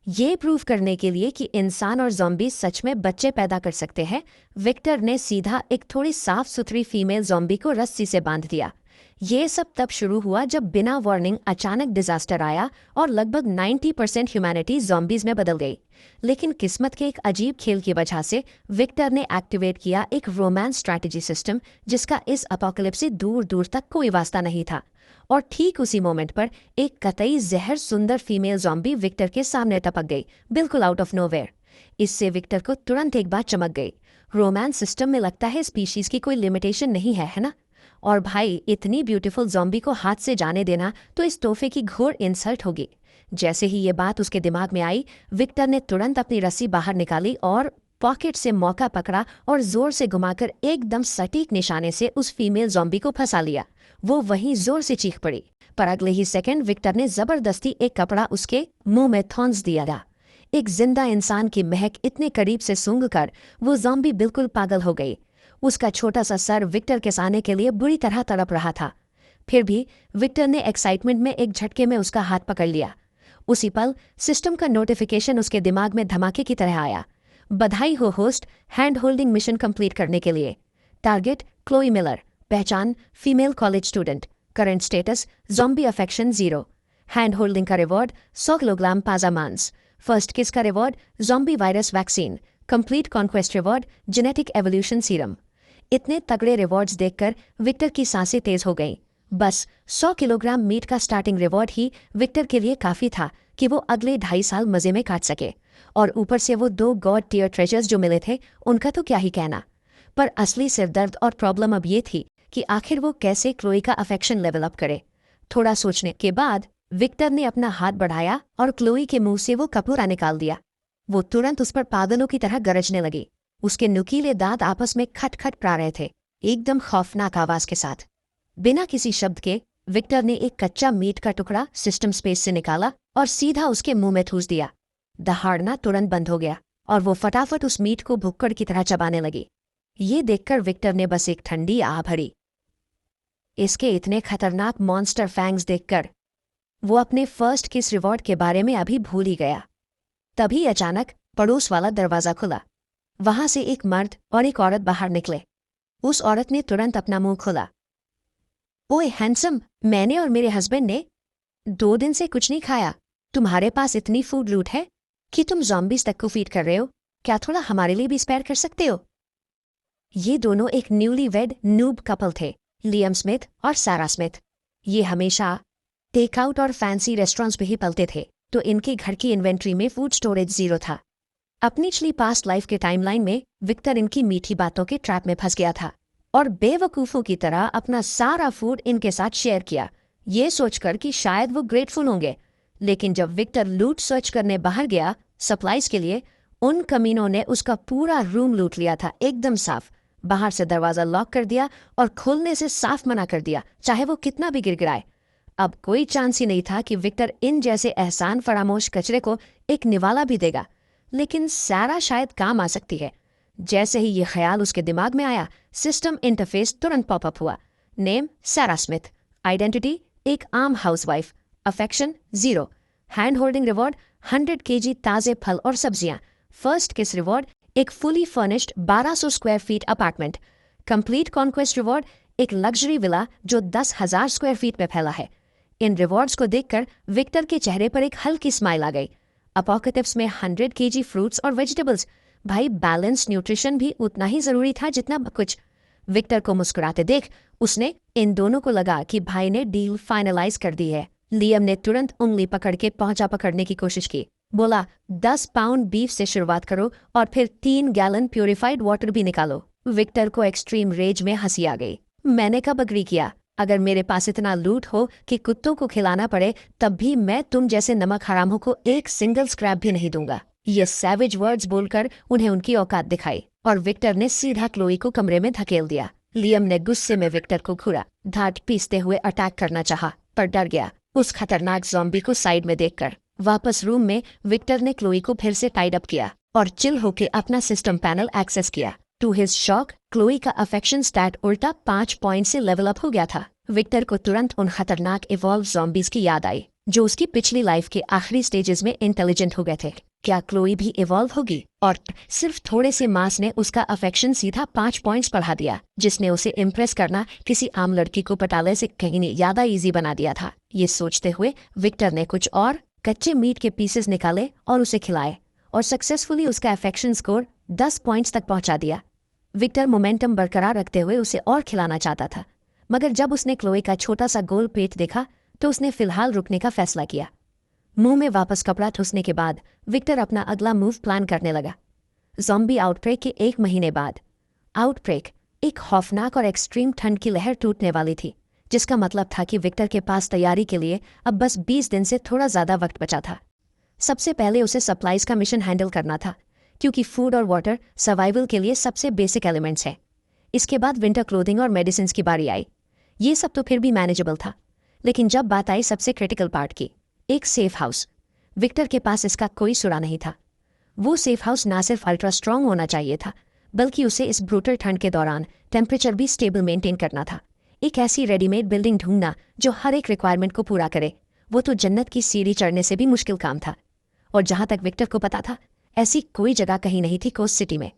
ये प्रूव करने के लिए कि इंसान और ज़ॉम्बी सच में बच्चे पैदा कर सकते हैं, विक्टर ने सीधा एक थोड़ी साफ सुथरी फीमेल ज़ॉम्बी को रस्सी से बांध दिया। ये सब तब शुरू हुआ जब बिना वार्निंग अचानक डिजास्टर आया और लगभग 90% ह्यूमैनिटी ज़ॉम्बीज में बदल गई। लेकिन किस्मत के एक अजीब खेल की वजह से विक्टर ने एक्टिवेट किया एक रोमांस स्ट्रैटेजी सिस्टम जिसका इस अपोकलिप्स से दूर दूर तक कोई वास्ता नहीं था। और ठीक उसी मोमेंट पर एक कतई जहर सुंदर फीमेल ज़ॉम्बी विक्टर के सामने टपक गई, बिल्कुल आउट ऑफ नोवेयर। इससे विक्टर को तुरंत एक बात चमक गई। रोमांस सिस्टम में लगता है स्पीशीज की कोई लिमिटेशन नहीं है ना? और भाई, इतनी ब्यूटीफुल ज़ॉम्बी को हाथ से जाने देना तो इस तोहफे की घोर इंसल्ट होगी। जैसे ही ये बात उसके दिमाग में आई, विक्टर ने तुरंत अपनी रस्सी बाहर निकाली और पॉकेट से मौका पकड़ा और जोर से घुमाकर एकदम सटीक निशाने से उस फीमेल ज़ॉम्बी को फंसा लिया। वो वहीं जोर से चीख पड़ी, पर अगले ही सेकंड विक्टर ने जबरदस्ती एक कपड़ा उसके मुंह में थॉन्स दिया। एक जिंदा इंसान की महक इतने करीब से सूंघकर वो ज़ॉम्बी बिल्कुल पागल हो गई। उसका छोटा सा सर विक्टर के साने के लिए बुरी तरह तड़प रहा था। फिर भी विक्टर ने एक्साइटमेंट में एक झटके में उसका हाथ पकड़ लिया। उसी पल सिस्टम का नोटिफिकेशन उसके दिमाग में धमाके की तरह आया। बधाई हो host, hand holding mission complete करने के लिए। टारगेट क्लोई मिलर, पहचान female college student, current status zombie affection 0, hand holding का रिवॉर्ड 100 किलोग्राम पाजा मांस, फर्स्ट किस का reward zombie virus vaccine, complete conquest reward genetic evolution serum. इतने तगड़े रिवॉर्ड्स देखकर विक्टर की सांसें तेज हो गईं। बस 100 किलोग्राम मीट का स्टार्टिंग रिवॉर्ड ही विक्टर के लिए काफ़ी था कि वो अगले 2.5 साल मज़े में काट सके। और ऊपर से वो 2 गॉड टियर ट्रेजर्स जो मिले थे, उनका तो क्या ही कहना। पर असली सिरदर्द और प्रॉब्लम अब ये थी कि आखिर वो कैसे क्लोई का अफेक्शन लेवल अप करे। थोड़ा सोचने के बाद विक्टर ने अपना हाथ बढ़ाया और क्लोई के मुंह से वो कपूरा निकाल दिया। वो तुरंत उस पर पागलों की तरह गरजने लगी। उसके नुकीले दांत आपस में खटखट पड़ा रहे थे, एकदम खौफनाक आवाज के साथ। बिना किसी शब्द के विक्टर ने एक कच्चा मीट का टुकड़ा सिस्टम स्पेस से निकाला और सीधा उसके मुंह में ठूस दिया। दहाड़ना तुरंत बंद हो गया और वो फटाफट उस मीट को भुक्कड़ की तरह चबाने लगी। ये देखकर विक्टर ने बस एक ठंडी आह भरी। इसके इतने खतरनाक मॉन्स्टर फैंग्स देखकर वो अपने फर्स्ट किस रिवॉर्ड के बारे में अभी भूल ही गया। तभी अचानक पड़ोस वाला दरवाजा खुला। वहां से एक मर्द और एक औरत बाहर निकले। उस औरत ने तुरंत अपना मुंह खोला। ओए हैंडसम, मैंने और मेरे हस्बैंड ने 2 दिन से कुछ नहीं खाया। तुम्हारे पास इतनी फूड लूट है कि तुम ज़ॉम्बीज तक को फीड कर रहे हो। क्या थोड़ा हमारे लिए भी स्पेयर कर सकते हो? ये दोनों एक न्यूली वेड नूब कपल थे, लियम स्मिथ और सारा स्मिथ। ये हमेशा टेकआउट और फैंसी रेस्टोरेंट्स पे ही पलते थे, तो इनके घर की इन्वेंट्री में फूड स्टोरेज 0 था। अपनी पिछली पास्ट लाइफ के टाइमलाइन में विक्टर इनकी मीठी बातों के ट्रैप में फंस गया था और बेवकूफ़ों की तरह अपना सारा फूड इनके साथ शेयर किया, ये सोचकर कि शायद वो ग्रेटफुल होंगे। लेकिन जब विक्टर लूट सर्च करने बाहर गया सप्लाईज के लिए, उन कमीनों ने उसका पूरा रूम लूट लिया था, एकदम साफ। बाहर से दरवाज़ा लॉक कर दिया और खोलने से साफ मना कर दिया, चाहे वो कितना भी गिड़गिड़ाए। अब कोई चांस ही नहीं था कि विक्टर इन जैसे एहसान फरामोश कचरे को एक निवाला भी देगा। लेकिन सारा शायद काम आ सकती है। जैसे ही ये ख्याल उसके दिमाग में आया, सिस्टम इंटरफेस तुरंत पॉपअप हुआ। नेम सारा स्मिथ, आइडेंटिटी एक आम housewife, affection 0, hand holding reward 100 kg ताज़े फल और सब्जियां, फर्स्ट किस रिवॉर्ड एक fully furnished 1200 square feet apartment, complete conquest reward एक लग्जरी विला जो 10,000 स्क्वायर फीट में फैला है। इन रिवॉर्ड्स को देखकर विक्टर के चेहरे पर एक हल्की स्माइल आ गई। अपोकलिप्स में 100 kg फ्रूट्स और वेजिटेबल्स, भाई बैलेंस न्यूट्रिशन भी उतना ही जरूरी था जितना कुछ। विक्टर को मुस्कुराते देख उसने इन दोनों को लगा कि भाई ने डील फाइनलाइज कर दी है। लियम ने तुरंत उंगली पकड़ के पहुंचा पकड़ने की कोशिश की। बोला 10 पाउंड बीफ से शुरुआत करो और फिर 3 गैलन प्योरीफाइड वाटर भी निकालो। विक्टर को एक्सट्रीम रेज में हंसी आ गई। मैंने कब अग्री किया? अगर मेरे पास इतना लूट हो कि कुत्तों को खिलाना पड़े, तब भी मैं तुम जैसे नमक हरामों को एक सिंगल स्क्रैप भी नहीं दूंगा। ये सैवेज वर्ड्स बोलकर उन्हें उनकी औकात दिखाई और विक्टर ने सीधा क्लोई को कमरे में धकेल दिया। लियम ने गुस्से में विक्टर को घूरा, धाट पीसते हुए अटैक करना चाहा, पर डर गया उस खतरनाक ज़ॉम्बी को साइड में देखकर। वापस रूम में विक्टर ने क्लोई को फिर से टाइड अप किया और चिल होके अपना सिस्टम पैनल एक्सेस किया। टू हिज शॉक, क्लोई का अफेक्शन स्टैट उल्टा 5 पॉइंट से लेवल अप हो गया था। विक्टर को तुरंत उन खतरनाक इवॉल्व ज़ॉम्बीज की याद आई जो उसकी पिछली लाइफ के आखिरी स्टेजेस में इंटेलिजेंट हो गए थे। क्या क्लोई भी इवॉल्व होगी? और सिर्फ थोड़े से मास ने उसका अफेक्शन सीधा 5 पॉइंट्स बढ़ा दिया, जिसने उसे इम्प्रेस करना किसी आम लड़की को पटाले से कहीं ज्यादा इजी बना दिया था। ये सोचते हुए विक्टर ने कुछ और कच्चे मीट के पीसेस निकाले और उसे खिलाए, और सक्सेसफुली उसका अफेक्शन स्कोर 10 पॉइंट्स तक पहुंचा दिया। विक्टर मोमेंटम बरकरार रखते हुए उसे और खिलाना चाहता था, मगर जब उसने क्लोई का छोटा सा गोल पेट देखा तो उसने फिलहाल रुकने का फैसला किया। मुंह में वापस कपड़ा ठूसने के बाद विक्टर अपना अगला मूव प्लान करने लगा। ज़ॉम्बी आउटब्रेक के 1 महीने बाद आउटब्रेक एक खौफनाक और एक्सट्रीम ठंड की लहर टूटने वाली थी, जिसका मतलब था कि विक्टर के पास तैयारी के लिए अब बस 20 दिन से थोड़ा ज़्यादा वक्त बचा था। सबसे पहले उसे सप्लाईज का मिशन हैंडल करना था, क्योंकि फूड और वाटर सर्वाइवल के लिए सबसे बेसिक एलिमेंट्स हैं। इसके बाद विंटर क्लोथिंग और मेडिसिन की बारी आई। ये सब तो फिर भी मैनेजेबल था, लेकिन जब बात आई सबसे क्रिटिकल पार्ट की, एक सेफ हाउस। विक्टर के पास इसका कोई सुरा नहीं था। वो सेफ हाउस ना सिर्फ अल्ट्रा स्ट्रॉन्ग होना चाहिए था, बल्कि उसे इस ब्रूटल ठंड के दौरान टेम्परेचर भी स्टेबल मेंटेन करना था। एक ऐसी रेडीमेड बिल्डिंग ढूंढना जो हर एक रिक्वायरमेंट को पूरा करे, वो तो जन्नत की सीढ़ी चढ़ने से भी मुश्किल काम था। और जहां तक विक्टर को पता था, ऐसी कोई जगह कहीं नहीं थी कोस्ट सिटी में।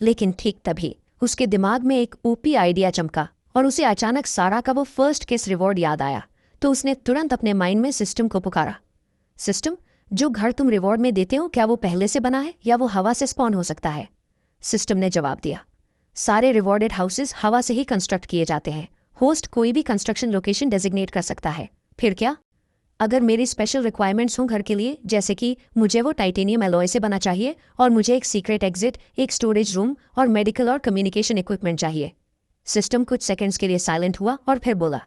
लेकिन ठीक तभी उसके दिमाग में एक ओपी आइडिया चमका, और उसे अचानक सारा का वो फर्स्ट किस रिवॉर्ड याद आया। तो उसने तुरंत अपने माइंड में सिस्टम को पुकारा। सिस्टम, जो घर तुम रिवॉर्ड में देते हो, क्या वो पहले से बना है या वो हवा से स्पॉन हो सकता है? सिस्टम ने जवाब दिया, सारे रिवॉर्डेड हाउसेस हवा से ही कंस्ट्रक्ट किए जाते हैं। होस्ट कोई भी कंस्ट्रक्शन लोकेशन डेजिग्नेट कर सकता है। फिर क्या? अगर मेरी स्पेशल रिक्वायरमेंट्स हों घर के लिए, जैसे कि मुझे वो टाइटेनियम एलॉय से बना चाहिए, और मुझे एक सीक्रेट एग्जिट, एक स्टोरेज रूम और मेडिकल और कम्युनिकेशन इक्विपमेंट चाहिए। सिस्टम कुछ सेकंड्स के लिए साइलेंट हुआ और फिर बोला,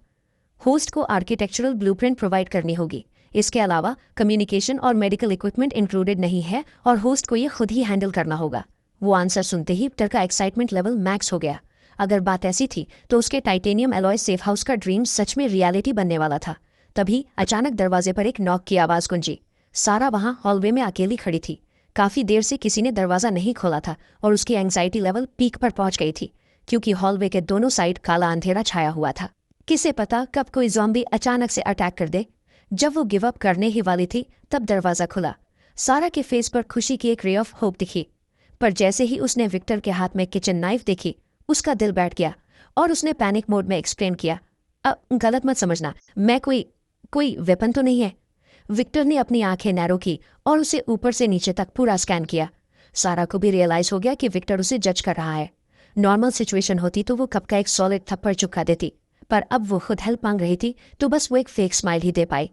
होस्ट को आर्किटेक्चरल ब्लूप्रिंट प्रोवाइड करनी होगी। इसके अलावा कम्युनिकेशन और मेडिकल इक्विपमेंट इंक्लूडेड नहीं है, और होस्ट को ये खुद ही हैंडल करना होगा। वो आंसर सुनते ही विक्टर का एक्साइटमेंट लेवल मैक्स हो गया। अगर बात ऐसी थी तो उसके टाइटेनियम एलॉय सेफ हाउस का ड्रीम सच में रियलिटी बनने वाला था। तभी अचानक दरवाजे पर एक नॉक की आवाज़ गूंजी। सारा वहां हॉलवे में अकेली खड़ी थी। काफ़ी देर से किसी ने दरवाज़ा नहीं खोला था, और उसकी एंग्जाइटी लेवल पीक पर पहुंच गई थी, क्योंकि हॉलवे के दोनों साइड काला अंधेरा छाया हुआ था। किसे पता कब कोई ज़ॉम्बी अचानक से अटैक कर दे। जब वो गिव अप करने ही वाली थी, तब दरवाज़ा खुला। सारा के फेस पर खुशी की एक रे ऑफ होप दिखी, पर जैसे ही उसने विक्टर के हाथ में किचन नाइफ देखी, उसका दिल बैठ गया, और उसने पैनिक मोड में एक्सप्लेन किया, गलत मत समझना, मैं कोई वेपन तो नहीं है। विक्टर ने अपनी आंखें नैरो की और उसे ऊपर से नीचे तक पूरा स्कैन किया। सारा को भी रियलाइज हो गया कि विक्टर उसे जज कर रहा है। नॉर्मल सिचुएशन होती तो वो कब का एक सॉलिड थप्पड़ चुका देती, पर अब वो खुद हेल्प मांग रही थी, तो बस वो एक फेक स्माइल ही दे पाई।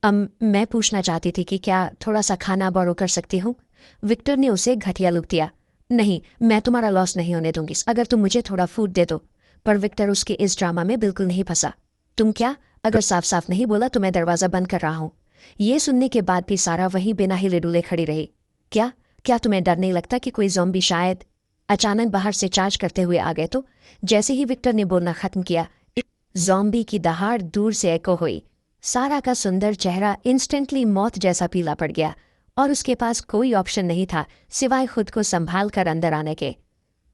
मैं पूछना चाहती थी कि क्या थोड़ा सा खाना बोरो कर सकती हूँ? विक्टर ने उसे घटिया लुक दिया। नहीं, मैं तुम्हारा लॉस नहीं होने दूंगी अगर तुम मुझे थोड़ा फूड दे दो। पर विक्टर उसके इस ड्रामा में बिल्कुल नहीं फंसा। तुम क्या? अगर साफ साफ नहीं बोला तो मैं दरवाज़ा बंद कर रहा हूँ। ये सुनने के बाद भी सारा वहीं बिना हिले डुले खड़ी रही। क्या तुम्हें डर नहीं लगता कि कोई ज़ॉम्बी शायद अचानक बाहर से चार्ज करते हुए आ गए? तो जैसे ही विक्टर ने बोलना खत्म किया, ज़ॉम्बी की दहाड़ दूर से एको हुई। सारा का सुंदर चेहरा इंस्टेंटली मौत जैसा पीला पड़ गया, और उसके पास कोई ऑप्शन नहीं था सिवाय खुद को संभाल कर अंदर आने के।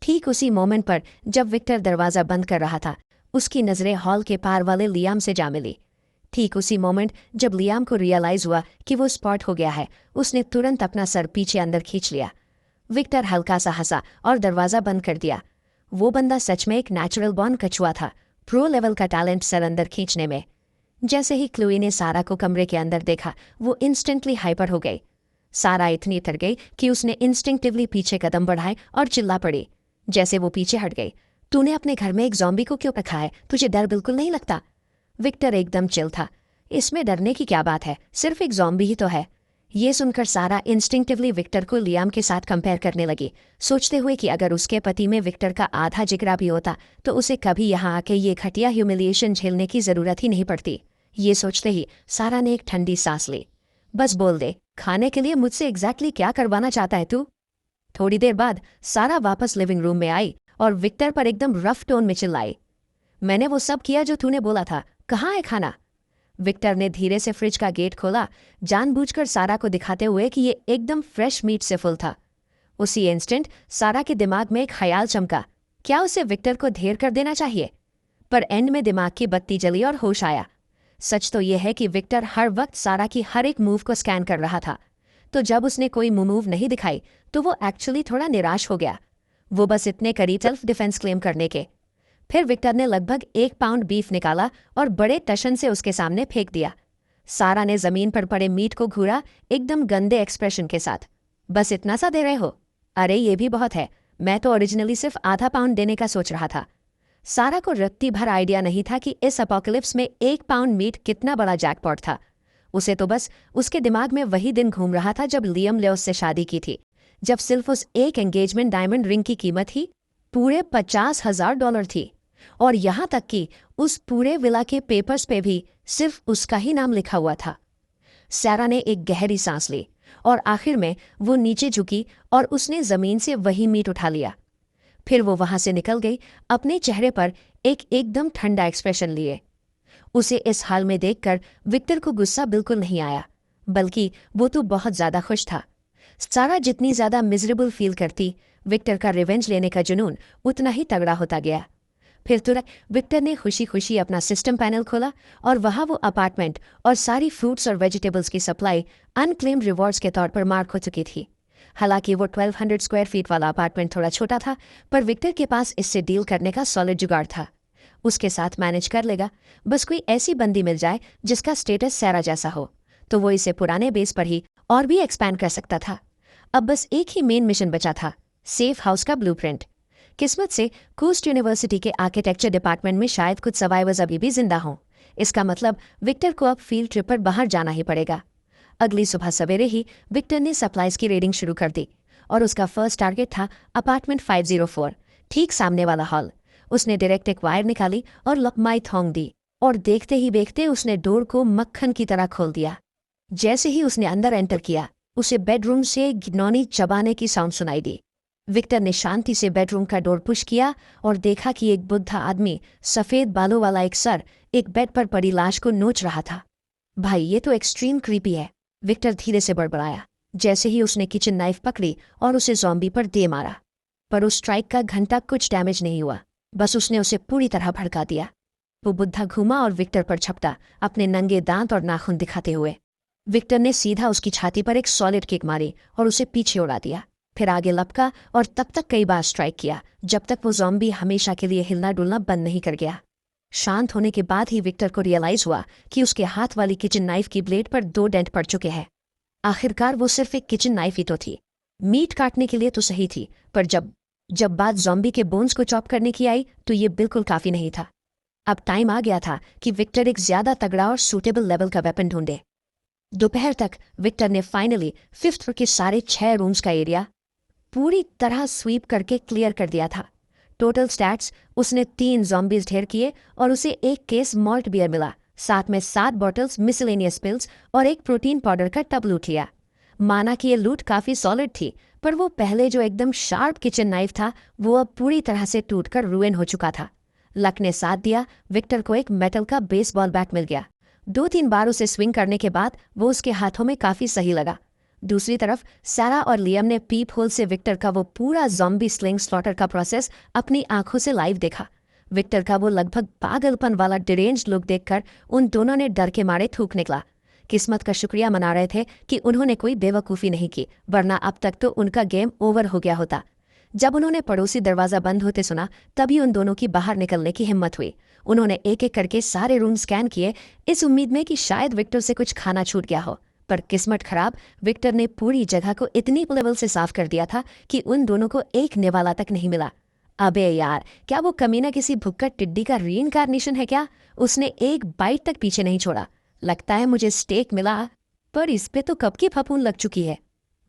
ठीक उसी मोमेंट पर जब विक्टर दरवाज़ा बंद कर रहा था, उसकी नज़रें हॉल के पार वाले लियाम से जा मिली। ठीक उसी मोमेंट जब लियाम को रियलाइज हुआ कि वो स्पॉट हो गया है, उसने तुरंत अपना सर पीछे अंदर खींच लिया। विक्टर हल्का सा हंसा और दरवाज़ा बंद कर दिया। वो बंदा सच में एक नेचुरल बॉर्न कछुआ था, प्रो लेवल का टैलेंट सर अंदर खींचने में। जैसे ही क्लोई ने सारा को कमरे के अंदर देखा, वो इंस्टेंटली हाइपर हो गई। सारा इतनी थक गई कि उसने इंस्टिंक्टिवली पीछे कदम बढ़ाए और चिल्ला पड़ी। जैसे वो पीछे हट गई, तूने अपने घर में एक ज़ॉम्बी को क्यों रखा है? तुझे डर बिल्कुल नहीं लगता? विक्टर एकदम चिल था। इसमें डरने की क्या बात है, सिर्फ एक ज़ॉम्बी ही तो है। ये सुनकर सारा इंस्टिंक्टिवली विक्टर को लियाम के साथ कंपेयर करने लगी, सोचते हुए कि अगर उसके पति में विक्टर का आधा जिगरा भी होता तो उसे कभी यहाँ आके ये घटिया ह्यूमिलिएशन झेलने की ज़रूरत ही नहीं पड़ती। ये सोचते ही सारा ने एक ठंडी सांस ली। बस बोल दे, खाने के लिए मुझसे एग्जैक्टली क्या करवाना चाहता है तू? थोड़ी देर बाद सारा वापस लिविंग रूम में आई और विक्टर पर एकदम रफ टोन में चिल्लाई, मैंने वो सब किया जो तूने बोला था, कहाँ है खाना? विक्टर ने धीरे से फ्रिज का गेट खोला, जानबूझकर सारा को दिखाते हुए कि ये एकदम फ्रेश मीट से फुल था। उसी इंस्टेंट सारा के दिमाग में एक ख्याल चमका, क्या उसे विक्टर को ढेर कर देना चाहिए? पर एंड में दिमाग की बत्ती जली और होश आया। सच तो यह है कि विक्टर हर वक्त सारा की हर एक मूव को स्कैन कर रहा था, तो जब उसने कोई मूव नहीं दिखाई तो वो एक्चुअली थोड़ा निराश हो गया। वो बस इतने करीब सेल्फ डिफेंस क्लेम करने के। फिर विक्टर ने लगभग 1 पाउंड बीफ निकाला और बड़े टशन से उसके सामने फेंक दिया। सारा ने जमीन पर पड़े मीट को घूरा, एकदम गंदे एक्सप्रेशन के साथ। बस इतना सा दे रहे हो? अरे ये भी बहुत है, मैं तो ओरिजिनली सिर्फ आधा पाउंड देने का सोच रहा था। सारा को रत्ती भर आइडिया नहीं था कि इस अपोकलिप्स में 1 पाउंड मीट कितना बड़ा जैकपॉट था। उसे तो बस उसके दिमाग में वही दिन घूम रहा था जब लियम लेओस से शादी की थी, जब सिर्फ उस एक एंगेजमेंट डायमंड रिंग की कीमत ही पूरे $50,000 थी, और यहाँ तक कि उस पूरे विला के पेपर्स पे भी सिर्फ उसका ही नाम लिखा हुआ था। सारा ने एक गहरी सांस ली और आखिर में वो नीचे झुकी और उसने जमीन से वही मीट उठा लिया। फिर वो वहां से निकल गई, अपने चेहरे पर एकदम ठंडा एक्सप्रेशन लिए। उसे इस हाल में देखकर विक्टर को गुस्सा बिल्कुल नहीं आया, बल्कि वो तो बहुत ज्यादा खुश था। सारा जितनी ज्यादा मिजरेबल फील करती, विक्टर का रिवेंज लेने का जुनून उतना ही तगड़ा होता गया। फिर तुरंत विक्टर ने खुशी खुशी अपना सिस्टम पैनल खोला और वहां वो अपार्टमेंट और सारी फ्रूट्स और वेजिटेबल्स की सप्लाई अनक्लेम्ड रिवॉर्ड्स के तौर पर मार्क हो चुकी थी। हालांकि वो 1200 स्क्वायर फीट वाला अपार्टमेंट थोड़ा छोटा था, पर विक्टर के पास इससे डील करने का सॉलिड जुगाड़ था। उसके साथ मैनेज कर लेगा, बस कोई ऐसी बंदी मिल जाए जिसका स्टेटस सारा जैसा हो, तो वो इसे पुराने बेस पर ही और भी एक्सपैंड कर सकता था। अब बस एक ही मेन मिशन बचा था, सेफ हाउस का ब्लूप्रिंट। किस्मत से कोस्ट यूनिवर्सिटी के आर्किटेक्चर डिपार्टमेंट में शायद कुछ सर्वाइवर्स अभी भी जिंदा हों। इसका मतलब विक्टर को अब फील्ड ट्रिप पर बाहर जाना ही पड़ेगा। अगली सुबह सवेरे ही विक्टर ने सप्लाईज की रेडिंग शुरू कर दी और उसका फर्स्ट टारगेट था अपार्टमेंट 504, ठीक सामने वाला हॉल। उसने डायरेक्ट एक वायर निकाली और लकमाई थोंग दी, और देखते ही देखते उसने डोर को मक्खन की तरह खोल दिया। जैसे ही उसने अंदर एंटर किया, उसे बेडरूम से घिनौनी चबाने की साउंड सुनाई दी। विक्टर ने शांति से बेडरूम का डोर पुश किया और देखा कि एक बुढ़ा आदमी सफेद बालों वाला एक सर एक बेड पर पड़ी लाश को नोच रहा था। भाई ये तो एक्सट्रीम क्रीपी है, विक्टर धीरे से बड़बड़ाया। जैसे ही उसने किचन नाइफ पकड़ी और उसे ज़ॉम्बी पर दे मारा, पर उस स्ट्राइक का घंटा कुछ डैमेज नहीं हुआ, बस उसने उसे पूरी तरह भड़का दिया। वो बुढ़ा घूमा और विक्टर पर झपटा, अपने नंगे दांत और नाखून दिखाते हुए। विक्टर ने सीधा उसकी छाती पर एक सॉलिड किक मारी और उसे पीछे उड़ा दिया। फिर आगे लपका और तब तक कई बार स्ट्राइक किया, जब तक वो ज़ॉम्बी हमेशा के लिए हिलना डुलना बंद नहीं कर गया। शांत होने के बाद ही विक्टर को रियलाइज हुआ कि उसके हाथ वाली किचन नाइफ की ब्लेड पर 2 डेंट पड़ चुके हैं। आखिरकार वो सिर्फ एक किचन नाइफ ही तो थी, मीट काटने के लिए तो सही थी, पर जब बात ज़ॉम्बी के बोन्स को चॉप करने की आई तो ये बिल्कुल काफी नहीं था। अब टाइम आ गया था कि विक्टर एक ज्यादा तगड़ा और सूटेबल लेवल का वेपन ढूंढे। दोपहर तक विक्टर ने फाइनली 5th फ्लोर के सारे 6 रूम्स का एरिया पूरी तरह स्वीप करके क्लियर कर दिया था। टोटल स्टैट्स, उसने 3 ज़ॉम्बीज ढेर किए और उसे 1 केस मॉल्ट बियर मिला, साथ में 7 बॉटल्स मिसलेनियस पिल्स और 1 प्रोटीन पाउडर का टब लूट लिया। माना कि ये लूट काफी सॉलिड थी, पर वो पहले जो एकदम शार्प किचन नाइफ था वो अब पूरी तरह से टूटकर रुइन हो चुका था। लक ने साथ दिया, विक्टर को एक मेटल का बेसबॉल बैट मिल गया। 2-3 बार उसे स्विंग करने के बाद वो उसके हाथों में काफी सही लगा। दूसरी तरफ सारा और लियम ने पीप होल से विक्टर का वो पूरा ज़ॉम्बी स्लिंग स्लॉटर का प्रोसेस अपनी आंखों से लाइव देखा। विक्टर का वो लगभग पागलपन वाला डिरेंज्ड लुक देखकर उन दोनों ने डर के मारे थूक निकला। किस्मत का शुक्रिया मना रहे थे कि उन्होंने कोई बेवकूफ़ी नहीं की, वरना अब तक तो उनका गेम ओवर हो गया होता। जब उन्होंने पड़ोसी दरवाज़ा बंद होते सुना, तभी उन दोनों की बाहर निकलने की हिम्मत हुई। उन्होंने एक एक करके सारे रूम स्कैन किए, इस उम्मीद में कि शायद विक्टर से कुछ खाना छूट गया हो, पर किस्मत खराब, विक्टर ने पूरी जगह को इतनी लेवल से साफ कर दिया था कि उन दोनों को एक निवाला तक नहीं मिला। अबे यार, क्या वो कमीना किसी भुक्कड़ टिड्डी का रीइंकार्नेशन है क्या? उसने एक बाइट तक पीछे नहीं छोड़ा। लगता है मुझे स्टेक मिला, पर इस पे तो कब की फफूंद लग चुकी है।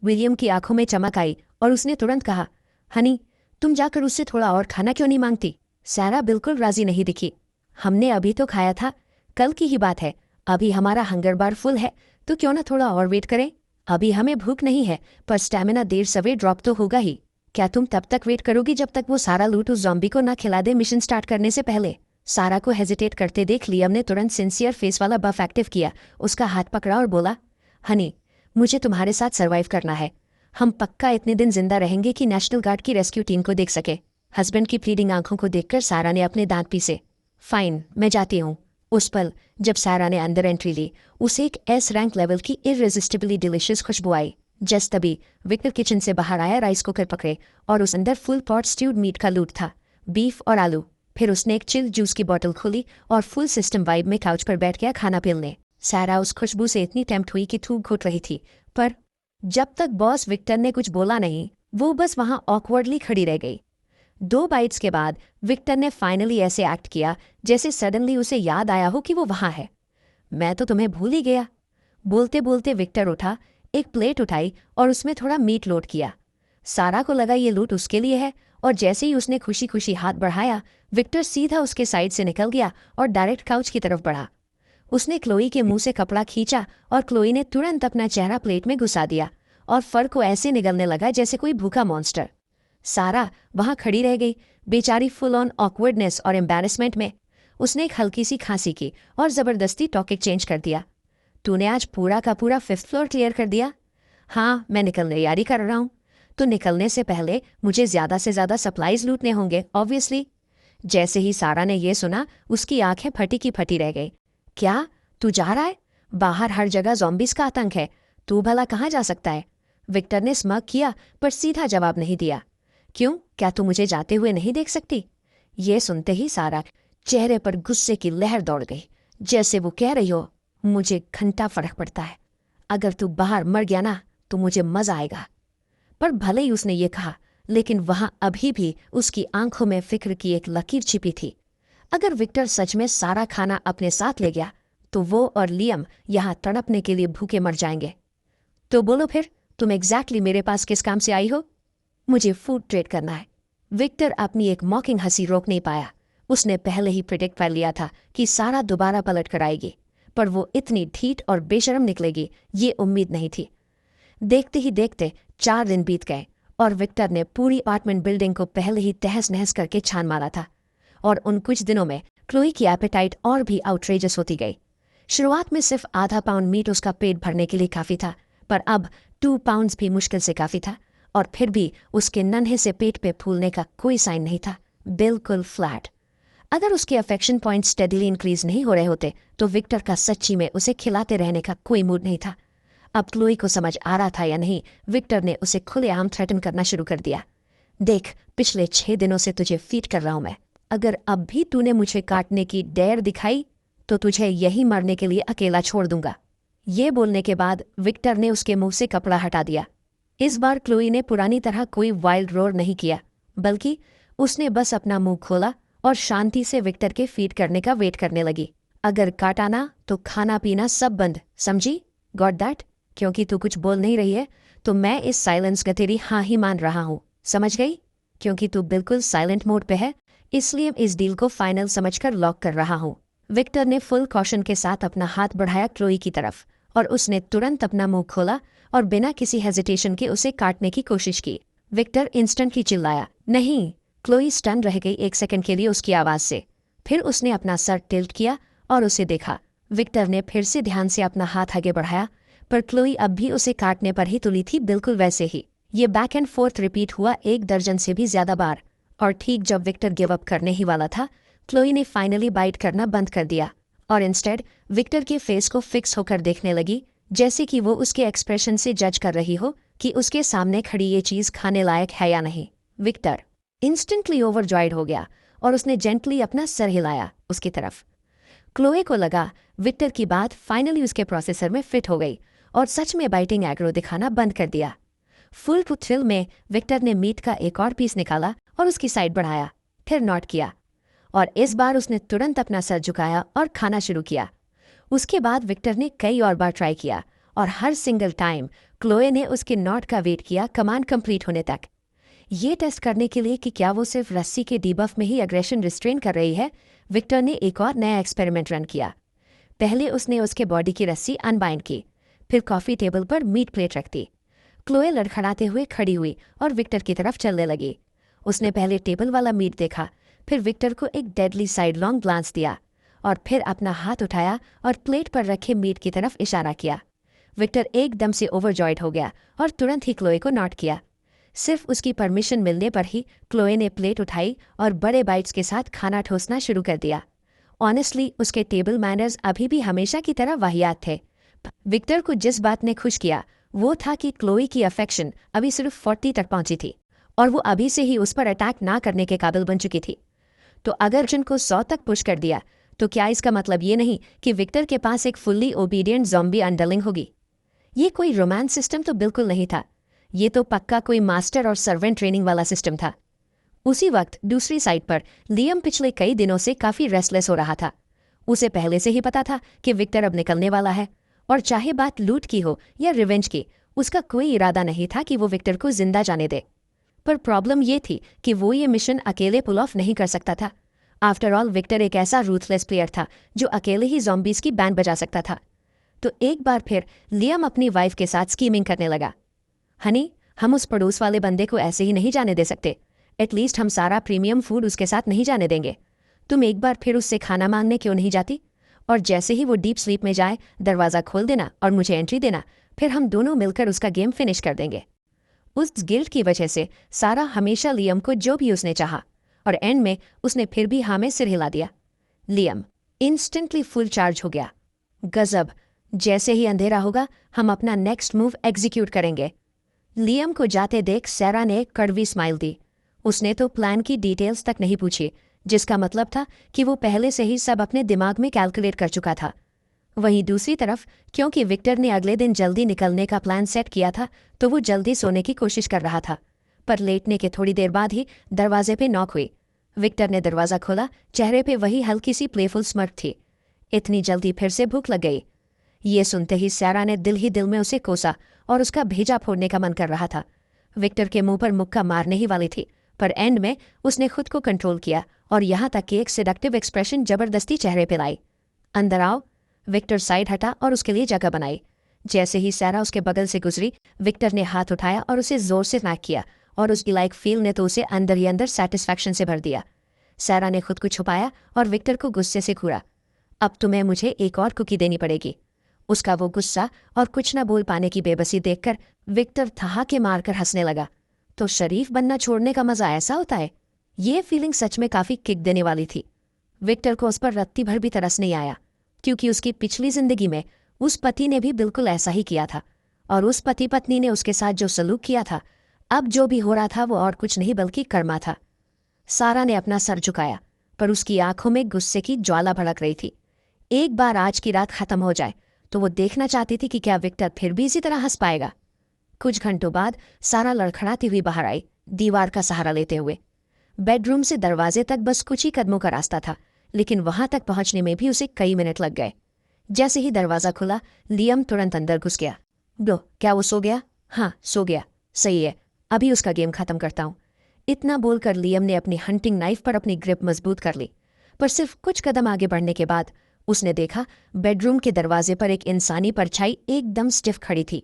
विलियम की आंखों में चमक आई और उसने तुरंत कहा, हनी, तुम जाकर उससे थोड़ा और खाना क्यों नहीं मांगती? सारा बिल्कुल राजी नहीं दिखी। हमने अभी तो खाया था, कल की ही बात है। अभी हमारा हंगर बार फुल है, तो क्यों ना थोड़ा और वेट करें? अभी हमें भूख नहीं है, पर स्टैमिना देर सवेर ड्रॉप तो होगा ही। क्या तुम तब तक वेट करोगी जब तक वो सारा लूट उस ज़ॉम्बी को ना खिला दे मिशन स्टार्ट करने से पहले? सारा को हेजिटेट करते देख लियम ने तुरंत सिंसियर फेस वाला बफ एक्टिव किया, उसका हाथ पकड़ा और बोला, हनी, मुझे तुम्हारे साथ सर्वाइव करना है। हम पक्का इतने दिन जिंदा रहेंगे कि नेशनल गार्ड की रेस्क्यू टीम को देख सके। हस्बैंड की प्लीडिंग आंखों को देखकर सारा ने अपने दांत पीसे। फाइन, मैं जाती हूँ, उस पल जब सारा ने अंदर एंट्री ली, उसे एक एस रैंक लेवल की इररेजिस्टिबली डिलिशियस खुशबू आई। जस्ट तभी विक्टर किचन से बाहर आया, राइस कुकर पकड़े, और उस अंदर फुल पॉट स्ट्यूड मीट का लूट था, बीफ और आलू। फिर उसने एक चिल जूस की बोतल खोली और फुल सिस्टम वाइब में काउच पर बैठ गया खाना पीने। सारा उस खुशबू से इतनी टेम्प्ट हुई कि थूक घुट रही थी, पर जब तक बॉस विक्टर ने कुछ बोला नहीं, वो बस वहां ऑकवर्डली खड़ी रह गई। 2 बाइट्स के बाद विक्टर ने फाइनली ऐसे एक्ट किया जैसे सडनली उसे याद आया हो कि वो वहां है। मैं तो तुम्हें भूल ही गया। बोलते बोलते विक्टर उठा, एक प्लेट उठाई और उसमें थोड़ा मीट लोड किया। सारा को लगा ये लूट उसके लिए है, और जैसे ही उसने खुशी खुशी हाथ बढ़ाया, विक्टर सीधा उसके साइड से निकल गया और डायरेक्ट काउच की तरफ बढ़ा। उसने क्लोई के मुंह से कपड़ा खींचा और क्लोई ने तुरंत अपना चेहरा प्लेट में घुसा दिया और फर को ऐसे निगलने लगा जैसे कोई भूखा मॉन्स्टर। सारा वहां खड़ी रह गई, बेचारी फुल ऑन ऑकवर्डनेस और एम्बैरेसमेंट में। उसने एक हल्की सी खांसी की और जबरदस्ती टॉपिक चेंज कर दिया। तूने आज पूरा का पूरा 5th फ्लोर क्लियर कर दिया? हाँ, मैं निकलने तैयारी कर रहा हूँ। तो निकलने से पहले मुझे ज़्यादा से ज़्यादा सप्लाईज लूटने होंगे ऑब्वियसली। जैसे ही सारा ने ये सुना, उसकी आंखें फटी की फटी रह गई। क्या तू जा रहा है? बाहर हर जगह ज़ॉम्बीज़ का आतंक है, तू भला कहाँ जा सकता है? विक्टर ने स्मग किया पर सीधा जवाब नहीं दिया। क्यों, क्या तू मुझे जाते हुए नहीं देख सकती? ये सुनते ही सारा चेहरे पर गुस्से की लहर दौड़ गई, जैसे वो कह रही हो, मुझे घंटा फर्क पड़ता है, अगर तू बाहर मर गया ना तो मुझे मजा आएगा। पर भले ही उसने ये कहा, लेकिन वहां अभी भी उसकी आंखों में फिक्र की एक लकीर छिपी थी। अगर विक्टर सच में सारा खाना अपने साथ ले गया तो वो और लियम यहाँ तड़पने के लिए भूखे मर जाएंगे। तो बोलो फिर, तुम एग्जैक्टली मेरे पास किस काम से आई हो? मुझे फूड ट्रेड करना है। विक्टर अपनी एक मॉकिंग हंसी रोक नहीं पाया। उसने पहले ही प्रिडिक्ट कर लिया था कि सारा दोबारा पलट कर आएगी, पर वो इतनी ढीठ और बेशरम निकलेगी ये उम्मीद नहीं थी। देखते ही देखते 4 दिन बीत गए और विक्टर ने पूरी अपार्टमेंट बिल्डिंग को पहले ही तहस नहस करके छान मारा था। और उन कुछ दिनों में क्लोई की एपेटाइट और भी आउटरेजस होती गई। शुरुआत में सिर्फ आधा पाउंड मीट उसका पेट भरने के लिए काफ़ी था, पर अब 2 पाउंड्स भी मुश्किल से काफ़ी था, और फिर भी उसके नन्हे से पेट पे फूलने का कोई साइन नहीं था, बिल्कुल फ्लैट। अगर उसके अफेक्शन पॉइंट स्टेडली इंक्रीज नहीं हो रहे होते तो विक्टर का सच्ची में उसे खिलाते रहने का कोई मूड नहीं था। अब क्लोई को समझ आ रहा था या नहीं, विक्टर ने उसे खुलेआम थ्रेटन करना शुरू कर दिया। देख, पिछले 6 दिनों से तुझे फीड कर रहा हूं मैं। अगर अब भी तूने मुझे काटने की डेयर दिखाई तो तुझे यही मरने के लिए अकेला छोड़ दूंगा। ये बोलने के बाद विक्टर ने उसके मुंह से कपड़ा हटा दिया। इस बार क्लोई ने पुरानी तरह कोई वाइल्ड रोर नहीं किया, बल्कि उसने बस अपना मुंह खोला और शांति से विक्टर के फीड करने का वेट करने लगी। अगर काटा ना तो खाना पीना सब बंद, समझी? Got that? क्योंकि तू कुछ बोल नहीं रही है तो मैं इस साइलेंस का तेरी हाँ ही मान रहा हूँ, समझ गई? क्योंकि तू बिल्कुल साइलेंट मोड पे है, इसलिए इस डील को फाइनल समझकर लॉक कर रहा हूँ। विक्टर ने फुल कॉशन के साथ अपना हाथ बढ़ाया क्लोई की तरफ, और उसने तुरंत अपना मुंह खोला और बिना किसी हेजिटेशन के उसे काटने की कोशिश की। विक्टर इंस्टेंटली चिल्लाया, नहीं! क्लोई स्टन रह गई 1 सेकंड के लिए उसकी आवाज से। फिर उसने अपना सर टिल्ट किया और उसे देखा। विक्टर ने फिर से ध्यान से अपना हाथ आगे बढ़ाया, पर क्लोई अब भी उसे काटने पर ही तुली थी, बिल्कुल वैसे ही। ये बैक एंड फोर्थ रिपीट हुआ 1 दर्जन से भी ज्यादा बार, और ठीक जब विक्टर गिव अप करने ही वाला था, क्लोई ने फाइनली बाइट करना बंद कर दिया और इंस्टेड विक्टर के फेस को फिक्स होकर देखने लगी, जैसे कि वो उसके एक्सप्रेशन से जज कर रही हो कि उसके सामने खड़ी ये चीज खाने लायक है या नहीं। विक्टर इंस्टेंटली ओवरजॉयड हो गया और उसने जेंटली अपना सर हिलाया उसकी तरफ। क्लोए को लगा विक्टर की बात फाइनली उसके प्रोसेसर में फिट हो गई और सच में बाइटिंग एग्रो दिखाना बंद कर दिया। फुल टू थ्रिल में विक्टर ने मीट का एक और पीस निकाला और उसकी साइड बढ़ाया, फिर नॉट किया, और इस बार उसने तुरंत अपना सर झुकाया और खाना शुरू किया। उसके बाद विक्टर ने कई और बार ट्राई किया और हर सिंगल टाइम क्लोए ने उसके नॉट का वेट किया कमांड कंप्लीट होने तक। ये टेस्ट करने के लिए कि क्या वो सिर्फ रस्सी के डीबफ में ही एग्रेशन रिस्ट्रेन कर रही है, विक्टर ने एक और नया एक्सपेरिमेंट रन किया। पहले उसने उसके बॉडी की रस्सी अनबाइंड की, फिर कॉफी टेबल पर मीट प्लेट रख दी। क्लोए लड़खड़ाते हुए खड़ी हुई और विक्टर की तरफ चलने लगी। उसने पहले टेबल वाला मीट देखा, फिर विक्टर को एक डेडली साइड लॉन्ग ग्लांस दिया और फिर अपना हाथ उठाया और प्लेट पर रखे मीट की तरफ इशारा किया। विक्टर एकदम से ओवरजॉयड हो गया और तुरंत ही क्लोए को नॉट किया। सिर्फ उसकी परमिशन मिलने पर ही क्लोए ने प्लेट उठाई और बड़े बाइट्स के साथ खाना ठोसना शुरू कर दिया। ऑनेस्टली उसके टेबल मैनर्स अभी भी हमेशा की तरह वाहियात थे। विक्टर को जिस बात ने खुश किया वो था कि क्लोई की अफेक्शन अभी सिर्फ 40 तक पहुंची थी और वो अभी से ही उस पर अटैक ना करने के काबिल बन चुकी थी। तो अगर जिनको 100 तक पुश कर दिया तो क्या इसका मतलब ये नहीं कि विक्टर के पास एक फुल्ली ओबीडियंट ज़ॉम्बी अंडरलिंग होगी? ये कोई रोमांस सिस्टम तो बिल्कुल नहीं था, ये तो पक्का कोई मास्टर और सर्वेंट ट्रेनिंग वाला सिस्टम था। उसी वक्त दूसरी साइड पर लियम पिछले कई दिनों से काफ़ी रेस्टलेस हो रहा था। उसे पहले से ही पता था कि विक्टर अब निकलने वाला है, और चाहे बात लूट की हो या रिवेंज की, उसका कोई इरादा नहीं था कि वो विक्टर को जिंदा जाने दे। पर प्रॉब्लम ये थी कि वो ये मिशन अकेले पुल ऑफ नहीं कर सकता था। आफ्टर ऑल विक्टर एक ऐसा रूथलेस प्लेयर था जो अकेले ही ज़ॉम्बीज़ की बैंड बजा सकता था। तो एक बार फिर लियम अपनी वाइफ के साथ स्कीमिंग करने लगा। हनी, हम उस पड़ोस वाले बंदे को ऐसे ही नहीं जाने दे सकते। एटलीस्ट हम सारा प्रीमियम फूड उसके साथ नहीं जाने देंगे। तुम एक बार फिर उससे खाना मांगने क्यों नहीं जाती? और जैसे ही वो डीप स्लीप में जाए दरवाज़ा खोल देना और मुझे एंट्री देना, फिर हम दोनों मिलकर उसका गेम फिनिश कर देंगे। उस गिल्ट की वजह से सारा हमेशा लियम को जो भी उसने चाहा, और एंड में उसने फिर भी हाँ में सिर हिला दिया। लियम इंस्टेंटली फुल चार्ज हो गया। गजब, जैसे ही अंधेरा होगा हम अपना नेक्स्ट मूव एग्जीक्यूट करेंगे। लियम को जाते देख सैरा ने एक कड़वी स्माइल दी। उसने तो प्लान की डिटेल्स तक नहीं पूछी, जिसका मतलब था कि वो पहले से ही सब अपने दिमाग में कैलकुलेट कर चुका था। वहीं दूसरी तरफ, क्योंकि विक्टर ने अगले दिन जल्दी निकलने का प्लान सेट किया था, तो वो जल्दी सोने की कोशिश कर रहा था। पर लेटने के थोड़ी देर बाद ही दरवाजे पे नॉक हुई। विक्टर ने दरवाज़ा खोला, चेहरे पे वही हल्की सी प्लेफुल स्मर्क थी। इतनी जल्दी फिर से भूख लग गई। ये सुनते ही सैरा ने दिल ही दिल में उसे कोसा और उसका भेजा फोड़ने का मन कर रहा था। विक्टर के मुंह पर मुक्का मारने ही वाली थी, पर एंड में उसने खुद को कंट्रोल किया और यहाँ तक कि एक सेडक्टिव एक्सप्रेशन जबरदस्ती चेहरे पे लाई। अंदर आओ। विक्टर साइड हटा और उसके लिए जगह बनाई। जैसे ही सैरा उसके बगल से गुजरी, विक्टर ने हाथ उठाया और उसे जोर से स्मैक किया, और उसकी लाइक फील ने तो उसे अंदर ही अंदर सेटिस्फैक्शन से भर दिया। सैरा ने खुद को छुपाया और विक्टर को गुस्से से घूरा। अब तुम्हें मुझे एक और कुकी देनी पड़ेगी। उसका वो गुस्सा और कुछ न बोल पाने की बेबसी देखकर विक्टर ठहाके मारकर हंसने लगा। तो शरीफ बनना छोड़ने का मजा ऐसा होता है? ये फीलिंग सच में काफ़ी किक देने वाली थी। विक्टर को उस पर रत्ती भर भी तरस नहीं आया, क्योंकि उसकी पिछली जिंदगी में उस पति ने भी बिल्कुल ऐसा ही किया था, और उस पति पत्नी ने उसके साथ जो सलूक किया था, अब जो भी हो रहा था वो और कुछ नहीं बल्कि कर्मा था। सारा ने अपना सर झुकाया, पर उसकी आंखों में गुस्से की ज्वाला भड़क रही थी। एक बार आज की रात खत्म हो जाए तो वो देखना चाहती थी कि क्या विक्टर फिर भी इसी तरह हंस पाएगा। कुछ घंटों बाद सारा लड़खड़ाती हुई बाहर आई, दीवार का सहारा लेते हुए। बेडरूम से दरवाजे तक बस कुछ ही कदमों का रास्ता था, लेकिन वहां तक पहुंचने में भी उसे कई मिनट लग गए। जैसे ही दरवाज़ा खुला, लियम तुरंत अंदर घुस गया। ब्रो, क्या वो सो गया? हाँ, सो गया। सही है, अभी उसका गेम खत्म करता हूँ। इतना बोलकर लियम ने अपनी हंटिंग नाइफ पर अपनी ग्रिप मजबूत कर ली, पर सिर्फ कुछ कदम आगे बढ़ने के बाद उसने देखा बेडरूम के दरवाजे पर एक इंसानी परछाई एकदम स्टिफ खड़ी थी।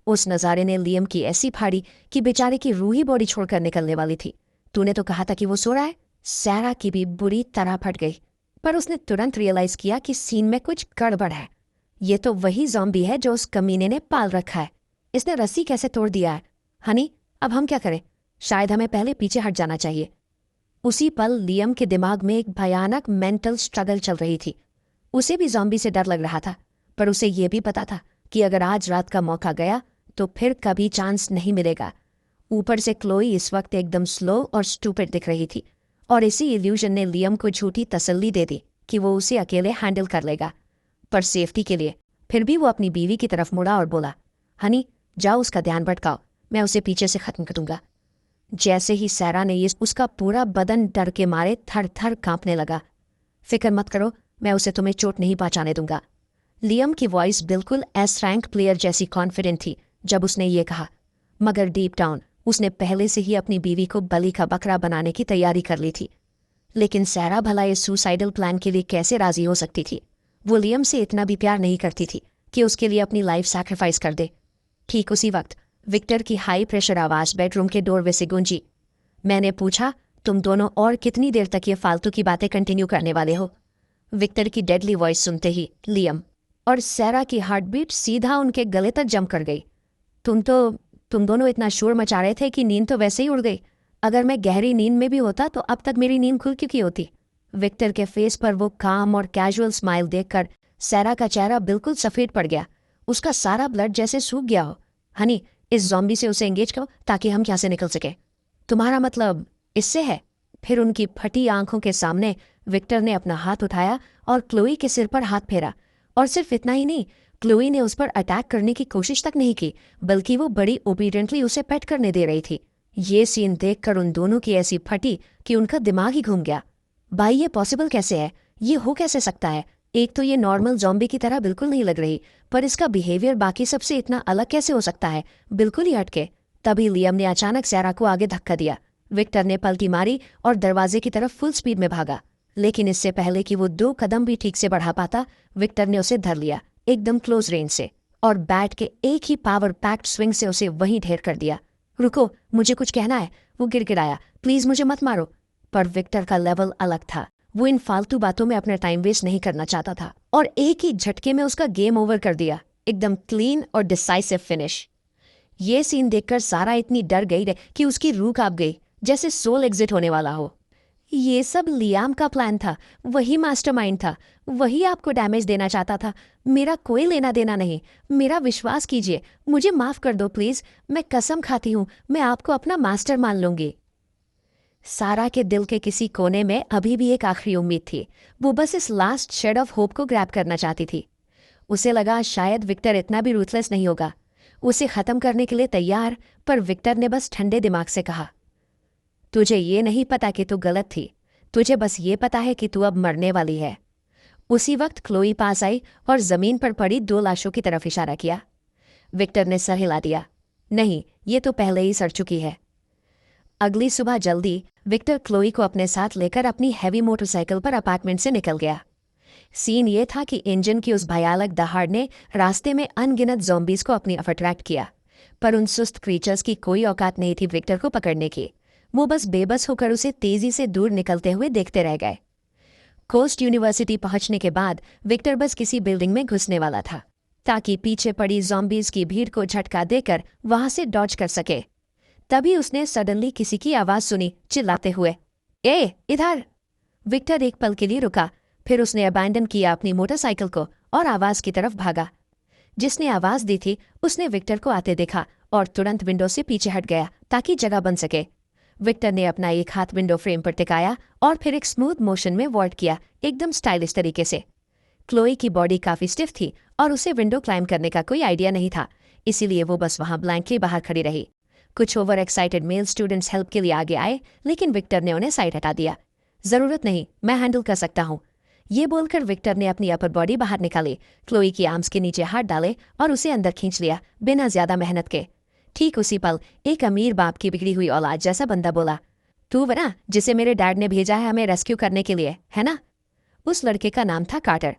उस नज़ारे ने लियम की ऐसी फाड़ी कि बेचारे की रूह ही बॉडी छोड़कर निकलने वाली थी। तूने तो कहा था कि वो सो रहा है। सैरा की भी बुरी तरह फट गई, पर उसने तुरंत रियलाइज किया कि सीन में कुछ गड़बड़ है। ये तो वही ज़ॉम्बी है जो उस कमीने ने पाल रखा है। इसने रस्सी कैसे तोड़ दिया है? हनी, अब हम क्या करें? शायद हमें पहले पीछे हट जाना चाहिए। उसी पल लियम के दिमाग में एक भयानक मेंटल स्ट्रगल चल रही थी। उसे भी ज़ॉम्बी से डर लग रहा था, पर उसे ये भी पता था कि अगर आज रात का मौका गया तो फिर कभी चांस नहीं मिलेगा। ऊपर से क्लोई इस वक्त एकदम स्लो और स्टूपिड दिख रही थी, और इसी इल्यूजन ने लियम को झूठी तसल्ली दे दी कि वो उसे अकेले हैंडल कर लेगा। पर सेफ्टी के लिए फिर भी वो अपनी बीवी की तरफ मुड़ा और बोला, हनी, जाओ उसका ध्यान भटकाओ, मैं उसे पीछे से ख़त्म कर दूंगा। जैसे ही सैरा ने ये उसका पूरा बदन डर के मारे थर थर कांपने लगा। फिक्र मत करो, मैं उसे तुम्हें चोट नहीं पहुंचाने दूंगा। लियम की वॉइस बिल्कुल एस रैंक प्लेयर जैसी कॉन्फिडेंट थी जब उसने ये कहा, मगर डीप डाउन उसने पहले से ही अपनी बीवी को बलि का बकरा बनाने की तैयारी कर ली थी। लेकिन सैरा भला इस सुसाइडल प्लान के लिए कैसे राजी हो सकती थी? वो लियम से इतना भी प्यार नहीं करती थी कि उसके लिए अपनी लाइफ सैक्रिफाइस कर दे। ठीक उसी वक्त विक्टर की हाई प्रेशर आवाज़ बेडरूम के डोरवे से गूंजी। मैंने पूछा, तुम दोनों और कितनी देर तक ये फालतू की बातें कंटिन्यू करने वाले हो? विक्टर की डेडली वॉइस सुनते ही लियम और सैरा की हार्टबीट सीधा उनके गले तक जम कर गई। तुम दोनों इतना शोर मचा रहे थे कि नींद तो वैसे ही उड़ गई। अगर मैं गहरी नींद में भी होता तो अब तक मेरी नींद खुल चुकी होती। विक्टर के फेस पर वो काम और कैजुअल स्माइल देखकर सैरा का चेहरा बिल्कुल सफेद पड़ गया। उसका सारा ब्लड जैसे सूख गया हो। हनी, इस ज़ॉम्बी से उसे एंगेज करो ताकि हम यहाँ से निकल सके। तुम्हारा मतलब इससे है? फिर उनकी फटी आंखों के सामने विक्टर ने अपना हाथ उठाया और क्लोई के सिर पर हाथ फेरा। और सिर्फ इतना ही नहीं, क्लोई ने उस पर अटैक करने की कोशिश तक नहीं की, बल्कि वो बड़ी ओबीडियंटली उसे पेट करने दे रही थी। ये सीन देखकर उन दोनों की ऐसी फटी कि उनका दिमाग ही घूम गया। भाई, ये पॉसिबल कैसे है? ये हो कैसे सकता है? एक तो ये नॉर्मल ज़ॉम्बी की तरह बिल्कुल नहीं लग रही, पर इसका बिहेवियर बाकी सबसे इतना अलग कैसे हो सकता है? बिल्कुल ही हटके। तभी लियम ने अचानक सैरा को आगे धक्का दिया। विक्टर ने पलटी मारी और दरवाजे की तरफ फुल स्पीड में भागा, लेकिन इससे पहले कि वो 2 कदम भी ठीक से बढ़ा पाता, विक्टर ने उसे धर लिया एकदम क्लोज रेंज से और बैट के एक ही पावर पैक्ड स्विंग से उसे वहीं ढेर कर दिया। रुको, मुझे कुछ कहना है, वो गिड़गिड़ाया। प्लीज मुझे मत मारो। पर विक्टर का लेवल अलग था। वो इन फालतू बातों में अपना टाइम वेस्ट नहीं करना चाहता था और एक ही झटके में उसका गेम ओवर कर दिया। एकदम क्लीन और डिसाइसिव फिनिश। ये सीन देखकर सारा इतनी डर गई कि उसकी रूह कांप गई, जैसे सोल एग्जिट होने वाला हो। ये सब लियाम का प्लान था, वही मास्टरमाइंड था, वही आपको डैमेज देना चाहता था। मेरा कोई लेना देना नहीं। मेरा विश्वास कीजिए, मुझे माफ कर दो प्लीज। मैं कसम खाती हूँ, मैं आपको अपना मास्टर मान लूंगी। सारा के दिल के किसी कोने में अभी भी एक आखिरी उम्मीद थी। वो बस इस लास्ट शेड ऑफ होप को ग्रैब करना चाहती थी। उसे लगा शायद विक्टर इतना भी रूथलेस नहीं होगा, उसे खत्म करने के लिए तैयार। पर विक्टर ने बस ठंडे दिमाग से कहा, तुझे ये नहीं पता कि तू गलत थी, तुझे बस ये पता है कि तू अब मरने वाली है। उसी वक्त क्लोई पास आई और जमीन पर पड़ी 2 लाशों की तरफ इशारा किया। विक्टर ने सर हिला दिया। नहीं, ये तो पहले ही सड़ चुकी है। अगली सुबह जल्दी विक्टर क्लोई को अपने साथ लेकर अपनी हैवी मोटरसाइकिल पर अपार्टमेंट से निकल गया। सीन ये था कि इंजन की उस भयानक दहाड़ ने रास्ते में अनगिनत ज़ॉम्बीज को अपनी तरफ अट्रैक्ट किया, पर उन सुस्त क्रीचर्स की कोई औकात नहीं थी विक्टर को पकड़ने की। वो बस बेबस होकर उसे तेजी से दूर निकलते हुए देखते रह गए। कोस्ट यूनिवर्सिटी पहुंचने के बाद विक्टर बस किसी बिल्डिंग में घुसने वाला था, ताकि पीछे पड़ी ज़ॉम्बीज की भीड़ को झटका देकर वहां से डॉज कर सके। तभी उसने सडनली किसी की आवाज सुनी, चिल्लाते हुए, ए इधर! विक्टर एक पल के लिए रुका, फिर उसने अबैंडन किया अपनी मोटरसाइकिल को और आवाज की तरफ भागा। जिसने आवाज दी थी उसने विक्टर को आते देखा और तुरंत विंडो से पीछे हट गया ताकि जगह बन सके। विक्टर ने अपना एक हाथ विंडो फ्रेम पर टिकाया और फिर एक स्मूथ मोशन में वॉल्ट किया, एकदम स्टाइलिश तरीके से। क्लोई की बॉडी काफी स्टिफ थी और उसे विंडो क्लाइंब करने का कोई आइडिया नहीं था, इसीलिए वो बस वहां ब्लैंकली बाहर खड़ी रही। कुछ over excited male students help के लिए आगे आए, लेकिन विक्टर ने उन्हें साइड हटा दिया। जरूरत नहीं, मैं हैंडल कर सकता हूँ। ये बोलकर विक्टर ने अपनी अपर बॉडी बाहर निकाली, क्लोई की आर्म्स के नीचे हाथ डाले और उसे अंदर खींच लिया बिना ज्यादा मेहनत के। ठीक उसी पल एक अमीर बाप की बिगड़ी हुई औलाद जैसा बंदा बोला, तू वना जिसे मेरे डैड ने भेजा है हमें रेस्क्यू करने के लिए, है ना? उस लड़के का नाम था कार्टर।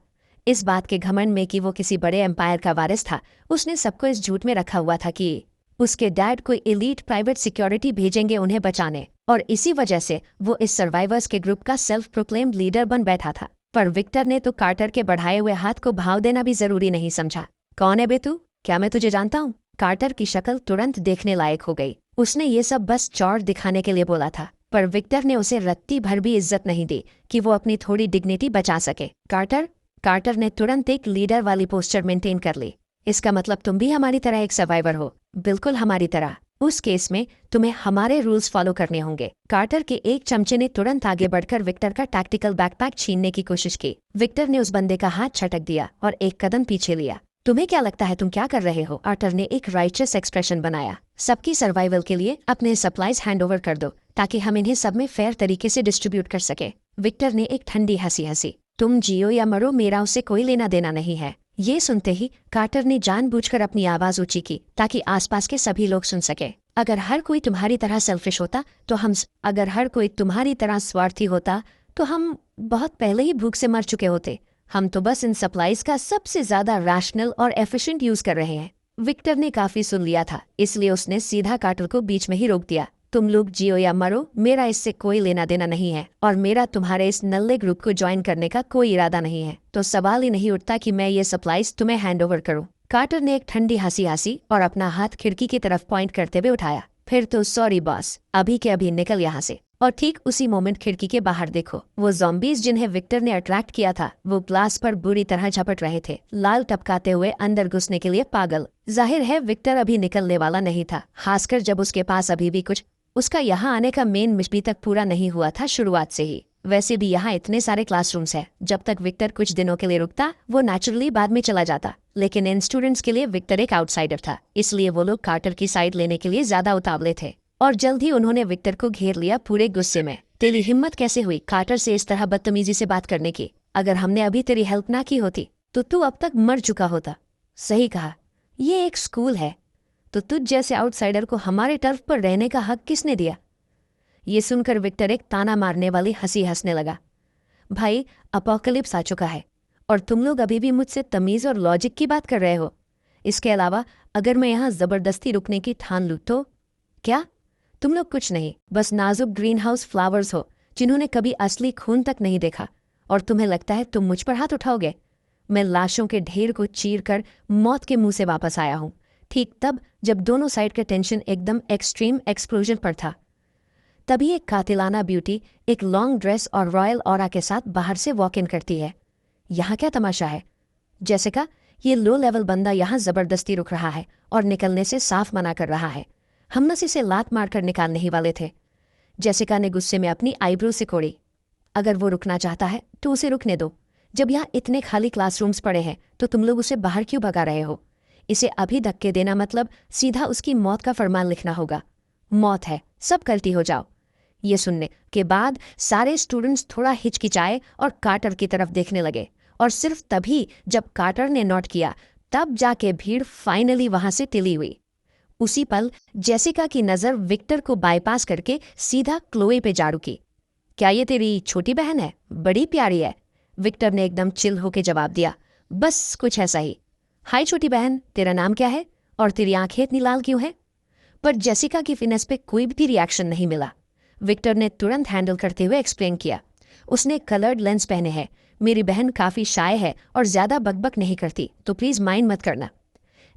इस बात के घमंड में कि वो किसी बड़े एम्पायर का वारिस था, उसने सबको इस झूठ में रखा हुआ था कि उसके डैड कोई एलीट प्राइवेट सिक्योरिटी भेजेंगे उन्हें बचाने, और इसी वजह से वो इस सर्वाइवर्स के ग्रुप का सेल्फ प्रोक्लेम्ड लीडर बन बैठा था। पर विक्टर ने तो कार्टर के बढ़ाए हुए हाथ को भाव देना भी जरूरी नहीं समझा। कौन है बे तू? क्या मैं तुझे जानता हूँ? कार्टर की शक्ल तुरंत देखने लायक हो गई। उसने ये सब बस चौड़ दिखाने के लिए बोला था, पर विक्टर ने उसे रत्ती भर भी इज्जत नहीं दी कि वो अपनी थोड़ी डिग्निटी बचा सके। कार्टर ने तुरंत एक लीडर वाली पोस्चर मेंटेन कर ली। इसका मतलब तुम भी हमारी तरह एक सर्वाइवर हो? बिल्कुल हमारी तरह। उस केस में तुम्हें हमारे रूल्स फॉलो करने होंगे। कार्टर के एक चमचे ने तुरंत आगे बढ़कर विक्टर का टैक्टिकल बैकपैक छीनने की कोशिश की। विक्टर ने उस बंदे का हाथ छटक दिया और एक कदम पीछे लिया। तुम्हें क्या लगता है तुम क्या कर रहे हो? कार्टर ने एक राइचस एक्सप्रेशन बनाया। सबकी सर्वाइवल के लिए अपने सप्लाईज हैंडओवर कर दो ताकि हम इन्हें सब में फेयर तरीके से डिस्ट्रीब्यूट कर सके। विक्टर ने एक ठंडी हंसी हंसी। तुम जियो या मरो, मेरा उससे कोई लेना देना नहीं है। ये सुनते ही कार्टर ने जानबूझकर अपनी आवाज ऊंची की ताकि आसपास के सभी लोग सुन सके। अगर हर कोई तुम्हारी तरह सेल्फिश होता तो अगर हर कोई तुम्हारी तरह स्वार्थी होता तो हम बहुत पहले ही भूख से मर चुके होते। हम तो बस इन सप्लाईज का सबसे ज्यादा रैशनल और एफिशिएंट यूज कर रहे हैं। विक्टर ने काफी सुन लिया था, इसलिए उसने सीधा कार्टर को बीच में ही रोक दिया। तुम लोग जियो या मरो, मेरा इससे कोई लेना देना नहीं है और मेरा तुम्हारे इस नल्ले ग्रुप को ज्वाइन करने का कोई इरादा नहीं है, तो सवाल ही नहीं उठता कि मैं ये सप्लाईज तुम्हें हैंडओवर करूं। कार्टर ने एक ठंडी हंसी और अपना हाथ खिड़की की तरफ पॉइंट करते हुए उठाया। फिर तो सॉरी बॉस, अभी के अभी निकल यहाँ से। और ठीक उसी मोमेंट खिड़की के बाहर देखो, वो ज़ॉम्बीज जिन्हें विक्टर ने अट्रैक्ट किया था वो ग्लास पर बुरी तरह झपट रहे थे, लाल टपकाते हुए अंदर घुसने के लिए पागल। जाहिर है विक्टर अभी निकलने वाला नहीं था, खासकर जब उसके पास अभी भी कुछ उसका यहाँ आने का मेन मिशन तक पूरा नहीं हुआ था शुरुआत से ही। वैसे भी यहाँ इतने सारे क्लासरूम्स हैं, जब तक विक्टर कुछ दिनों के लिए रुकता वो नेचुरली बाद में चला जाता। लेकिन इन स्टूडेंट्स के लिए विक्टर एक आउटसाइडर था, इसलिए वो लोग कार्टर की साइड लेने के लिए ज्यादा उतावले थे और जल्द ही उन्होंने विक्टर को घेर लिया पूरे गुस्से में। तेरी हिम्मत कैसे हुई कार्टर से इस तरह बदतमीजी से बात करने की? अगर हमने अभी तेरी हेल्प ना की होती तो तू अब तक मर चुका होता। सही कहा, ये एक स्कूल है, तो तुझ जैसे आउटसाइडर को हमारे टर्फ पर रहने का हक किसने दिया? ये सुनकर विक्टर एक ताना मारने वाली हंसी हंसने लगा। भाई, अपोकलिप्स आ चुका है और तुम लोग अभी भी मुझसे तमीज और लॉजिक की बात कर रहे हो। इसके अलावा अगर मैं यहाँ जबरदस्ती रुकने की ठान लूँ तो क्या? तुम लोग कुछ नहीं, बस नाजुक ग्रीन हाउस फ्लावर्स हो जिन्होंने कभी असली खून तक नहीं देखा, और तुम्हें लगता है तुम मुझ पर हाथ उठाओगे? मैं लाशों के ढेर को चीर कर मौत के मुंह से वापस आया हूँ, ठीक तब जब दोनों साइड का टेंशन एकदम एक्सट्रीम एक्सप्लोजन पर था। तभी एक कातिलाना ब्यूटी एक लॉन्ग ड्रेस और रॉयल ऑरा के साथ बाहर से वॉक इन करती है। यहाँ क्या तमाशा है? जेसिका, ये लो लेवल बंदा यहाँ जबरदस्ती रुक रहा है और निकलने से साफ मना कर रहा है। हम नस इसे लात मारकर निकालने ही वाले थे। जेसिका ने गुस्से में अपनी आईब्रो सिकोड़ी। अगर वो रुकना चाहता है तो उसे रुकने दो। जब यहाँ इतने खाली क्लासरूम्स पड़े हैं तो तुम लोग उसे बाहर क्यों भगा रहे हो? इसे अभी धक्के देना मतलब सीधा उसकी मौत का फरमान लिखना होगा। मौत है, सब गलती हो जाओ। ये सुनने के बाद सारे स्टूडेंट्स थोड़ा हिचकिचाए और कार्टर की तरफ देखने लगे, और सिर्फ तभी जब कार्टर ने नोट किया तब जाके भीड़ फाइनली वहां से टिली हुई। उसी पल जेसिका की नज़र विक्टर को बाईपास करके सीधा क्लोए पे जा रुकी। क्या ये तेरी छोटी बहन है? बड़ी प्यारी है, विक्टर ने एकदम चिल होके जवाब दिया। बस कुछ ऐसा ही। हाय छोटी बहन, तेरा नाम क्या है और तेरी आंखें इतनी लाल क्यों हैं? पर जेसिका की फिनेस पे कोई भी रिएक्शन नहीं मिला। विक्टर ने तुरंत हैंडल करते हुए एक्सप्लेन किया। उसने कलर्ड लेंस पहने हैं, मेरी बहन काफ़ी शाय है और ज़्यादा बकबक नहीं करती, तो प्लीज़ माइंड मत करना।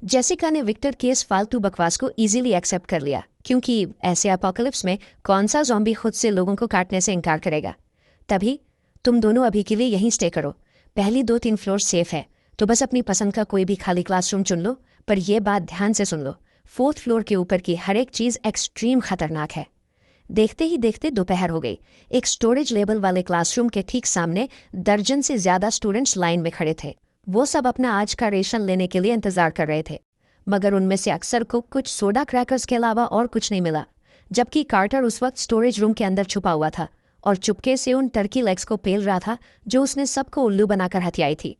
जेसिका ने विक्टर के इस फालतू बकवास को इजीली एक्सेप्ट कर लिया, क्योंकि ऐसे अपोकलिप्स में कौन सा ज़ॉम्बी खुद से लोगों को काटने से इनकार करेगा। तभी तुम दोनों अभी के लिए यहीं स्टे करो, पहली 2-3 फ्लोर सेफ है, तो बस अपनी पसंद का कोई भी खाली क्लासरूम चुन लो। पर यह बात ध्यान से सुन लो, 4th फ्लोर के ऊपर की हर एक चीज़ एक्सट्रीम खतरनाक है। देखते ही देखते दोपहर हो गई। एक स्टोरेज लेवल वाले क्लासरूम के ठीक सामने दर्जन से ज्यादा स्टूडेंट्स लाइन में खड़े थे। वो सब अपना आज का रेशन लेने के लिए इंतजार कर रहे थे, मगर उनमें से अक्सर को कुछ सोडा क्रैकर्स के अलावा और कुछ नहीं मिला। जबकि कार्टर उस वक्त स्टोरेज रूम के अंदर छुपा हुआ था और चुपके से उन टर्की लेग्स को पेल रहा था जो उसने सबको उल्लू बनाकर हथियाई थी।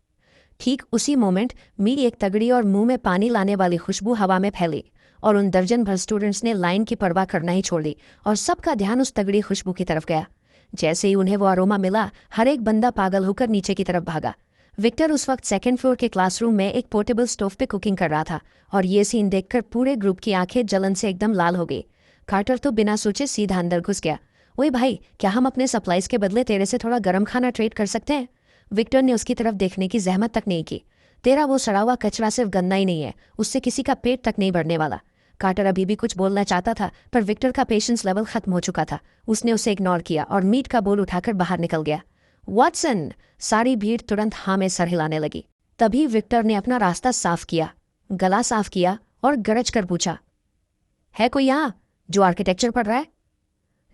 ठीक उसी मोमेंट मी एक तगड़ी और मुंह में पानी लाने वाली खुशबू हवा में फैली और उन दर्जन भर स्टूडेंट्स ने लाइन की परवाह करना ही छोड़ दी और सबका ध्यान उस तगड़ी खुशबू की तरफ गया। जैसे ही उन्हें वो अरोमा मिला, हर एक बंदा पागल होकर नीचे की तरफ भागा। विक्टर उस वक्त 2nd फ्लोर के क्लासरूम में एक पोर्टेबल स्टोव पे कुकिंग कर रहा था और ये सीन देखकर पूरे ग्रुप की आंखें जलन से एकदम लाल हो गई। कार्टर तो बिना सोचे सीधा अंदर घुस गया। ओए भाई, क्या हम अपने सप्लाईज के बदले तेरे से थोड़ा गर्म खाना ट्रेड कर सकते हैं? विक्टर ने उसकी तरफ देखने की जहमत तक नहीं की। तेरा वो सड़ा हुआ कचरा सिर्फ गंदा ही नहीं है, उससे किसी का पेट तक नहीं भरने वाला। कार्टर अभी भी कुछ बोलना चाहता था, पर विक्टर का पेशेंस लेवल खत्म हो चुका था। उसने उसे इग्नोर किया और मीट का बोल उठाकर बाहर निकल गया। वॉटसन! सारी भीड़ तुरंत हाँ में सर हिलाने लगी। तभी विक्टर ने अपना रास्ता साफ किया, गला साफ किया और गरज कर पूछा, है कोई यहाँ जो आर्किटेक्चर पढ़ रहा है?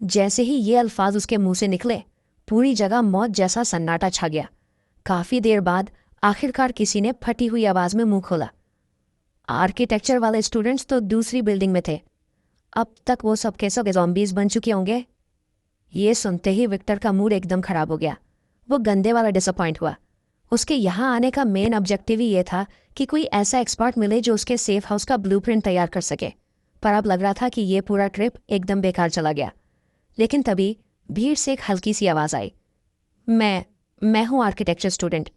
जैसे ही ये अल्फाज उसके मुंह से निकले, पूरी जगह मौत जैसा सन्नाटा छा गया। काफी देर बाद आखिरकार किसी ने फटी हुई आवाज में मुंह खोला। आर्किटेक्चर वाले स्टूडेंट्स तो दूसरी बिल्डिंग में थे। अब तक वो सब के सब ज़ॉम्बीज बन चुके होंगे। ये सुनते ही विक्टर का मूड एकदम खराब हो गया। वो गंदे वाला डिसअपॉइंट हुआ। उसके यहाँ आने का मेन ऑब्जेक्टिव ही ये था कि कोई ऐसा एक्सपर्ट मिले जो उसके सेफ हाउस का ब्लूप्रिंट तैयार कर सके। पर अब लग रहा था कि ये पूरा ट्रिप एकदम बेकार चला गया। लेकिन तभी भीड़ से एक हल्की सी आवाज़ आई, मैं हूँ आर्किटेक्चर स्टूडेंट।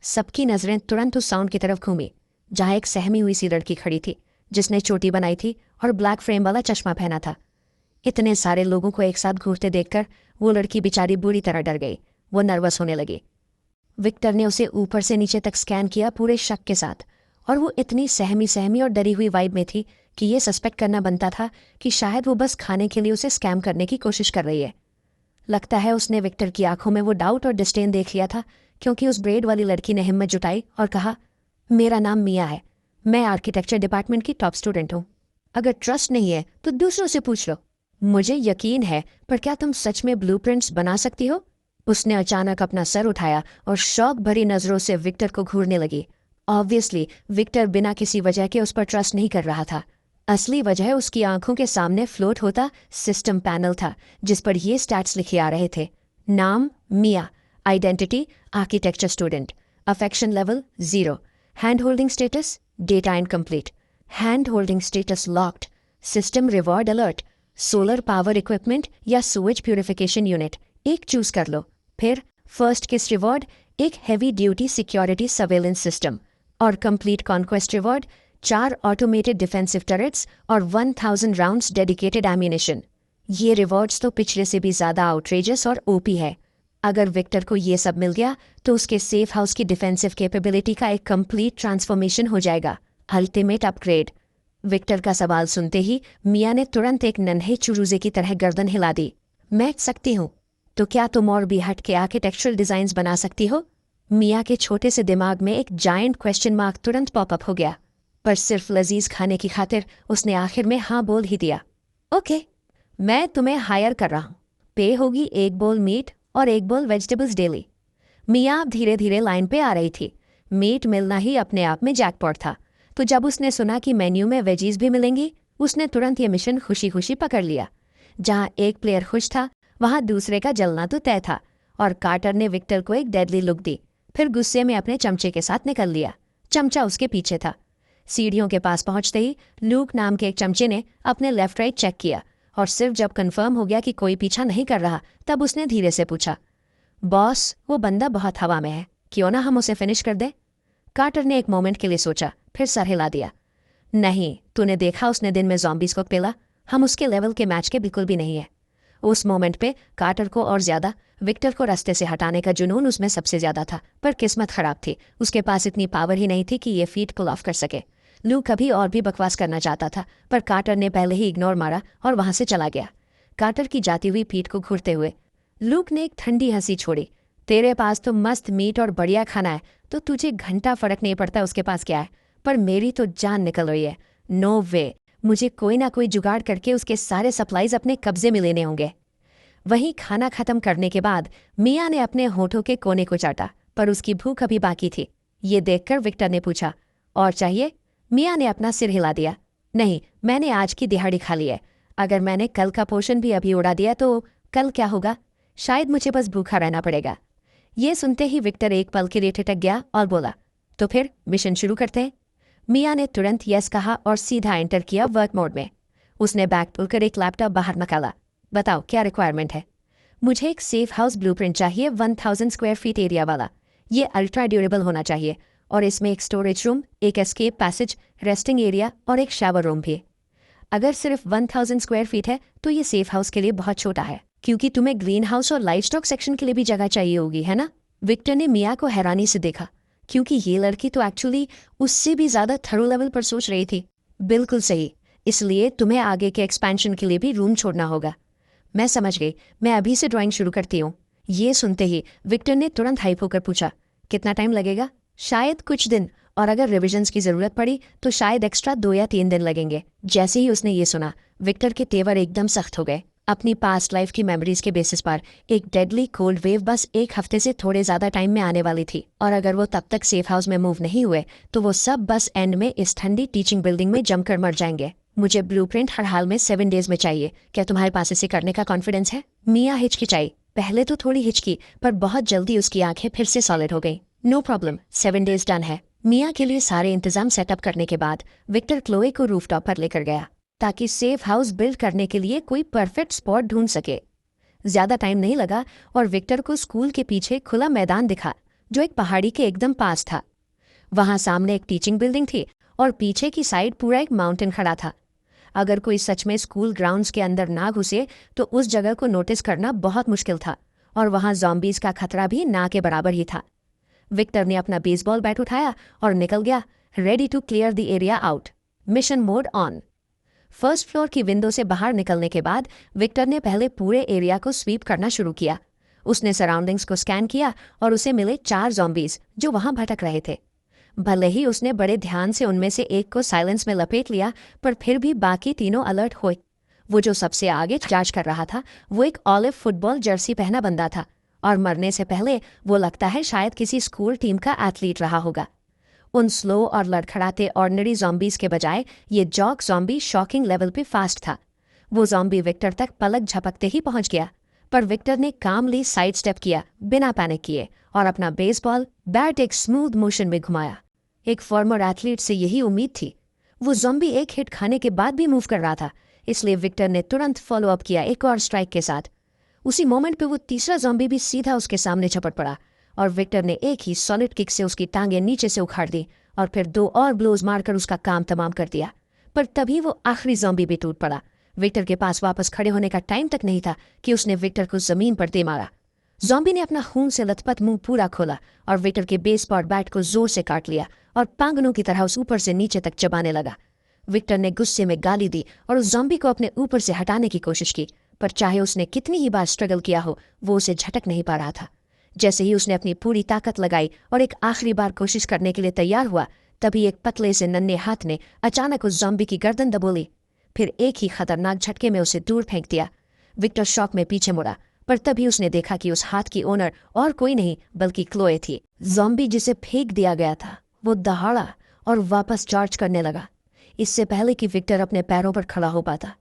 सबकी नज़रें तुरंत उस साउंड की तरफ घूमी, जहाँ एक सहमी हुई सी लड़की खड़ी थी जिसने चोटी बनाई थी और ब्लैक फ्रेम वाला चश्मा पहना था। इतने सारे लोगों को एक साथ घूरते देखकर वो लड़की बेचारी बुरी तरह डर गई। वो नर्वस होने लगी। विक्टर ने उसे ऊपर से नीचे तक स्कैन किया पूरे शक के साथ और वो इतनी सहमी सहमी और डरी हुई वाइब में थी कि ये सस्पेक्ट करना बनता था कि शायद वो बस खाने के लिए उसे स्कैम करने की कोशिश कर रही है। लगता है उसने विक्टर की आंखों में वो डाउट और डिस्डेन देख लिया था, क्योंकि उस ब्रेड वाली लड़की ने हिम्मत जुटाई और कहा, मेरा नाम मिया है, मैं आर्किटेक्चर डिपार्टमेंट की टॉप स्टूडेंट हूँ। अगर ट्रस्ट नहीं है तो दूसरों से पूछ लो। मुझे यकीन है, पर क्या तुम सच में ब्लूप्रिंट्स बना सकती हो? उसने अचानक अपना सर उठाया और शौक भरी नजरों से विक्टर को घूरने लगी। ऑब्वियसली विक्टर बिना किसी वजह के उस पर ट्रस्ट नहीं कर रहा था। असली वजह उसकी आंखों के सामने फ्लोट होता सिस्टम पैनल था, जिस पर ये स्टैट्स लिखे आ रहे थे। नाम Mia, identity architecture student, affection level 0, hand holding status data incomplete, hand holding status locked, system reward alert, solar power equipment या सुएज प्यूरिफिकेशन यूनिट, एक चूज कर लो। फिर फर्स्ट किस रिवॉर्ड, एक heavy duty security surveillance system, और complete conquest reward 4 automated defensive turrets और 1000 rounds dedicated ammunition. ये rewards तो पिछले से भी ज्यादा आउटरेजस और ओपी है। अगर विक्टर को ये सब मिल गया तो उसके सेफ हाउस की डिफेंसिव कैपेबिलिटी का एक कंप्लीट ट्रांसफॉर्मेशन हो जाएगा, अल्टीमेट अपग्रेड। विक्टर का सवाल सुनते ही मिया ने तुरंत एक नन्हे चुरूजे की तरह गर्दन हिला दी। मैं सकती हूँ, तो क्या तुम और भी हट के आर्किटेक्चरल डिजाइन्स बना सकती हो? मिया के छोटे से दिमाग में एक जायंट क्वेश्चन मार्क तुरंत पॉपअप हो गया, पर सिर्फ लजीज खाने की खातिर उसने आखिर में हाँ बोल ही दिया। ओके, मैं तुम्हें हायर कर रहा हूँ। पे होगी 1 बोल मीट और 1 बोल वेजिटेबल्स डेली। मिया अब धीरे धीरे लाइन पे आ रही थी। मीट मिलना ही अपने आप में जैकपॉट था, तो जब उसने सुना कि मेन्यू में वेजीज भी मिलेंगी, उसने तुरंत ये मिशन खुशी खुशी पकड़ लिया। जहाँ एक प्लेयर खुश था, वहाँ दूसरे का जलना तो तय था, और कार्टर ने विक्टर को एक डेडली लुक दी, फिर गुस्से में अपने चमचे के साथ निकल लिया। चमचा उसके पीछे था। सीढ़ियों के पास पहुंचते ही लूक नाम के एक चमचे ने अपने लेफ्ट राइट चेक किया, और सिर्फ जब कंफर्म हो गया कि कोई पीछा नहीं कर रहा, तब उसने धीरे से पूछा, बॉस, वो बंदा बहुत हवा में है, क्यों ना हम उसे फिनिश कर दे? कार्टर ने एक मोमेंट के लिए सोचा, फिर सर हिला दिया। नहीं, तूने देखा उसने दिन में ज़ॉम्बीज को पेला? हम उसके लेवल के मैच के बिल्कुल भी नहीं है। उस मोमेंट पे कार्टर को और ज्यादा विक्टर को रास्ते से हटाने का जुनून उसमें सबसे ज्यादा था, पर किस्मत खराब थी, उसके पास इतनी पावर ही नहीं थी कि ये फीट पुल ऑफ कर सके। लूक कभी और भी बकवास करना चाहता था, पर कार्टर ने पहले ही इग्नोर मारा और वहां से चला गया, कार्टर की जाती हुई पीठ को घूरते हुए। लूक ने एक ठंडी हंसी छोड़ी। तेरे पास तो मस्त मीट और बढ़िया खाना है, तो तुझे घंटा फर्क नहीं पड़ता उसके पास क्या है, पर मेरी तो जान निकल रही है। नो वे, मुझे कोई ना कोई जुगाड़ करके उसके सारे सप्लाईज अपने कब्जे में लेने होंगे। वहीं खाना खत्म करने के बाद मिया ने अपने होठों के कोने को चाटा, पर उसकी भूख अभी बाकी थी। ये देखकर विक्टर ने पूछा, और चाहिए? मिया ने अपना सिर हिला दिया। नहीं, मैंने आज की दिहाड़ी खा ली है। अगर मैंने कल का पोर्शन भी अभी उड़ा दिया तो कल क्या होगा? शायद मुझे बस भूखा रहना पड़ेगा। ये सुनते ही विक्टर एक पल के लिए ठिठक गया और बोला, तो फिर मिशन शुरू करते हैं। मिया ने तुरंत यस कहा और सीधा एंटर किया वर्क मोड में। उसने बैग पुल कर एक लैपटॉप बाहर निकाला। बताओ क्या रिक्वायरमेंट है? मुझे एक सेफ हाउस ब्लूप्रिंट चाहिए, 1000 स्क्वायर फीट एरिया वाला। ये अल्ट्रा ड्यूरेबल होना चाहिए, और इसमें एक स्टोरेज रूम, एक एस्केप पैसेज, रेस्टिंग एरिया और एक शावर रूम भी। अगर सिर्फ 1000 स्क्वायर फीट है तो ये सेफ हाउस के लिए बहुत छोटा है, क्योंकि तुम्हें ग्रीन हाउस और लाइफ स्टॉक सेक्शन के लिए भी जगह चाहिए होगी, है ना? विक्टर ने मिया को हैरानी से देखा, क्योंकि ये लड़की तो एक्चुअली उससे भी ज्यादा थरो लेवल पर सोच रही थी। बिल्कुल सही, इसलिए तुम्हें आगे के एक्सपेंशन के लिए भी रूम छोड़ना होगा। मैं समझ गई, मैं अभी से ड्राइंग शुरू करती हूँ। ये सुनते ही विक्टर ने तुरंत हाइप होकर पूछा, कितना टाइम लगेगा? शायद कुछ दिन, और अगर रिविजन्स की जरूरत पड़ी तो शायद एक्स्ट्रा 2 या 3 दिन लगेंगे। जैसे ही उसने ये सुना, विक्टर के तेवर एकदम सख्त हो गए। अपनी पास्ट लाइफ की मेमोरीज के बेसिस पर एक डेडली कोल्ड वेव बस 1 हफ्ते से थोड़े ज्यादा टाइम में आने वाली थी, और अगर वो तब तक सेफ हाउस में मूव नहीं हुए तो वो सब बस एंड में इस ठंडी टीचिंग बिल्डिंग में जमकर मर जाएंगे। मुझे ब्लूप्रिंट हर हाल में 7 डेज में चाहिए। क्या तुम्हारे पास इसे करने का कॉन्फिडेंस है? मिया हिचकिचाई। पहले तो थोड़ी हिचकी, पर बहुत जल्दी उसकी आंखें फिर से सॉलिड हो गई। नो प्रॉब्लम, 7 डेज डन है। मिया के लिए सारे इंतजाम सेटअप करने के बाद विक्टर क्लोए को रूफटॉप पर लेकर गया, ताकि सेफ हाउस बिल्ड करने के लिए कोई परफेक्ट स्पॉट ढूंढ सके। ज्यादा टाइम नहीं लगा और विक्टर को स्कूल के पीछे खुला मैदान दिखा, जो एक पहाड़ी के एकदम पास था। वहां सामने एक टीचिंग बिल्डिंग थी और पीछे की साइड पूरा एक माउंटेन खड़ा था। अगर कोई सच में स्कूल ग्राउंड्स के अंदर ना घुसे तो उस जगह को नोटिस करना बहुत मुश्किल था, और वहां ज़ॉम्बीज का खतरा भी ना के बराबर ही था। विक्टर ने अपना बेसबॉल बैट उठाया और निकल गया, ready to clear the area out. Mission mode on. First floor की विंडो से बाहर निकलने के बाद विक्टर ने पहले पूरे एरिया को स्वीप करना शुरू किया। उसने सराउंडिंग्स को स्कैन किया और उसे मिले 4 ज़ॉम्बीज जो वहां भटक रहे थे। भले ही उसने बड़े ध्यान से उनमें से एक को साइलेंस में लपेट लिया, पर फिर भी बाकी तीनों अलर्ट हुए। वो जो सबसे आगे चार्ज कर रहा था वो एक ऑलिव फुटबॉल जर्सी पहना बंदा था, और मरने से पहले वो लगता है शायद किसी स्कूल टीम का एथलीट रहा होगा। उन स्लो और लड़खड़ाते ऑर्डिनरी ज़ॉम्बीज के बजाय ये जॉक ज़ॉम्बी शॉकिंग लेवल पे फास्ट था। वो ज़ॉम्बी विक्टर तक पलक झपकते ही पहुंच गया, पर विक्टर ने कामली साइड स्टेप किया बिना पैनिक किए और अपना बेसबॉल बैट एक स्मूथ मोशन में घुमाया। एक फॉर्मर एथलीट से यही उम्मीद थी। वो ज़ॉम्बी एक हिट खाने के बाद भी मूव कर रहा था, इसलिए विक्टर ने तुरंत फॉलो अप किया एक और स्ट्राइक के साथ। उसी मोमेंट पे वो तीसरा ज़ॉम्बी भी सीधा उसके सामने झपट पड़ा और विक्टर ने एक ही सॉलिड किक से उसकी टांगें नीचे से उखाड़ दी और फिर 2 और ब्लोज मारकर उसका काम तमाम कर दिया। पर तभी वो आखिरी ज़ॉम्बी भी टूट पड़ा। विक्टर के पास वापस खड़े होने का टाइम तक नहीं था कि उसने विक्टर को जमीन पर दे मारा। ज़ॉम्बी ने अपना खून से लथपथ मुंह पूरा खोला और विक्टर के बेसबॉल बैट को जोर से काट लिया और पांगनों की तरह उस ऊपर से नीचे तक चबाने लगा। विक्टर ने गुस्से में गाली दी और उस ज़ॉम्बी को अपने ऊपर से हटाने की कोशिश की, पर चाहे उसने कितनी ही बार स्ट्रगल किया हो वो उसे झटक नहीं पा रहा था। जैसे ही उसने अपनी पूरी ताकत लगाई और एक आखिरी बार कोशिश करने के लिए तैयार हुआ, तभी एक पतले से नन्हे हाथ ने अचानक उस ज़ॉम्बी की गर्दन दबोली, फिर एक ही खतरनाक झटके में उसे दूर फेंक दिया। विक्टर शॉक में पीछे मुड़ा, पर तभी उसने देखा कि उस हाथ की ओनर और कोई नहीं बल्कि क्लोए थी। ज़ॉम्बी जिसे फेंक दिया गया था वो दहाड़ा और वापस चार्ज करने लगा, इससे पहले कि विक्टर अपने पैरों पर खड़ा हो पाता।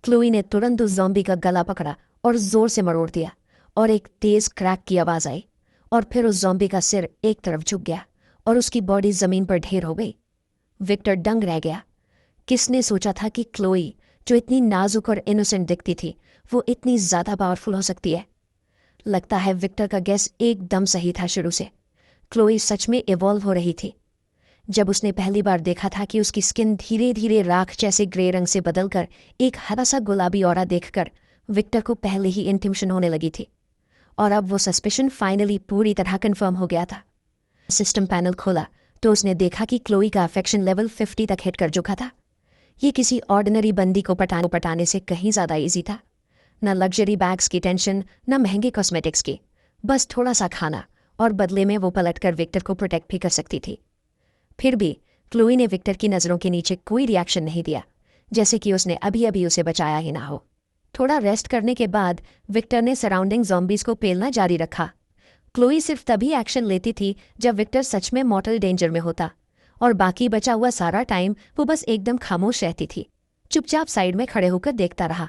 क्लोई ने तुरंत उस ज़ॉम्बी का गला पकड़ा और जोर से मरोड़ दिया और एक तेज क्रैक की आवाज़ आई, और फिर उस ज़ॉम्बी का सिर एक तरफ झुक गया और उसकी बॉडी ज़मीन पर ढेर हो गई। विक्टर दंग रह गया। किसने सोचा था कि क्लोई, जो इतनी नाजुक और इनोसेंट दिखती थी, वो इतनी ज़्यादा पावरफुल हो सकती है। लगता है विक्टर का गेस एकदम सही था शुरू से। क्लोई सच में इवॉल्व हो रही थी। जब उसने पहली बार देखा था कि उसकी स्किन धीरे धीरे राख जैसे ग्रे रंग से बदलकर एक हरा सा गुलाबी ऑरा देखकर विक्टर को पहले ही इंट्यूशन होने लगी थी, और अब वो सस्पिशन फाइनली पूरी तरह कंफर्म हो गया था। सिस्टम पैनल खोला तो उसने देखा कि क्लोई का अफेक्शन लेवल 50 तक हिट कर चुका था। ये किसी ऑर्डिनरी बंदी को पटाने से कहीं ज़्यादा ईजी था। न लग्जरी बैग्स की टेंशन, न महंगे कॉस्मेटिक्स की, बस थोड़ा सा खाना, और बदले में वो पलटकर विक्टर को प्रोटेक्ट भी कर सकती थी। फिर भी क्लोई ने विक्टर की नज़रों के नीचे कोई रिएक्शन नहीं दिया, जैसे कि उसने अभी अभी उसे बचाया ही ना हो। थोड़ा रेस्ट करने के बाद विक्टर ने सराउंडिंग ज़ॉम्बीज़ को पेलना जारी रखा। क्लोई सिर्फ तभी एक्शन लेती थी जब विक्टर सच में मॉर्टल डेंजर में होता, और बाकी बचा हुआ सारा टाइम वो बस एकदम खामोश रहती थी, चुपचाप साइड में खड़े होकर देखता रहा।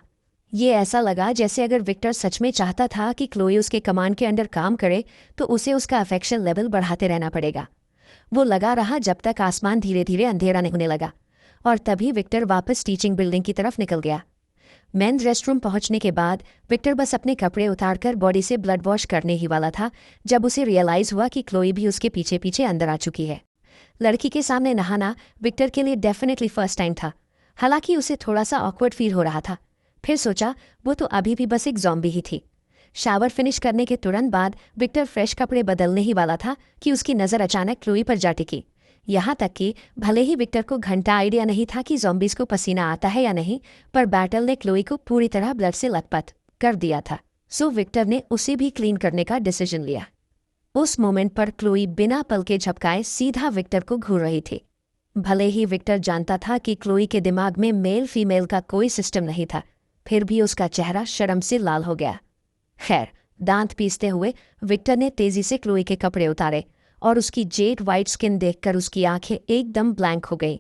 ये ऐसा लगा जैसे अगर विक्टर सच में चाहता था कि क्लोई उसके कमांड के अंडर काम करे तो उसे उसका अफेक्शन लेवल बढ़ाते रहना पड़ेगा। वो लगा रहा जब तक आसमान धीरे धीरे अंधेरा नहीं होने लगा, और तभी विक्टर वापस टीचिंग बिल्डिंग की तरफ निकल गया। मेंस रेस्टरूम पहुंचने के बाद विक्टर बस अपने कपड़े उतारकर बॉडी से ब्लड वॉश करने ही वाला था जब उसे रियलाइज़ हुआ कि क्लोई भी उसके पीछे पीछे अंदर आ चुकी है। लड़की के सामने नहाना विक्टर के लिए डेफिनेटली फर्स्ट टाइम था, हालांकि उसे थोड़ा सा ऑकवर्ड फील हो रहा था। फिर सोचा वो तो अभी भी बस एक ज़ॉम्बी ही थी। शावर फिनिश करने के तुरंत बाद विक्टर फ्रेश कपड़े बदलने ही वाला था कि उसकी नज़र अचानक क्लोई पर जा टिकी। यहाँ तक कि भले ही विक्टर को घंटा आइडिया नहीं था कि ज़ॉम्बीज़ को पसीना आता है या नहीं, पर बैटल ने क्लोई को पूरी तरह ब्लड से लथपथ कर दिया था, सो विक्टर ने उसे भी क्लीन करने का डिसीजन लिया। उस मोमेंट पर क्लोई बिना पल के झपकाए सीधा विक्टर को घूर रही थी। भले ही विक्टर जानता था कि क्लोई के दिमाग में मेल फीमेल का कोई सिस्टम नहीं था, फिर भी उसका चेहरा शर्म से लाल हो गया। खैर, दांत पीसते हुए विक्टर ने तेजी से क्लोई के कपड़े उतारे और उसकी जेट वाइट स्किन देखकर उसकी आंखें एकदम ब्लैंक हो गई।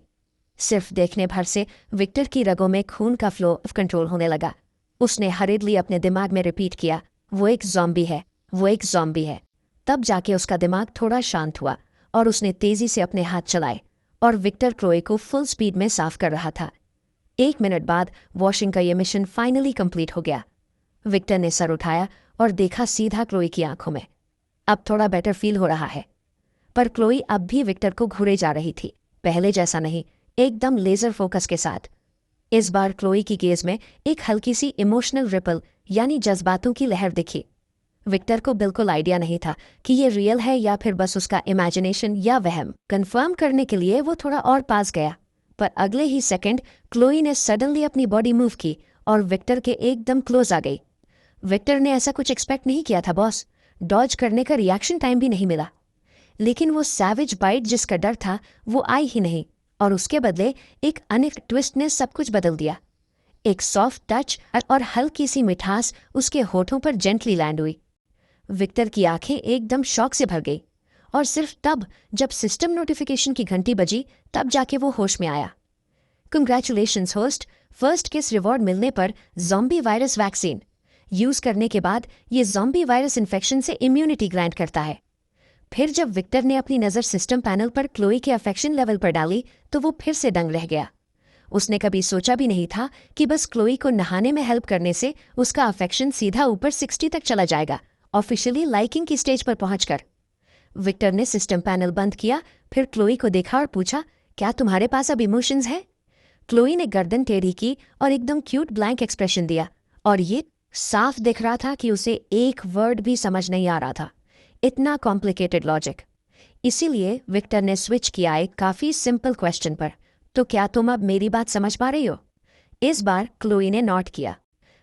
सिर्फ देखने भर से विक्टर की रगों में खून का फ्लो ऑफ कंट्रोल होने लगा। उसने हरिडली अपने दिमाग में रिपीट किया, वो एक ज़ॉम्बी है, वो एक ज़ॉम्बी है। तब जाके उसका दिमाग थोड़ा शांत हुआ और उसने तेजी से अपने हाथ चलाए और विक्टर क्लोई को फुल स्पीड में साफ कर रहा था। 1 मिनट बाद वॉशिंग का ये मिशन फाइनली कंप्लीट हो गया। विक्टर ने सर उठाया और देखा सीधा क्लोई की आंखों में। अब थोड़ा बेटर फील हो रहा है, पर क्लोई अब भी विक्टर को घूरे जा रही थी, पहले जैसा नहीं, एकदम लेजर फोकस के साथ। इस बार क्लोई की गेज में एक हल्की सी इमोशनल रिपल यानी जज्बातों की लहर दिखी। विक्टर को बिल्कुल आइडिया नहीं था कि ये रियल है या फिर बस उसका इमेजिनेशन या वहम। कंफर्म करने के लिए वो थोड़ा और पास गया, पर अगले ही सेकंड क्लोई ने सडनली अपनी बॉडी मूव की और विक्टर के एकदम क्लोज आ गई। विक्टर ने ऐसा कुछ एक्सपेक्ट नहीं किया था बॉस। डॉज करने का रिएक्शन टाइम भी नहीं मिला, लेकिन वो सैविज बाइट जिसका डर था वो आई ही नहीं, और उसके बदले एक अनेक ट्विस्ट ने सब कुछ बदल दिया। एक सॉफ्ट टच और हल्की सी मिठास उसके होठों पर जेंटली लैंड हुई। विक्टर की आंखें एकदम शॉक से भर गई, और सिर्फ तब जब सिस्टम नोटिफिकेशन की घंटी बजी तब जाके वो होश में आया। Congratulations host, first kiss reward मिलने पर ज़ॉम्बी वायरस वैक्सीन। यूज करने के बाद ये ज़ॉम्बी वायरस इन्फेक्शन से इम्यूनिटी ग्रांट करता है। फिर जब विक्टर ने अपनी नज़र सिस्टम पैनल पर क्लोई के अफेक्शन लेवल पर डाली तो वो फिर से दंग रह गया। उसने कभी सोचा भी नहीं था कि बस क्लोई को नहाने में हेल्प करने से उसका अफेक्शन सीधा ऊपर 60 तक चला जाएगा, ऑफिशियली लाइकिंग की स्टेज पर पहुंचकर। विक्टर ने सिस्टम पैनल बंद किया, फिर क्लोई को देखा और पूछा, क्या तुम्हारे पास अब इमोशंस है? क्लोई ने गर्दन टेढ़ी की और एकदम क्यूट ब्लैंक एक्सप्रेशन दिया, और ये साफ दिख रहा था कि उसे एक वर्ड भी समझ नहीं आ रहा था, इतना कॉम्प्लिकेटेड लॉजिक। इसीलिए विक्टर ने स्विच किया एक काफ़ी सिंपल क्वेश्चन पर, तो क्या तुम अब मेरी बात समझ पा रही हो? इस बार क्लोई ने नॉट किया।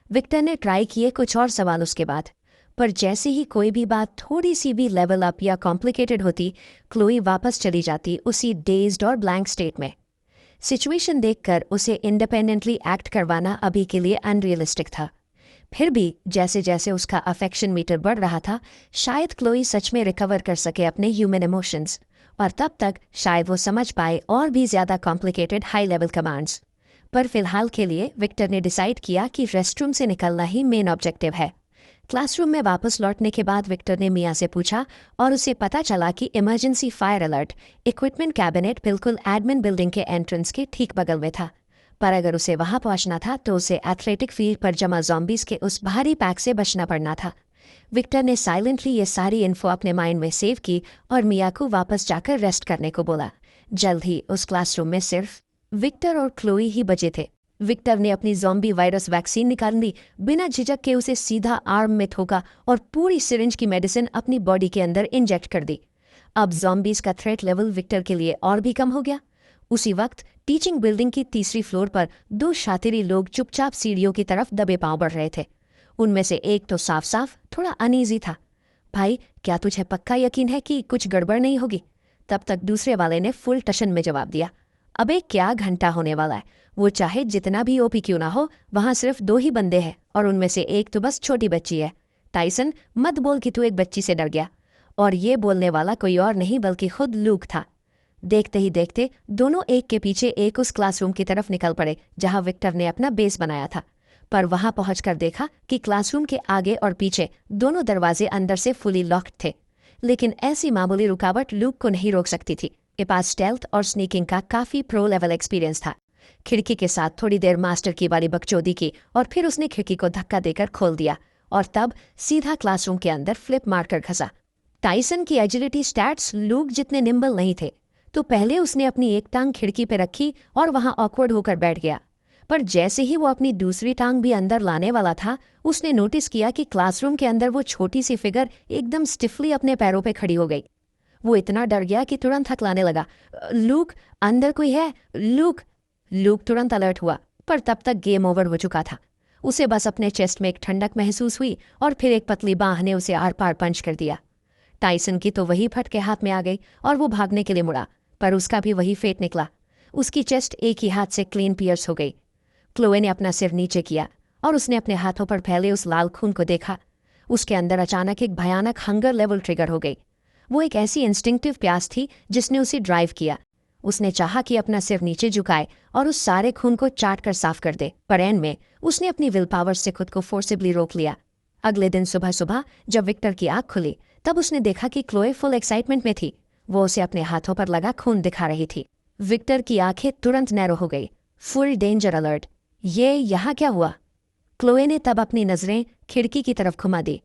विक्टर ने ट्राई किए कुछ और सवाल उसके बाद, पर जैसे ही कोई भी बात थोड़ी सी भी लेवल अप या कॉम्प्लिकेटेड होती, क्लोई वापस चली जाती उसी डेज्ड और ब्लैंक स्टेट में। सिचुएशन देखकर उसे इंडिपेंडेंटली एक्ट करवाना अभी के लिए अनरियलिस्टिक था। फिर भी जैसे जैसे उसका अफेक्शन मीटर बढ़ रहा था, शायद क्लोई सच में रिकवर कर सके अपने ह्यूमन इमोशंस, और तब तक शायद वो समझ पाए और भी ज़्यादा कॉम्प्लिकेटेड हाई लेवल कमांड्स। पर फिलहाल के लिए विक्टर ने डिसाइड किया कि रेस्टरूम से निकलना ही मेन ऑब्जेक्टिव है। क्लासरूम में वापस लौटने के बाद विक्टर ने मिया से पूछा, और उसे पता चला कि emergency fire alert equipment cabinet बिल्कुल एडमिन बिल्डिंग के एंट्रेंस के ठीक बगल में था। पर अगर उसे वहां पहुंचना था तो उसे एथलेटिक फील्ड पर जमा ज़ॉम्बीज के उस भारी पैक से बचना पड़ना था। विक्टर ने साइलेंटली ये सारी इन्फो अपने माइंड में सेव की और मिया को वापस जाकर रेस्ट करने को बोला। जल्द ही उस क्लासरूम में सिर्फ विक्टर और क्लोई ही बचे थे। विक्टर ने अपनी ज़ॉम्बी वायरस वैक्सीन निकाल ली, बिना झिझक के उसे सीधा आर्म में ठोका और पूरी सिरिंज की मेडिसिन अपनी बॉडी के अंदर इंजेक्ट कर दी। अब ज़ॉम्बीज का थ्रेट लेवल विक्टर के लिए और भी कम हो गया। उसी वक्त टीचिंग बिल्डिंग की तीसरी फ्लोर पर दो शातिरी लोग चुपचाप सीढ़ियों की तरफ दबे पांव बढ़ रहे थे। उनमें से एक तो साफ साफ थोड़ा अनईजी था। भाई, क्या तुझे पक्का यकीन है कि कुछ गड़बड़ नहीं होगी? तब तक दूसरे वाले ने फुल टशन में जवाब दिया, अबे क्या घंटा होने वाला है, वो चाहे जितना भी ओपी क्यों ना हो, वहां सिर्फ 2 ही बंदे हैं और उनमें से एक तो बस छोटी बच्ची है। टाइसन, मत बोल कि तू एक बच्ची से डर गया। और ये बोलने वाला कोई और नहीं बल्कि खुद लूक था। देखते ही देखते दोनों एक के पीछे एक उस क्लासरूम की तरफ निकल पड़े जहां विक्टर ने अपना बेस बनाया था। पर वहां पहुंचकर देखा कि क्लासरूम के आगे और पीछे दोनों दरवाजे अंदर से फुली लॉक्ड थे। लेकिन ऐसी मामूली रुकावट लूक को नहीं रोक सकती थी। के पास स्टेल्थ और स्नीकिंग का काफी प्रो लेवल एक्सपीरियंस था। खिड़की के साथ थोड़ी देर मास्टर की वाली बकचोदी की और फिर उसने खिड़की को धक्का देकर खोल दिया और तब सीधा क्लासरूम के अंदर फ्लिप मारकर घसा। टाइसन की एजिलिटी स्टैट्स लूक जितने निम्बल नहीं थे, तो पहले उसने अपनी एक टांग खिड़की पे रखी और वहां ऑकवर्ड होकर बैठ गया। पर जैसे ही वो अपनी दूसरी टांग भी अंदर लाने वाला था, उसने नोटिस किया कि क्लासरूम के अंदर वो छोटी सी फिगर एकदम स्टिफली अपने पैरों पे खड़ी हो गई। वो इतना डर गया कि तुरंत हकलाने लगा, लूक, अंदर कोई है? लूक। लूक तुरंत अलर्ट हुआ, पर तब तक गेम ओवर हो चुका था। उसे बस अपने चेस्ट में एक ठंडक महसूस हुई और फिर एक पतली बांह ने उसे आर पार पंच कर दिया। टाइसन की तो वही फटके हाथ में आ गई और वो भागने के लिए मुड़ा, पर उसका भी वही फेट निकला। उसकी चेस्ट एक ही हाथ से क्लीन पियर्स हो गई। क्लोए ने अपना सिर नीचे किया और उसने अपने हाथों पर फैले उस लाल खून को देखा। उसके अंदर अचानक एक भयानक हंगर लेवल ट्रिगर हो गई। वो एक ऐसी इंस्टिंक्टिव प्यास थी जिसने उसे ड्राइव किया। उसने चाहा कि अपना सिर नीचे झुकाए और उस सारे खून को चाट कर साफ कर दे, पर एंड में उसने अपनी विल पावर से खुद को फोर्सिबली रोक लिया। अगले दिन सुबह सुबह जब विक्टर की आंख खुली, तब उसने देखा कि क्लोए फुल एक्साइटमेंट में थी। वो उसे अपने हाथों पर लगा खून दिखा रही थी। विक्टर की आंखें तुरंत नैरो हो गई। Full danger alert. ये यहाँ क्या हुआ? क्लोए ने तब अपनी नजरें खिड़की की तरफ घुमा दी।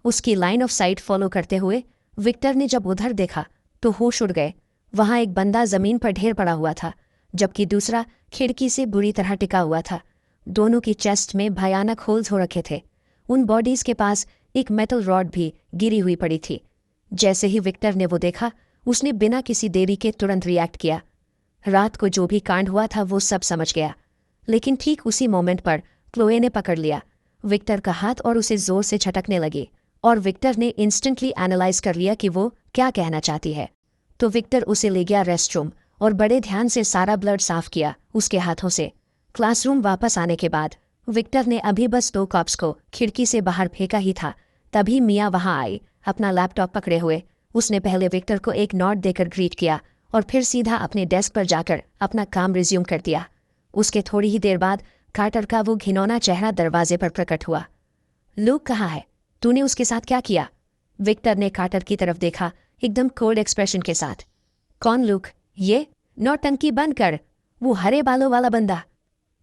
उसकी लाइन ऑफ साइट फॉलो करते हुए विक्टर ने जब उधर देखा तो होश उड़ गए। वहां एक बंदा जमीन पर ढेर पड़ा हुआ था, जबकि दूसरा खिड़की से बुरी तरह टिका हुआ था। दोनों की चेस्ट में भयानक होल्स हो रखे थे। उन बॉडीज के पास एक मेटल रॉड भी गिरी हुई पड़ी थी। जैसे ही विक्टर ने वो देखा, उसने बिना किसी देरी के तुरंत रिएक्ट किया। रात को जो भी कांड हुआ था वो सब समझ गया। लेकिन ठीक उसी मोमेंट पर क्लोए ने पकड़ लिया विक्टर का हाथ और उसे जोर से झटकने लगी, और विक्टर ने इंस्टेंटली एनालाइज कर लिया कि वो क्या कहना चाहती है। तो विक्टर उसे ले गया रेस्टरूम और बड़े ध्यान से सारा ब्लड साफ किया उसके हाथों से। क्लासरूम वापस आने के बाद विक्टर ने अभी बस 2 कप्स को खिड़की से बाहर फेंका ही था, तभी मिया वहां आई अपना लैपटॉप पकड़े हुए। उसने पहले विक्टर को एक नोट देकर ग्रीट किया और फिर सीधा अपने डेस्क पर जाकर अपना काम रिज्यूम कर दिया। उसके थोड़ी ही देर बाद कार्टर का वो घिनौना चेहरा दरवाजे पर प्रकट हुआ। लूक कहाँ है? तूने उसके साथ क्या किया? विक्टर ने कार्टर की तरफ देखा एकदम कोल्ड एक्सप्रेशन के साथ। कौन लूक? ये नौटंकी बंद कर, वो हरे बालों वाला बंदा।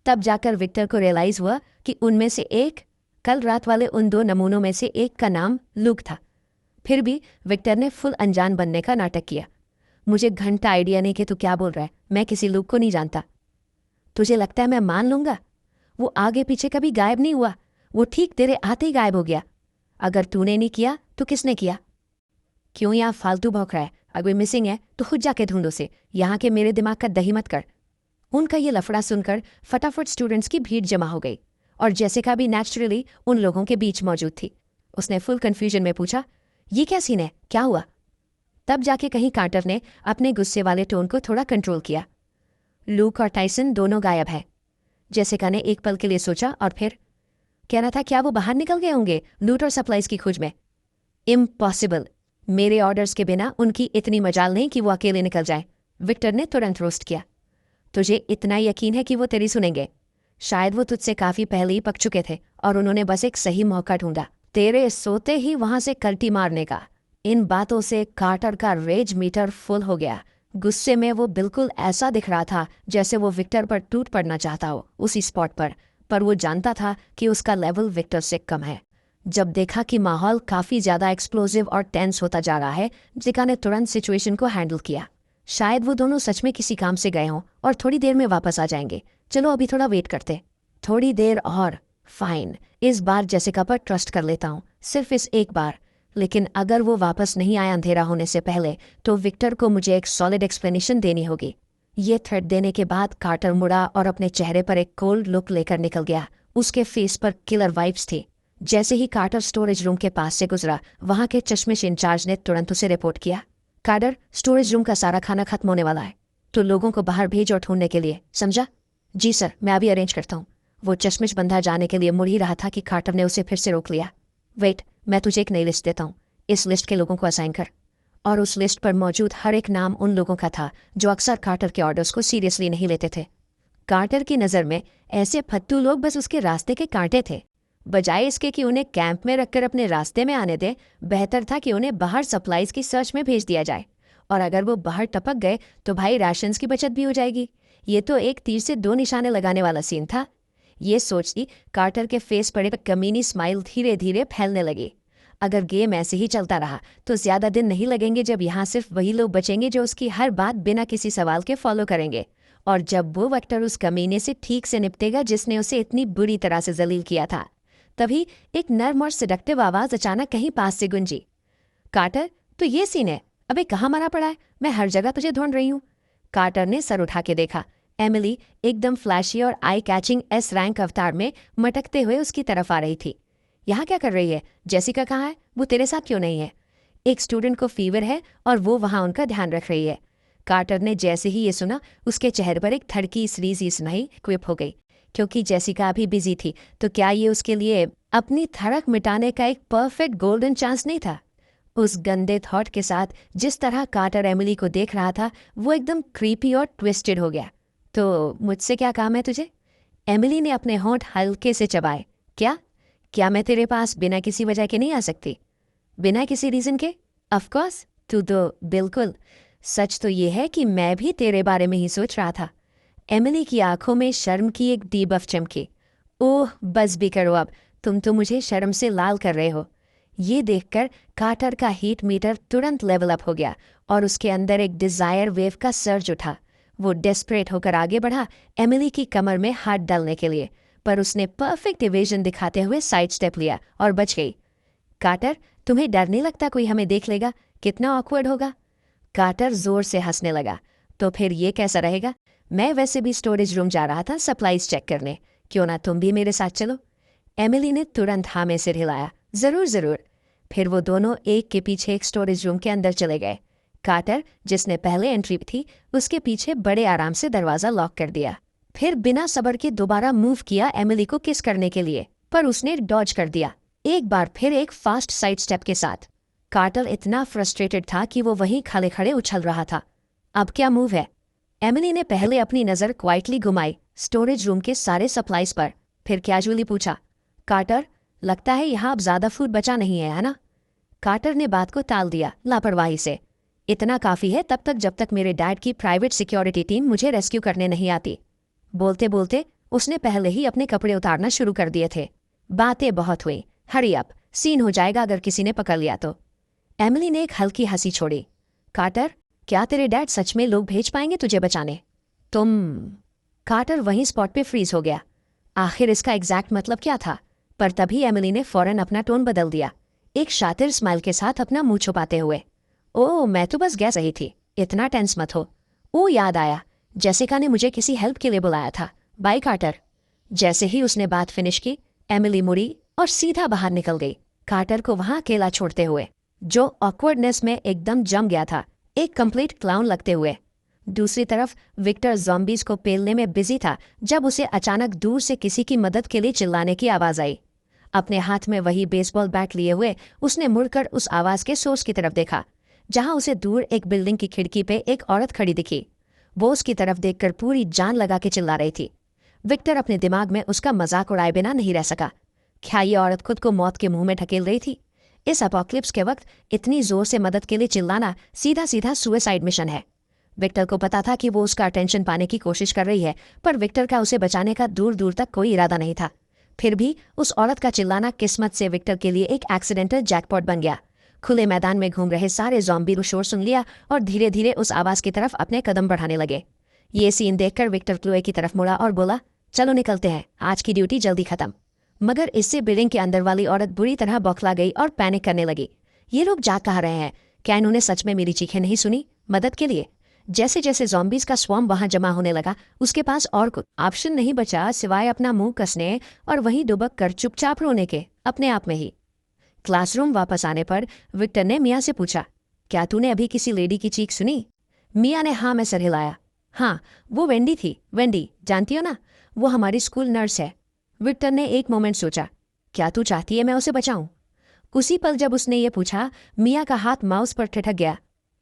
तब जाकर विक्टर को रियलाइज हुआ कि उनमें से एक, कल रात वाले उन 2 नमूनों में से एक का नाम लूक था। फिर भी विक्टर ने फुल अनजान बनने का नाटक किया। मुझे घंटा आइडिया नहीं कि तू क्या बोल रहा है, मैं किसी लूक को नहीं जानता। तुझे लगता है मैं मान लूंगा? वो आगे पीछे कभी गायब नहीं हुआ, वो ठीक तेरे आते ही गायब हो गया। अगर तूने नहीं किया तो किसने किया? क्यों यहाँ फालतू भौंक रहा है? अगर मिसिंग है तो खुद जाके ढूंढ उसे, यहाँ के मेरे दिमाग का दही मत कर। उनका ये लफड़ा सुनकर फटाफट स्टूडेंट्स की भीड़ जमा हो गई और जेसिका भी नेचुरली उन लोगों के बीच मौजूद थी। उसने फुल कन्फ्यूजन में पूछा, ये क्या सीन है, क्या हुआ? तब जाके कहीं कार्टर ने अपने गुस्से वाले टोन को थोड़ा कंट्रोल किया। लूक और टाइसन दोनों गायब है। जेसिका ने एक पल के लिए सोचा और फिर कहना था, क्या वो बाहर निकल गए होंगे लूट और सप्लाईज की खोज में? इम्पॉसिबल, मेरे ऑर्डर्स के बिना उनकी इतनी मजाल नहीं कि वो अकेले निकल जाए। विक्टर ने तुरंत रोस्ट किया। तुझे इतना यकीन है कि वो तेरी सुनेंगे? शायद वो तुझसे काफी पहले ही पक चुके थे और उन्होंने बस एक सही मौका ढूंढा तेरे सोते ही वहां से कल्टी मारने का। इन बातों से कार्टर का रेज मीटर फुल हो गया। गुस्से में वो बिल्कुल ऐसा दिख रहा था जैसे वो विक्टर पर टूट पड़ना चाहता हो उसी स्पॉट पर वो जानता था कि उसका लेवल विक्टर से कम है। जब देखा कि माहौल काफी ज्यादा एक्सप्लोजिव और टेंस होता जा रहा है, जिका ने तुरंत सिचुएशन को हैंडल किया। शायद वो दोनों सच में किसी काम से गए हों और थोड़ी देर में वापस आ जाएंगे। चलो अभी थोड़ा वेट करते। थोड़ी देर और, फाइन। इस बार जेसिका पर ट्रस्ट कर लेता हूँ, सिर्फ इस एक बार। लेकिन अगर वो वापस नहीं आया अंधेरा होने से पहले, तो विक्टर को मुझे एक सॉलिड एक्सप्लेनेशन देनी होगी। ये थ्रेट देने के बाद कार्टर मुड़ा और अपने चेहरे पर एक कोल्ड लुक लेकर निकल गया। उसके फेस पर किलर वाइब्स थी। जैसे ही कार्टर स्टोरेज रूम के पास से गुजरा, वहां के चश्मिश इंचार्ज ने तुरंत उसे रिपोर्ट किया। कार्टर, स्टोरेज रूम का सारा खाना खत्म होने वाला है, तो लोगों को बाहर भेज और ढूंढने के लिए, समझा? जी सर, मैं अभी अरेंज करता हूँ। वो चश्मिश बंधा जाने के लिए मुड़ ही रहा था कि कार्टर ने उसे फिर से रोक लिया। वेट, मैं तुझे एक नई लिस्ट देता हूँ। इस लिस्ट के लोगों को असाइन कर। और उस लिस्ट पर मौजूद हर एक नाम उन लोगों का था जो अक्सर कार्टर के ऑर्डर्स को सीरियसली नहीं लेते थे। कार्टर की नज़र में ऐसे फत्तू लोग बस उसके रास्ते के कांटे थे। बजाय इसके कि उन्हें कैंप में रखकर अपने रास्ते में आने दे, बेहतर था कि उन्हें बाहर सप्लाईज की सर्च में भेज दिया जाए। और अगर वो बाहर टपक गए तो भाई राशंस की बचत भी हो जाएगी। ये तो एक तीर से 2 निशाने लगाने वाला सीन था। ये सोचती कार्टर के फेस पर एक कमीनी स्माइल धीरे धीरे फैलने लगी। अगर गेम ऐसे ही चलता रहा तो ज्यादा दिन नहीं लगेंगे जब यहाँ सिर्फ वही लोग बचेंगे जो उसकी हर बात बिना किसी सवाल के फॉलो करेंगे। और जब वो वेक्टर उस कमीने से ठीक से निपटेगा जिसने उसे इतनी बुरी तरह से जलील किया था, तभी एक नर्म और सिडक्टिव आवाज अचानक कहीं पास से गुंजी। कार्टर, तो ये सीन है? अबे कहाँ मरा पड़ा है? मैं हर जगह तुझे ढूंढ रही हूँ। कार्टर ने सर उठा के देखा। एमिली एकदम फ्लैशी और आई कैचिंग एस रैंक अवतार में मटकते हुए उसकी तरफ आ रही थी। यहाँ क्या कर रही है? जेसिका कहाँ है? वो तेरे साथ क्यों नहीं है? एक स्टूडेंट को फीवर है और वो वहाँ उनका ध्यान रख रही है। कार्टर ने जैसे ही ये सुना, उसके चेहरे पर एक थड़की सरीसी स्माइल क्विप हो गई। क्योंकि जेसिका अभी बिजी थी, तो क्या ये उसके लिए अपनी थड़क मिटाने का एक परफेक्ट गोल्डन चांस नहीं था? उस गंदे थॉट के साथ जिस तरह कार्टर एमिली को देख रहा था, वो एकदम क्रीपी और ट्विस्टेड हो गया। तो मुझसे क्या काम है तुझे? एमिली ने अपने होंठ हल्के से चबाए। क्या मैं तेरे पास बिना किसी वजह के नहीं आ सकती? बिना किसी रीजन के? ऑफकोर्स, तू तो बिल्कुल। सच तो ये है कि मैं भी तेरे बारे में ही सोच रहा था। एमिली की आंखों में शर्म की एक डीबफ चमकी। ओह, बस भी करो अब, तुम तो मुझे शर्म से लाल कर रहे हो। ये देखकर कार्टर का हीट मीटर तुरंत लेवल अप हो गया और उसके अंदर एक डिजायर वेव का सर्ज उठा। वो डेस्परेट होकर आगे बढ़ा एमिली की कमर में हाथ डालने के लिए, पर उसने परफेक्ट इवेजन दिखाते हुए साइड स्टेप लिया और बच गई। कार्टर, तुम्हें डर नहीं लगता कोई हमें देख लेगा? कितना ऑकवर्ड होगा? कार्टर जोर से हंसने लगा। तो फिर ये कैसा रहेगा? मैं वैसे भी स्टोरेज रूम जा रहा था सप्लाईज चेक करने, क्यों ना तुम भी मेरे साथ चलो? एमिली ने तुरंत हाँ में सिर हिलाया। जरूर जरूर। फिर वो दोनों एक के पीछे एक स्टोरेज रूम के अंदर चले गए। कार्टर, जिसने पहले एंट्री थी, उसके पीछे बड़े आराम से दरवाजा लॉक कर दिया। फिर बिना सब्र के दोबारा मूव किया एमिली को किस करने के लिए, पर उसने डॉज कर दिया, एक बार फिर एक फास्ट साइड स्टेप के साथ। कार्टर इतना फ्रस्ट्रेटेड था कि वो वहीं खड़े खड़े उछल रहा था। अब क्या मूव है? एमिली ने पहले अपनी नज़र क्वाइटली घुमाई स्टोरेज रूम के सारे सप्लाईज पर, फिर कैजुअली पूछा, कार्टर, लगता है यहाँ अब ज्यादा फूड बचा नहीं है ना? कार्टर ने बात को टाल दिया लापरवाही से। इतना काफी है तब तक जब तक मेरे डैड की प्राइवेट सिक्योरिटी टीम मुझे रेस्क्यू करने नहीं आती। बोलते बोलते उसने पहले ही अपने कपड़े उतारना शुरू कर दिए थे। बातें बहुत हुई, हरी अप, सीन हो जाएगा अगर किसी ने पकड़ लिया तो। एमिली ने एक हल्की हंसी छोड़ी। कार्टर, क्या तेरे डैड सच में लोग भेज पाएंगे तुझे बचाने? तुम। कार्टर वहीं स्पॉट पे फ्रीज हो गया। आखिर इसका एग्जैक्ट मतलब क्या था? पर तभी एमिली ने फौरन अपना टोन बदल दिया, एक शातिर स्माइल के साथ अपना मुंह छुपाते हुए। ओह, मैं तो बस गैस रही थी, इतना टेंस मत हो। ओ याद आया, जेसिका ने मुझे किसी हेल्प के लिए बुलाया था। Bye Carter. जैसे ही उसने बात फिनिश की, एमिली मुड़ी और सीधा बाहर निकल गई, कार्टर को वहां अकेला छोड़ते हुए, जो ऑकवर्डनेस में एकदम जम गया था, एक कंप्लीट क्लाउन लगते हुए। दूसरी तरफ विक्टर ज़ॉम्बीज को पेलने में बिजी था जब उसे अचानक दूर से किसी की मदद के लिए चिल्लाने की आवाज आई। अपने हाथ में वही बेसबॉल बैट लिए हुए उसने मुड़कर उस आवाज के सोर्स की तरफ देखा, जहां उसे दूर एक बिल्डिंग की खिड़की पे एक औरत खड़ी दिखी। वो उसकी तरफ देखकर पूरी जान लगा के चिल्ला रही थी। विक्टर अपने दिमाग में उसका मजाक उड़ाए बिना नहीं रह सका। क्या ये औरत खुद को मौत के मुंह में ढकेल रही थी? इस अपोक्लिप्स के वक्त इतनी जोर से मदद के लिए चिल्लाना सीधा सीधा सुसाइड मिशन है। विक्टर को पता था कि वो उसका अटेंशन पाने की कोशिश कर रही है, पर विक्टर का उसे बचाने का दूर दूर तक कोई इरादा नहीं था। फिर भी उस औरत का चिल्लाना किस्मत से विक्टर के लिए एक एक्सीडेंटल जैकपॉट बन गया। खुले मैदान में घूम रहे सारे ज़ॉम्बी शोर सुन लिया और धीरे धीरे उस आवाज की तरफ अपने कदम बढ़ाने लगे। ये सीन देखकर विक्टर क्लोए की तरफ मुड़ा और बोला, चलो निकलते हैं, आज की ड्यूटी जल्दी खत्म। मगर इससे बिल्डिंग के अंदर वाली औरत बुरी तरह बौखला गई और पैनिक करने लगी। ये लोग जा कहाँ रहे हैं? क्या इन्होंने सच में मेरी चीखें नहीं सुनी मदद के लिए? जैसे जैसे ज़ॉम्बीज का स्वॉर्म वहां जमा होने लगा, उसके पास और कुछ ऑप्शन नहीं बचा सिवाय अपना मुंह कसने और वहीं डुबक कर चुपचाप रोने के, अपने आप में ही। क्लासरूम वापस आने पर विक्टर ने मिया से पूछा, क्या तूने अभी किसी लेडी की चीख सुनी? मिया ने हाँ में सर हिलाया। हाँ, वो वेंडी थी। वेंडी जानती हो ना, वो हमारी स्कूल नर्स है। विक्टर ने एक मोमेंट सोचा, क्या तू चाहती है मैं उसे बचाऊं? उसी पल जब उसने ये पूछा, मिया का हाथ माउस पर ठिठक गया।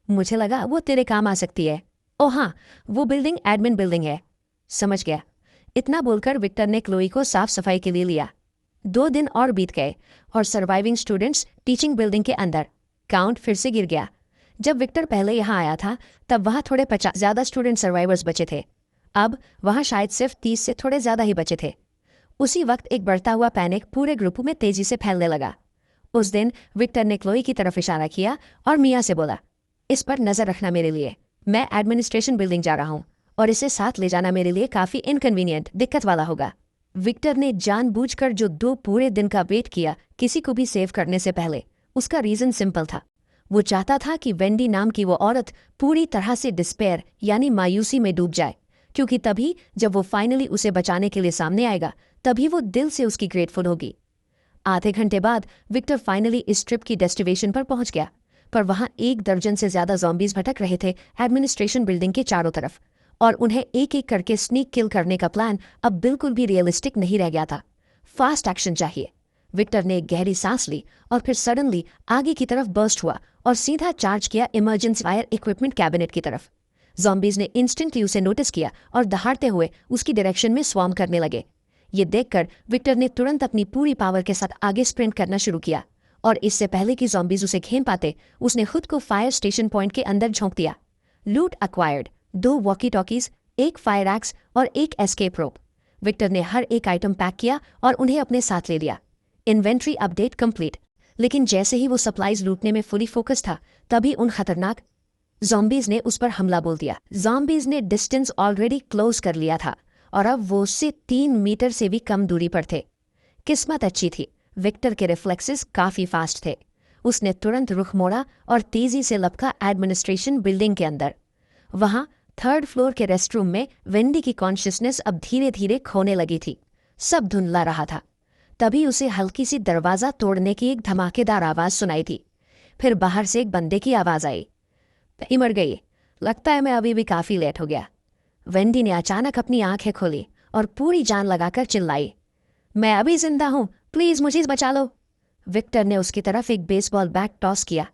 मुझे लगा वो तेरे काम आ सकती है। ओ हाँ, वो बिल्डिंग एडमिन बिल्डिंग है। समझ गया। इतना बोलकर विक्टर ने क्लोई को साफ सफाई के लिए लिया। 2 दिन और बीत गए और सर्वाइविंग स्टूडेंट्स टीचिंग बिल्डिंग के अंदर। काउंट फिर से गिर गया। जब विक्टर पहले यहाँ आया था तब वहाँ थोड़े 50 ज़्यादा स्टूडेंट सर्वाइवर्स बचे थे। अब वहाँ शायद सिर्फ 30 से थोड़े ज़्यादा ही बचे थे। उसी वक्त एक बढ़ता हुआ पैनिक पूरे ग्रुप में तेजी से फैलने लगा। उस दिन विक्टर ने क्लोई की तरफ इशारा किया और मिया से बोला, इस पर नजर रखना मेरे लिए। मैं एडमिनिस्ट्रेशन बिल्डिंग जा रहा हूँ और इसे साथ ले जाना मेरे लिए काफी इनकन्वीनियंट, दिक्कत वाला होगा। विक्टर ने जानबूझकर जो 2 पूरे दिन का वेट किया किसी को भी सेव करने से पहले, उसका रीजन सिंपल था। वो चाहता था कि वेंडी नाम की वो औरत पूरी तरह से डिस्पेयर यानी मायूसी में डूब जाए, क्योंकि तभी जब वो फाइनली उसे बचाने के लिए सामने आएगा तभी वो दिल से उसकी ग्रेटफुल होगी। आधे घंटे बाद विक्टर फाइनली इस ट्रिप की डेस्टिनेशन पर पहुंच गया, पर वहां 1 दर्जन से ज्यादा ज़ॉम्बीज भटक रहे थे एडमिनिस्ट्रेशन बिल्डिंग के चारों तरफ, और उन्हें एक एक करके स्नीक किल करने का प्लान अब बिल्कुल भी रियलिस्टिक नहीं रह गया था। फास्ट एक्शन चाहिए। विक्टर ने एक गहरी सांस ली और फिर सडनली आगे की तरफ बर्स्ट हुआ और सीधा चार्ज किया इमरजेंसी फायर इक्विपमेंट कैबिनेट की तरफ। ज़ॉम्बीज ने इंस्टेंटली उसे नोटिस किया और दहाड़ते हुए उसकी डायरेक्शन में स्वॉर्म करने लगे। ये देखकर विक्टर ने तुरंत अपनी पूरी पावर के साथ आगे स्प्रिंट करना शुरू किया, और इससे पहले कि ज़ॉम्बीज उसे घेम पाते उसने खुद को फायर स्टेशन पॉइंट के अंदर झोंक दिया। लूट acquired, 2 walkie talkies, 1 fire x और 1 एस्केप रोप। विक्टर ने हर एक आइटम पैक किया और उन्हें अपने साथ ले लिया। Inventory update complete. लेकिन जैसे ही वो सप्लाईज लूटने में फुली फोकस था तभी उन खतरनाक ज़ॉम्बीज ने उस पर हमला बोल दिया। ज़ॉम्बीज ने डिस्टेंस ऑलरेडी क्लोज कर लिया था और अब वो उससे 3 मीटर से भी कम दूरी पर थे। किस्मत अच्छी थी, विक्टर के रिफ्लेक्सेस काफी फास्ट थे। उसने तुरंत रुख मोड़ा और तेजी से लपका एडमिनिस्ट्रेशन बिल्डिंग के अंदर। वहां 3rd फ्लोर के रेस्टरूम में वेंडी की कॉन्शियसनेस अब धीरे धीरे खोने लगी थी। सब धुंधला रहा था। तभी उसे हल्की सी दरवाजा तोड़ने की एक धमाकेदार आवाज सुनाई थी। फिर बाहर से एक बंदे की आवाज आई। मर गई, लगता है मैं अभी भी काफी लेट हो गया। वेंडी ने अचानक अपनी आंखें खोली और पूरी जान लगाकर चिल्लाई, मैं अभी जिंदा हूं, प्लीज मुझे बचा लो। विक्टर ने उसकी तरफ एक बेसबॉल बैट टॉस किया।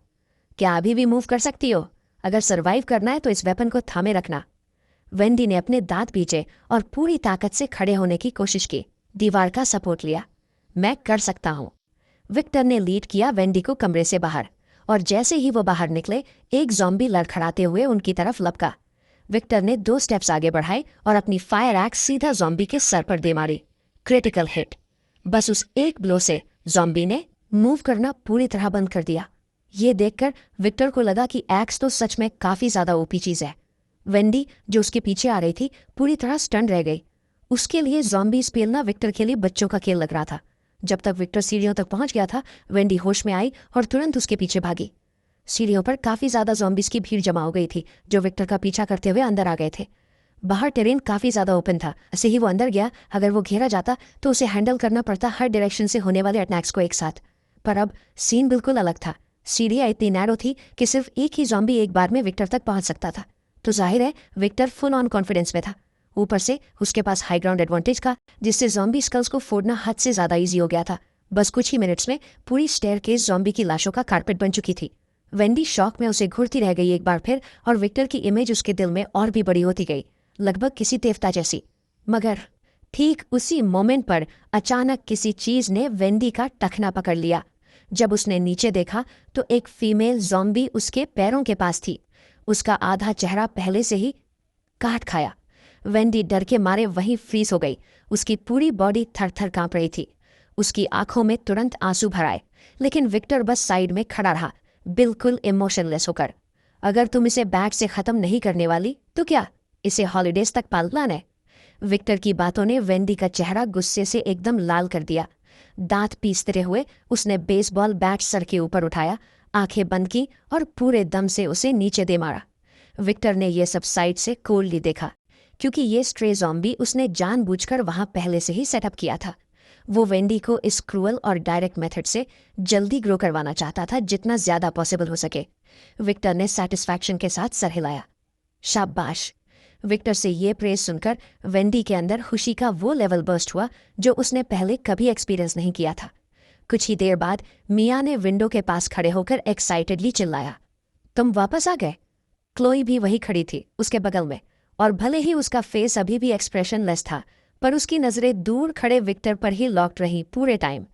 क्या अभी भी मूव कर सकती हो? अगर सरवाइव करना है तो इस वेपन को थामे रखना। वेंडी ने अपने दांत पीचे और पूरी ताकत से खड़े होने की कोशिश की। दीवार का सपोर्ट लिया। मैं कर सकता हूं। विक्टर ने लीड किया वेंडी को कमरे से बाहर, और जैसे ही वो बाहर निकले एक ज़ॉम्बी लड़खड़ाते हुए उनकी तरफ लपका। विक्टर ने 2 स्टेप्स आगे बढ़ाए और अपनी फायर एक्स सीधा ज़ॉम्बी के सर पर दे मारी। Critical hit. बस उस एक ब्लो से ज़ॉम्बी ने मूव करना पूरी तरह बंद कर दिया। ये देखकर विक्टर को लगा कि एक्स तो सच में काफी ज्यादा ओपी चीज है। वेंडी जो उसके पीछे आ रही थी पूरी तरह स्टन रह गई। उसके लिए ज़ॉम्बीज पेलना विक्टर के लिए बच्चों का खेल लग रहा था। जब तक विक्टर सीढ़ियों तक पहुंच गया था, वेंडी होश में आई और तुरंत उसके पीछे भागी। सीढ़ियों पर काफी ज्यादा ज़ॉम्बीज की भीड़ जमा हो गई थी, जो विक्टर का पीछा करते हुए अंदर आ गए थे। बाहर टेरेन काफी ज्यादा ओपन था। ऐसे ही वो अंदर गया, अगर वो घेरा जाता तो उसे हैंडल करना पड़ता हर डायरेक्शन से होने वाले अटैक्स को एक साथ। पर अब सीन बिल्कुल अलग था। सीढ़ियां इतनी नैरो थी कि सिर्फ एक ही ज़ॉम्बी एक बार में विक्टर तक पहुंच सकता था। तो जाहिर है विक्टर फुल ऑन कॉन्फिडेंस में था। ऊपर से उसके पास हाई ग्राउंड एडवांटेज का, जिससे ज़ॉम्बी स्कल्स को फोड़ना हद से ज्यादा ईजी हो गया था। बस कुछ ही मिनट्स में पूरी स्टेयरकेस ज़ॉम्बी की लाशों का कारपेट बन चुकी थी। वेंडी शॉक में उसे घूरती रह गई एक बार फिर, और विक्टर की इमेज उसके दिल में और भी बड़ी होती गई, लगभग किसी देवता जैसी। मगर ठीक उसी मोमेंट पर अचानक किसी चीज ने वेंडी का टखना पकड़ लिया। जब उसने नीचे देखा तो एक फीमेल ज़ॉम्बी उसके पैरों के पास थी। उसका आधा चेहरा पहले से ही काट खाया। वेंडी डर के मारे वहीं फ्रीज हो गई। उसकी पूरी बॉडी थर-थर कांप रही थी। उसकी आंखों में तुरंत आंसू भर आए, लेकिन विक्टर बस साइड में खड़ा रहा, बिल्कुल इमोशनलेस होकर। अगर तुम इसे बैट से खत्म नहीं करने वाली तो क्या इसे हॉलीडेज तक पालना है? विक्टर की बातों ने वेंडी का चेहरा गुस्से से एकदम लाल कर दिया। दांत पीसते हुए उसने बेसबॉल बैट सर के ऊपर उठाया, आंखें बंद की और पूरे दम से उसे नीचे दे मारा। विक्टर ने यह सब साइड से कोल्डली देखा, क्योंकि ये स्ट्रे ज़ॉम्बी उसने जानबूझकर वहां पहले से ही सेटअप किया था। वो वेंडी को इस क्रूअल और डायरेक्ट मेथड से जल्दी ग्रो करवाना चाहता था, जितना ज्यादा पॉसिबल हो सके। विक्टर ने सेटिस्फैक्शन के साथ सर हिलाया। शाबाश। विक्टर से ये प्रेज सुनकर वेंडी के अंदर खुशी का वो लेवल बर्स्ट हुआ जो उसने पहले कभी एक्सपीरियंस नहीं किया था। कुछ ही देर बाद मिया ने विंडो के पास खड़े होकर एक्साइटेडली चिल्लाया, तुम वापस आ गए? क्लोई भी वही खड़ी थी उसके बगल में, और भले ही उसका फेस अभी भी एक्सप्रेशनलेस था, पर उसकी नजरें दूर खड़े विक्टर पर ही लॉक्ड रहीं पूरे टाइम।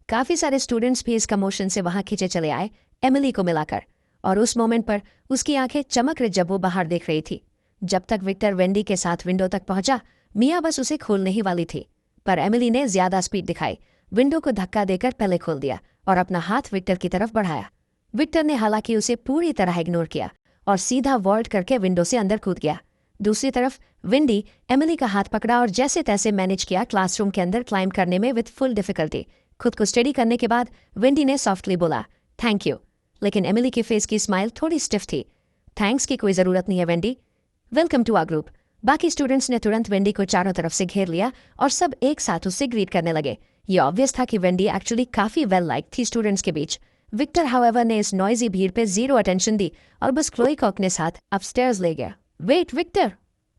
काफी सारे स्टूडेंट्स भी इस कमोशन से वहां खींचे चले आए, एमिली को मिलाकर, और उस मोमेंट पर उसकी आंखें चमक रही जब वो बाहर देख रही थी। जब तक विक्टर वेंडी के साथ विंडो तक पहुंचा, मिया बस उसे खोलने ही वाली थी, पर एमिली ने ज्यादा स्पीड दिखाई। विंडो को धक्का देकर पहले खोल दिया और अपना हाथ विक्टर की तरफ बढ़ाया। विक्टर ने हालांकि उसे पूरी तरह इग्नोर किया और सीधा वॉल्ट करके विंडो से अंदर कूद गया। दूसरी तरफ विंडी एमिली का हाथ पकड़ा और जैसे तैसे मैनेज किया क्लासरूम के अंदर क्लाइंब करने में विद फुल डिफिकल्टी। खुद को स्टडी करने के बाद विंडी ने सॉफ्टली बोला, थैंक यू, लेकिन एमिली के फेस की स्माइल थोड़ी स्टिफ थी। थैंक्स की कोई जरूरत नहीं है Wendy, welcome to our group. बाकी स्टूडेंट्स ने तुरंत वेंडी को चारों तरफ से घेर लिया और सब एक साथ उससे ग्रीट करने लगे। ये ऑब्वियस था कि वेंडी एक्चुअली काफी वेल लाइक थी स्टूडेंट्स के बीच। विक्टर हाउएवर ने इस नॉइजी भीड़ पे जीरो अटेंशन दी और बस क्लोई को अपने साथ अपस्टेयर्स ले गया। Wait Victor!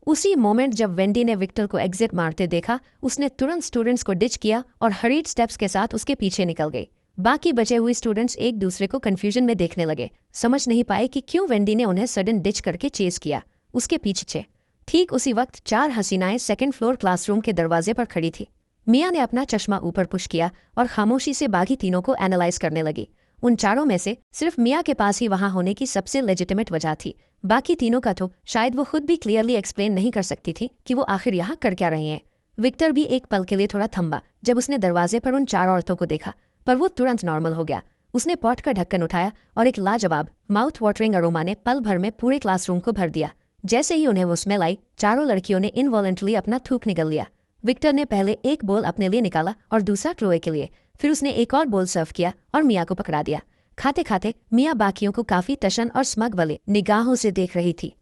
उसी मोमेंट जब वेंडी ने विक्टर को एग्जिट मारते देखा, उसने तुरंत स्टूडेंट्स को डिच किया और हरीड स्टेप्स के साथ उसके पीछे निकल गई। बाकी बचे हुए स्टूडेंट्स एक दूसरे को कंफ्यूजन में देखने लगे, समझ नहीं पाए कि क्यों वेंडी ने उन्हें सडन डिच करके चेस किया उसके पीछे। ठीक उसी वक्त 4 हसीनाएं 2nd फ्लोर क्लासरूम के दरवाजे पर खड़ी थी। मिया ने अपना चश्मा ऊपर पुश किया और खामोशी से बाकी तीनों को एनालाइज करने लगी। उन चारों में से सिर्फ मिया के पास ही वहां होने की सबसे लेजिटिमेट वजह थी। बाकी तीनों का तो शायद वो खुद भी क्लियरली एक्सप्लेन नहीं कर सकती थी कि वो आखिर यहाँ कर क्या रही हैं। विक्टर भी एक पल के लिए थोड़ा थंबा जब उसने दरवाजे पर उन 4 औरतों को देखा, पर वो तुरंत नॉर्मल हो गया। उसने पॉट का ढक्कन उठाया और एक लाजवाब माउथ वाटरिंग अरोमा ने पल भर में पूरे क्लासरूम को भर दिया। जैसे ही उन्हें वो स्मेल आई, चारों लड़कियों ने इनवॉलंटली अपना थूक निकल लिया। विक्टर ने पहले एक बोल अपने लिए निकाला और दूसरा क्लोए के लिए, फिर उसने एक और बोल सर्व किया और मिया को पकड़ा दिया। खाते खाते मिया बाकियों को काफी टशन और स्मग वाले निगाहों से देख रही थी।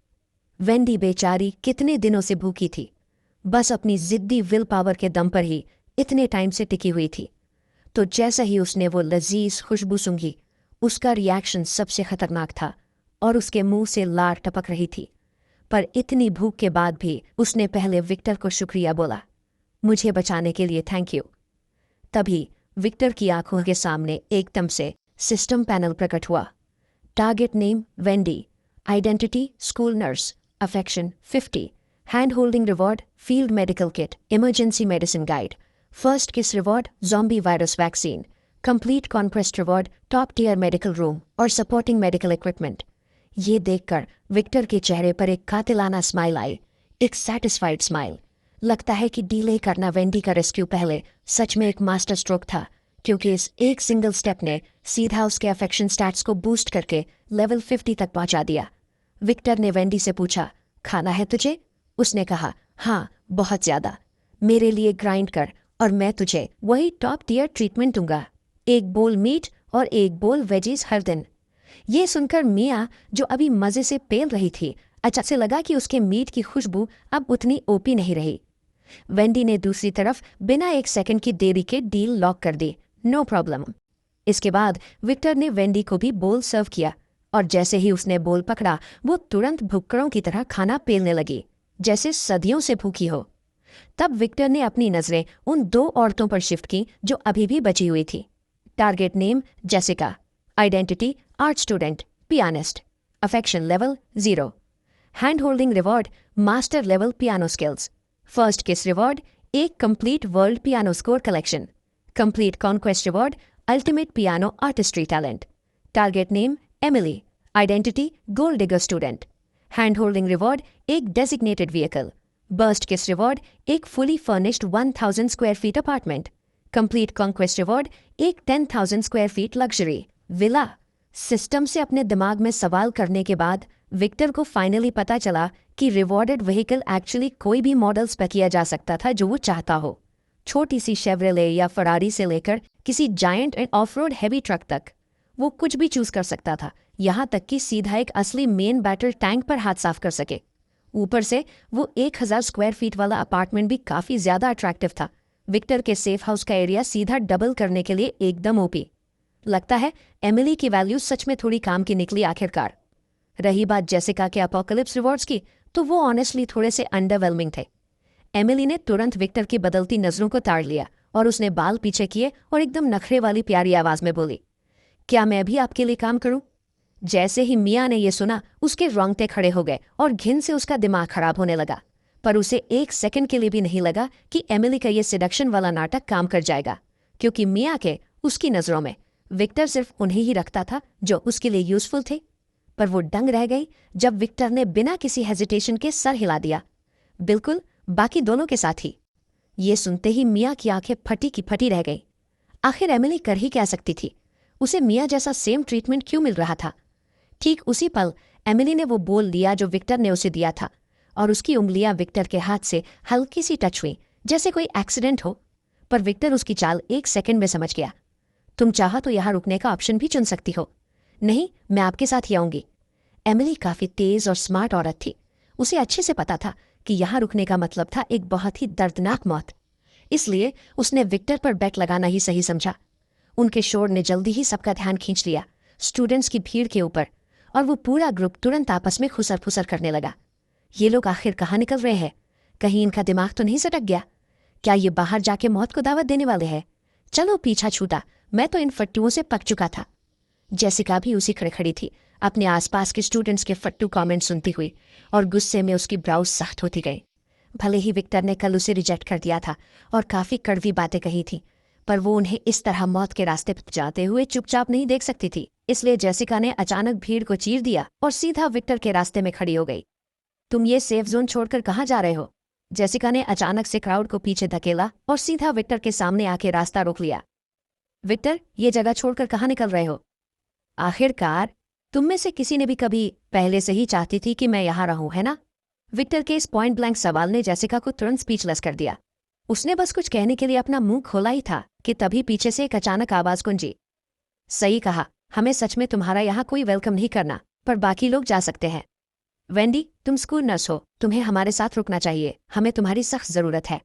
वेंडी बेचारी कितने दिनों से भूखी थी, बस अपनी जिद्दी विल पावर के दम पर ही इतने टाइम से टिकी हुई थी। तो जैसा ही उसने वो लजीज खुशबू सूंघी, उसका रिएक्शन सबसे खतरनाक था और उसके मुंह से लार टपक रही थी। पर इतनी भूख के बाद भी उसने पहले विक्टर को शुक्रिया बोला, मुझे बचाने के लिए थैंक यू। तभी विक्टर की आंखों के सामने एकदम से सिस्टम पैनल प्रकट हुआ। Target name Wendy, identity school nurse, affection 50, hand holding reward field medical kit, emergency medicine guide, first kiss reward zombie virus vaccine, complete conquest reward top tier medical room और supporting medical equipment. ये देखकर Victor के चेहरे पर एक कातिलाना smile आई, एक satisfied smile. लगता है कि डिले करना वेंडी का रेस्क्यू पहले सच में एक मास्टर स्ट्रोक था, क्योंकि इस एक सिंगल स्टेप ने सीधा उसके अफेक्शन स्टैट्स को बूस्ट करके लेवल 50 तक पहुंचा दिया। विक्टर ने वेंडी से पूछा, खाना है तुझे? उसने कहा, हाँ बहुत ज्यादा। मेरे लिए ग्राइंड कर और मैं तुझे वही टॉप टियर ट्रीटमेंट दूंगा, एक बोल मीट और एक बोल वेजीज हर दिन। ये सुनकर मिया, जो अभी मजे से पेल रही थी, अचानक से लगा कि उसके मीट की खुशबू अब उतनी ओपी नहीं रही। वेंडी ने दूसरी तरफ बिना एक सेकंड की देरी के डील लॉक कर दी, नो प्रॉब्लम। इसके बाद विक्टर ने वेंडी को भी बोल सर्व किया और जैसे ही उसने बोल पकड़ा, वो तुरंत भुक्कड़ों की तरह खाना पेलने लगी, जैसे सदियों से भूखी हो। तब विक्टर ने अपनी नजरें उन 2 औरतों पर शिफ्ट की जो अभी भी बची हुई थी। Target name Jessica, identity art student, pianist, affection level 0, hand holding reward master level piano skills, first kiss reward एक complete world piano score collection, complete conquest reward ultimate piano artistry talent. Target name Emily, identity gold digger student, hand holding reward एक designated vehicle, burst किस reward एक fully furnished 1000 square feet apartment, complete conquest reward एक 10,000 square feet luxury villa. System से अपने दिमाग में सवाल करने के बाद विक्टर को फाइनली पता चला कि रिवॉर्डेड व्हीकल एक्चुअली कोई भी मॉडल पे किया जा सकता था जो वो चाहता हो। छोटी सी शेवरले या फरारी से लेकर किसी giant end of road heavy truck तक वो कुछ भी चूज कर सकता था, यहाँ तक कि सीधा एक असली मेन बैटल टैंक पर हाथ साफ कर सके। ऊपर से वो 1000 स्क्वायर फीट वाला अपार्टमेंट भी काफी ज्यादा अट्रैक्टिव था। विक्टर के सेफ हाउस का एरिया सीधा डबल करने के लिए एकदम ओपी। लगता है एमिली की वैल्यू सच में थोड़ी काम की निकली आखिरकार। रही बात जेसिका के अपोकलिप्स रिवॉर्ड्स की, तो वो ऑनेस्टली थोड़े से अंडरवेलमिंग थे। एमिली ने तुरंत विक्टर की बदलती नजरों को ताड़ लिया और उसने बाल पीछे किए और एकदम नखरे वाली प्यारी आवाज में बोली, क्या मैं भी आपके लिए काम करूं? जैसे ही मिया ने यह सुना, उसके रोंगटे खड़े हो गए और घिन से उसका दिमाग खराब होने लगा। पर उसे एक सेकंड के लिए भी नहीं लगा कि एमिली का ये सिडक्शन वाला नाटक काम कर जाएगा, क्योंकि मिया के उसकी नजरों में विक्टर सिर्फ उन्हें ही रखता था जो उसके लिए यूजफुल थे। पर वो दंग रह गई जब विक्टर ने बिना किसी हेजिटेशन के सर हिला दिया, बिल्कुल बाकी दोनों के साथ ही। ये सुनते ही मिया की आंखें फटी की फटी रह गई। आखिर एमिली कर ही क्या सकती थी? उसे मिया जैसा सेम ट्रीटमेंट क्यों मिल रहा था? ठीक उसी पल एमिली ने वो बोल लिया जो विक्टर ने उसे दिया था, और उसकी उंगलियां विक्टर के हाथ से हल्की सी टच हुई, जैसे कोई एक्सीडेंट हो। पर विक्टर उसकी चाल एक सेकंड में समझ गया। तुम चाहा तो यहाँ रुकने का ऑप्शन भी चुन सकती हो। नहीं, मैं आपके साथ ही आऊंगी। एमिली काफी तेज और स्मार्ट औरत थी। उसे अच्छे से पता था कि यहाँ रुकने का मतलब था एक बहुत ही दर्दनाक मौत। इसलिए उसने विक्टर पर बेट लगाना ही सही समझा। उनके शोर ने जल्दी ही सबका ध्यान खींच लिया, स्टूडेंट्स की भीड़ के ऊपर, और वो पूरा ग्रुप तुरंत आपस में खुसर फुसर करने लगा। ये लोग आखिर कहाँ निकल रहे हैं? कहीं इनका दिमाग तो नहीं सटक गया? क्या ये बाहर जाके मौत को दावत देने वाले हैं? चलो पीछा छूटा, मैं तो इन फट्टुओं से पक चुका था। जेसिका भी उसी खड़े खड़ी थी, अपने आसपास के स्टूडेंट्स के फट्टू कमेंट सुनती हुई, और गुस्से में उसकी ब्राउज सख्त होती गई। भले ही विक्टर ने कल उसे रिजेक्ट कर दिया था और काफी कड़वी बातें कही थी, पर वो उन्हें इस तरह मौत के रास्ते पर जाते हुए चुपचाप नहीं देख सकती थी। इसलिए जेसिका ने अचानक भीड़ को चीर दिया और सीधा विक्टर के रास्ते में खड़ी हो गई। तुम ये सेफ जोन छोड़कर कहाँ जा रहे हो? जेसिका ने अचानक से क्राउड को पीछे धकेला और सीधा विक्टर के सामने आके रास्ता रोक लिया। विक्टर, ये जगह छोड़कर कहाँ निकल रहे हो? आखिरकार तुम में से किसी ने भी कभी पहले से ही चाहती थी कि मैं यहाँ रहूं, है ना? विक्टर के इस पॉइंट ब्लैंक सवाल ने जेसिका को तुरंत स्पीचलेस कर दिया। उसने बस कुछ कहने के लिए अपना मुंह खोला ही था कि तभी पीछे से एक अचानक आवाज गूंजी। सही कहा, हमें सच में तुम्हारा यहाँ कोई वेलकम नहीं करना, पर बाकी लोग जा सकते हैं। वेंडी, तुम स्कूल नर्स हो, तुम्हें हमारे साथ रुकना चाहिए, हमें तुम्हारी सख्त जरूरत है।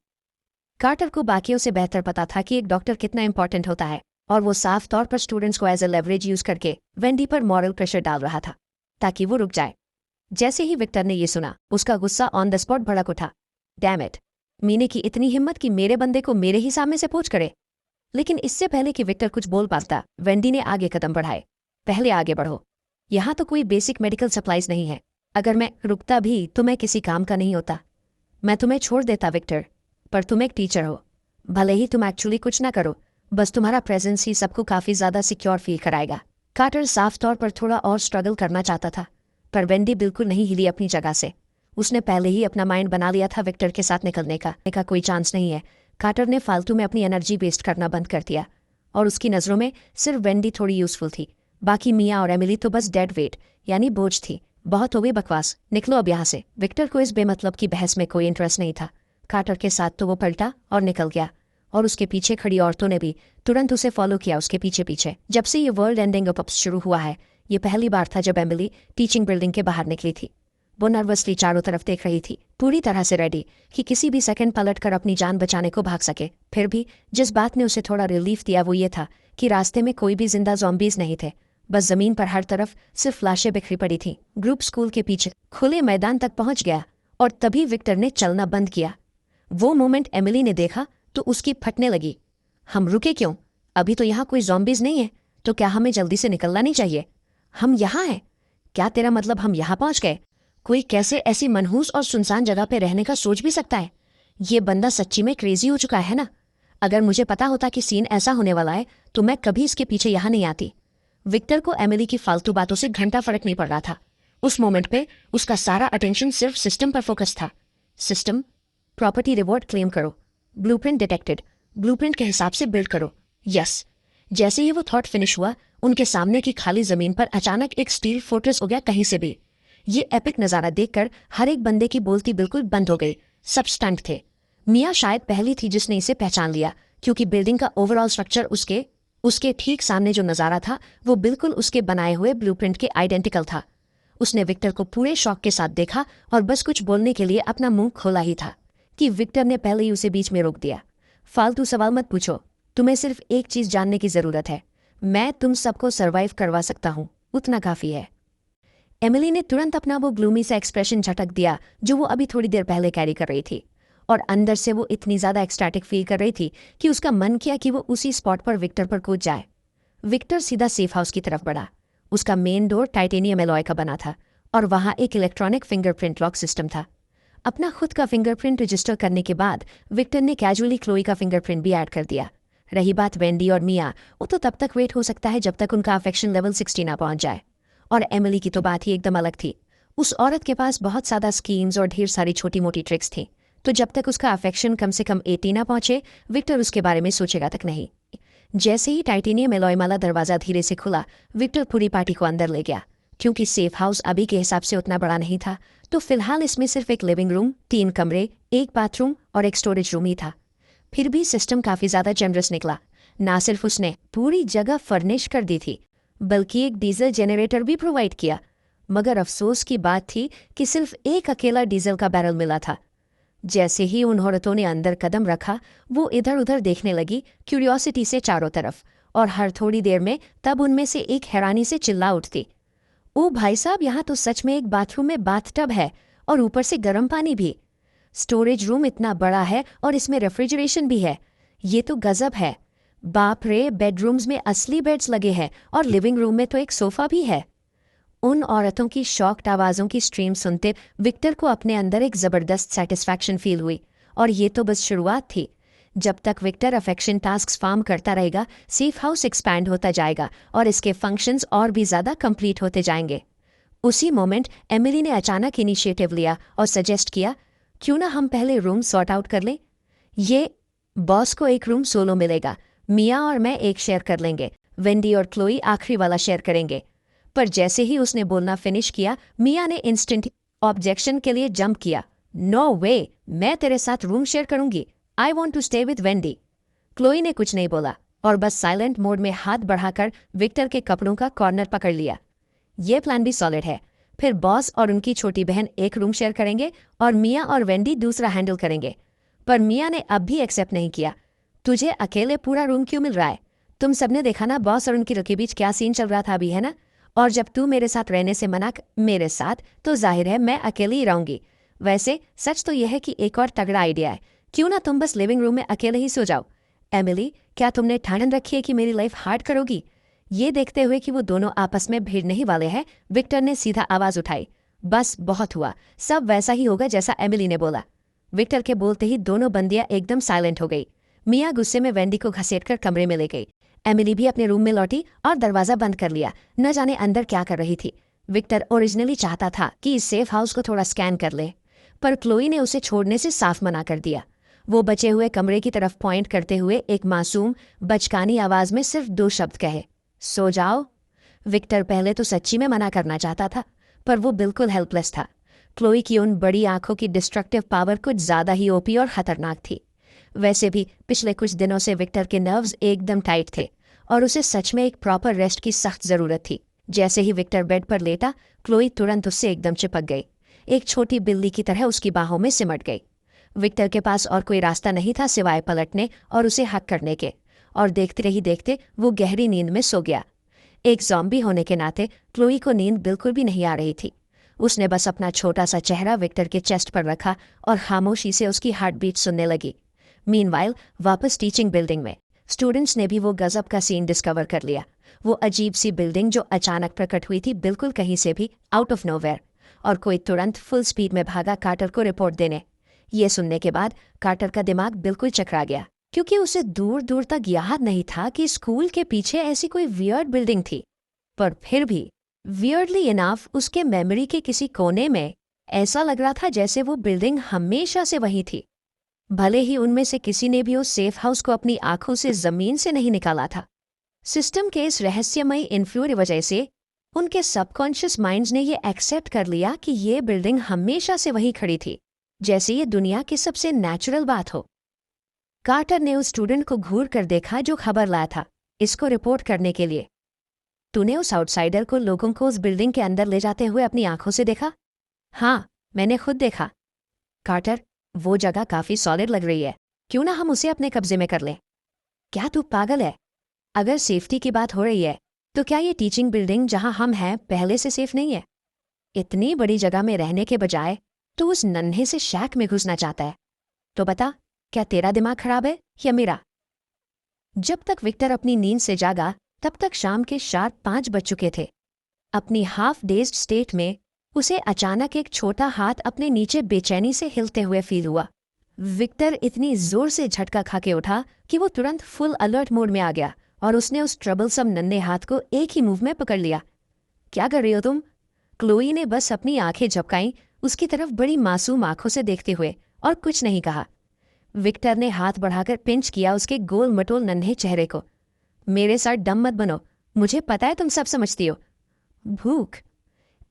कार्टर को बाकियों से बेहतर पता था कि एक डॉक्टर कितना इंपॉर्टेंट होता है, और वो साफ तौर पर स्टूडेंट्स को एज ए लेवरेज यूज करके वेंडी पर मॉरल प्रेशर डाल रहा था ताकि वो रुक जाए। जैसे ही विक्टर ने ये सुना, उसका गुस्सा ऑन द स्पॉट भड़क उठा। डैम इट, मीने की इतनी हिम्मत कि मेरे बंदे को मेरे ही सामने से पूछ करे। लेकिन इससे पहले कि विक्टर कुछ बोल पाता, वेंडी ने आगे कदम बढ़ाए। पहले आगे बढ़ो, यहाँ तो कोई बेसिक मेडिकल सप्लाईज नहीं है। अगर मैं रुकता भी तो मैं किसी काम का नहीं होता। मैं तुम्हें छोड़ देता विक्टर, पर तुम एक टीचर हो। भले ही तुम एक्चुअली कुछ ना करो, बस तुम्हारा प्रेजेंस ही सबको काफी ज्यादा सिक्योर फील कराएगा। कार्टर साफ तौर पर थोड़ा और स्ट्रगल करना चाहता था, पर वेंडी बिल्कुल नहीं हिली अपनी जगह से। उसने पहले ही अपना माइंड बना लिया था विक्टर के साथ निकलने का कोई चांस नहीं है। कार्टर ने फालतू में अपनी एनर्जी वेस्ट करना बंद कर दिया, और उसकी नज़रों में सिर्फ वेंडी थोड़ी यूजफुल थी। बाकी मिया और एमिली तो बस डेड वेट यानी बोझ थी। बहुत हो गई बकवास, निकलो अब यहाँ से। विक्टर को इस बेमतलब की बहस में कोई इंटरेस्ट नहीं था। कार्टर के साथ तो वो पलटा और निकल गया, और उसके पीछे खड़ी औरतों ने भी तुरंत उसे फॉलो किया उसके पीछे पीछे। जब से ये वर्ल्ड एंडिंग अप शुरू हुआ है, ये पहली बार था जब एमिली टीचिंग बिल्डिंग के बाहर निकली थी। वो नर्वसली चारों तरफ देख रही थी, पूरी तरह से रेडी कि किसी भी सेकंड पलट कर अपनी जान बचाने को भाग सके। फिर भी जिस बात ने उसे थोड़ा रिलीफ दिया वो ये था कि रास्ते में कोई भी जिंदा ज़ॉम्बीज नहीं थे। बस जमीन पर हर तरफ सिर्फ लाशें बिखरी पड़ी थीं। ग्रुप स्कूल के पीछे खुले मैदान तक पहुंच गया, और तभी विक्टर ने चलना बंद किया। वो मोमेंट एमिली ने देखा तो उसकी फटने लगी। हम रुके क्यों? अभी तो यहाँ कोई ज़ॉम्बीज नहीं है, तो क्या हमें जल्दी से निकलना नहीं चाहिए? हम यहाँ हैं? क्या तेरा मतलब हम यहाँ पहुँच गए? कोई कैसे ऐसी मनहूस और सुनसान जगह पे रहने का सोच भी सकता है? ये बंदा सच्ची में क्रेजी हो चुका है ना? अगर मुझे पता होता कि सीन ऐसा होने वाला है तो मैं कभी इसके पीछे यहाँ नहीं आती। विक्टर को एमिली की फालतू बातों से घंटा फर्क नहीं पड़ रहा था। उस मोमेंट पे उसका सारा अटेंशन सिर्फ सिस्टम पर फोकस था। सिस्टम, प्रॉपर्टी रिवॉर्ड क्लेम करो, ब्लूप्रिंट डिटेक्टेड, ब्लूप्रिंट के हिसाब से बिल्ड करो। यस। जैसे ही वो थॉट फिनिश हुआ, उनके सामने की खाली जमीन पर अचानक एक स्टील फोर्ट्रेस हो गया कहीं से भी। ये एपिक नज़ारा देखकर हर एक बंदे की बोलती बिल्कुल बंद हो गई। सब स्टंट थे। मिया शायद पहली थी जिसने इसे पहचान लिया, क्योंकि बिल्डिंग का ओवरऑल स्ट्रक्चर उसके ठीक सामने जो नज़ारा था वो बिल्कुल उसके बनाए हुए ब्लूप्रिंट के आइडेंटिकल था। उसने विक्टर को पूरे शौक के साथ देखा और बस कुछ बोलने के लिए अपना मुंह खोला ही था कि विक्टर ने पहले ही उसे बीच में रोक दिया। फालतू सवाल मत पूछो, तुम्हें सिर्फ एक चीज़ जानने की ज़रूरत है। मैं तुम सबको सर्वाइव करवा सकता हूँ, उतना काफ़ी है। एमिली ने तुरंत अपना वो ग्लूमी सा एक्सप्रेशन झटक दिया जो वो अभी थोड़ी देर पहले कैरी कर रही थी, और अंदर से वो इतनी ज़्यादा एक्सटैटिक फील कर रही थी कि उसका मन किया कि वो उसी स्पॉट पर विक्टर पर कूद जाए। विक्टर सीधा सेफ हाउस की तरफ बढ़ा। उसका मेन डोर टाइटेनियम एलॉय का बना था, और वहाँ एक इलेक्ट्रॉनिक फिंगरप्रिंट लॉक सिस्टम था। अपना खुद का फिंगरप्रिंट रजिस्टर करने के बाद विक्टर ने कैजुअली क्लोई का फिंगरप्रिंट भी ऐड कर दिया। रही बात वेंडी और मिया, वो तो तब तक वेट हो सकता है जब तक उनका अफेक्शन लेवल 60 ना पहुंच जाए। और एमिली की तो बात ही एकदम अलग थी। उस औरत के पास बहुत ज़्यादा स्कीम्स और ढेर सारी छोटी मोटी ट्रिक्स थी, तो जब तक उसका अफेक्शन कम से कम 80 ना पहुंचे, विक्टर उसके बारे में सोचेगा तक नहीं। जैसे ही टाइटेनियम एलॉय वाला दरवाज़ा धीरे से खुला, विक्टर पूरी पार्टी को अंदर ले गया। क्योंकि सेफ हाउस अभी के हिसाब से उतना बड़ा नहीं था, तो फिलहाल इसमें सिर्फ एक लिविंग रूम, 3 कमरे, एक बाथरूम और एक स्टोरेज रूम ही था। फिर भी सिस्टम काफ़ी ज़्यादा जेनरस निकला। ना सिर्फ उसने पूरी जगह फर्निश कर दी थी, बल्कि एक डीजल जनरेटर भी प्रोवाइड किया। मगर अफसोस की बात थी कि सिर्फ एक अकेला डीजल का बैरल मिला था। जैसे ही उन औरतों ने अंदर कदम रखा, वो इधर उधर देखने लगी क्यूरियोसिटी से चारों तरफ, और हर थोड़ी देर में तब उनमें से एक हैरानी से चिल्ला उठती, ओ भाई साहब, यहाँ तो सच में एक बाथरूम में बाथटब है, और ऊपर से गर्म पानी भी। स्टोरेज रूम इतना बड़ा है और इसमें रेफ्रिजरेशन भी है। ये तो गजब है। बाप रे, बेडरूम्स में असली बेड्स लगे हैं, और लिविंग रूम में तो एक सोफा भी है। उन औरतों की शॉक्ड आवाज़ों की स्ट्रीम सुनते विक्टर को अपने अंदर एक ज़बरदस्त सेटिस्फैक्शन फील हुई। और ये तो बस शुरुआत थी। जब तक विक्टर अफेक्शन टास्क्स फार्म करता रहेगा, सेफ हाउस एक्सपैंड होता जाएगा और इसके फंक्शंस और भी ज़्यादा कंप्लीट होते जाएंगे। उसी मोमेंट एमिली ने अचानक इनिशिएटिव लिया और सजेस्ट किया, क्यों ना हम पहले रूम सॉर्ट आउट कर लें। ये बॉस को एक रूम सोलो मिलेगा, मिया और मैं एक शेयर कर लेंगे, वेंडी और क्लोई आखिरी वाला शेयर करेंगे। पर जैसे ही उसने बोलना फिनिश किया, मिया ने इंस्टेंट ऑब्जेक्शन के लिए जंप किया। नो वे, मैं तेरे साथ रूम शेयर करूंगी। I want to stay with Wendy. Chloe ने कुछ नहीं बोला और बस साइलेंट मोड में हाथ बढ़ाकर विक्टर के कपड़ों का कॉर्नर पकड़ लिया। ये प्लान भी सॉलिड है। फिर बॉस और उनकी छोटी बहन एक रूम शेयर करेंगे और मिया और वेंडी दूसरा हैंडल करेंगे। पर मिया ने अब भी एक्सेप्ट नहीं किया। तुझे अकेले पूरा रूम क्यों मिल रहा है? तुम सबने देखा ना बॉस और उनकी के बीच क्या सीन चल रहा था अभी, है ना? और जब तू मेरे साथ रहने से मेरे साथ, तो जाहिर है मैं अकेली ही रहूंगी। वैसे सच तो यह है कि एक और तगड़ा आइडिया है। क्यों ना तुम बस लिविंग रूम में अकेले ही सो जाओ। एमिली, क्या तुमने ठान रखी है कि मेरी लाइफ हार्ड करोगी? ये देखते हुए कि वो दोनों आपस में भिड़ने ही वाले हैं, विक्टर ने सीधा आवाज उठाई। बस बहुत हुआ, सब वैसा ही होगा जैसा एमिली ने बोला। विक्टर के बोलते ही दोनों बंदियां एकदम साइलेंट हो गई। मिया गुस्से में वेंडी को घसीटकर कमरे में ले गई। एमिली भी अपने रूम में लौटी और दरवाजा बंद कर लिया। न जाने अंदर क्या कर रही थी। विक्टर ओरिजिनली चाहता था कि इस सेफ हाउस को थोड़ा स्कैन कर ले, पर क्लोई ने उसे छोड़ने से साफ मना कर दिया। वो बचे हुए कमरे की तरफ पॉइंट करते हुए एक मासूम बचकानी आवाज में सिर्फ 2 शब्द कहे, सो जाओ। विक्टर पहले तो सच्ची में मना करना चाहता था, पर वो बिल्कुल हेल्पलेस था। क्लोई की उन बड़ी आंखों की डिस्ट्रक्टिव पावर कुछ ज्यादा ही ओपी और खतरनाक थी। वैसे भी पिछले कुछ दिनों से विक्टर के नर्व्स एकदम टाइट थे और उसे सच में एक प्रॉपर रेस्ट की सख्त जरूरत थी। जैसे ही विक्टर बेड पर लेटा, क्लोई तुरंत उससे एकदम चिपक गई। एक छोटी बिल्ली की तरह उसकी बाहों में सिमट गई। विक्टर के पास और कोई रास्ता नहीं था सिवाय पलटने और उसे हक करने के, और देखते ही देखते वो गहरी नींद में सो गया। एक ज़ॉम्बी होने के नाते क्लोई को नींद बिल्कुल भी नहीं आ रही थी। उसने बस अपना छोटा सा चेहरा विक्टर के चेस्ट पर रखा और खामोशी से उसकी हार्ट बीट सुनने लगी। मीनवाइल वापस टीचिंग बिल्डिंग में स्टूडेंट्स ने भी वो गजब का सीन डिस्कवर कर लिया। वो अजीब सी बिल्डिंग जो अचानक प्रकट हुई थी बिल्कुल कहीं से भी, आउट ऑफ नोवेयर, और कोई तुरंत फुल स्पीड में भागा कार्टर को रिपोर्ट देने। ये सुनने के बाद कार्टर का दिमाग बिल्कुल चकरा गया, क्योंकि उसे दूर दूर तक याद नहीं था कि स्कूल के पीछे ऐसी कोई वियर्ड बिल्डिंग थी। पर फिर भी वियर्डली इनफ उसके मेमोरी के किसी कोने में ऐसा लग रहा था जैसे वो बिल्डिंग हमेशा से वही थी। भले ही उनमें से किसी ने भी उस सेफ हाउस को अपनी आंखों से जमीन से नहीं निकाला था। सिस्टम के इस रहस्यमयी इन्फ्लू की वजह से उनके सबकॉन्शियस माइंड्स ने ये एक्सेप्ट कर लिया कि ये बिल्डिंग हमेशा से वही खड़ी थी, जैसे ये दुनिया की सबसे नेचुरल बात हो। कार्टर ने उस स्टूडेंट को घूर कर देखा जो खबर लाया था इसको रिपोर्ट करने के लिए। तूने उस आउटसाइडर को लोगों को उस बिल्डिंग के अंदर ले जाते हुए अपनी आंखों से देखा? हाँ, मैंने खुद देखा। कार्टर, वो जगह काफी सॉलिड लग रही है। क्यों ना हम उसे अपने कब्जे में कर लें? क्या तू पागल है? अगर सेफ्टी की बात हो रही है तो क्या ये टीचिंग बिल्डिंग जहां हम हैं पहले से सेफ नहीं है? इतनी बड़ी जगह में रहने के बजाय तो उस नन्हे से शैक में घुसना चाहता है। तो बता, क्या तेरा दिमाग खराब है या मेरा? जब तक विक्टर अपनी नींद से जागा तब तक शाम के शार्प 5 बज चुके थे। अपनी हाफ डेज्ड स्टेट में उसे अचानक एक छोटा हाथ अपने नीचे बेचैनी से हिलते हुए फील हुआ। विक्टर इतनी जोर से झटका खा के उठा कि वो तुरंत फुल अलर्ट मोड में आ गया और उसने उस ट्रबलसम नन्हे हाथ को एक ही मूव में पकड़ लिया। क्या कर रही हो तुम? क्लोई ने बस अपनी आंखें झपकाईं उसकी तरफ बड़ी मासूम आंखों से देखते हुए, और कुछ नहीं कहा। विक्टर ने हाथ बढ़ाकर पिंच किया उसके गोल मटोल नन्हे चेहरे को। मेरे साथ डम मत बनो, मुझे पता है तुम सब समझती हो। भूख।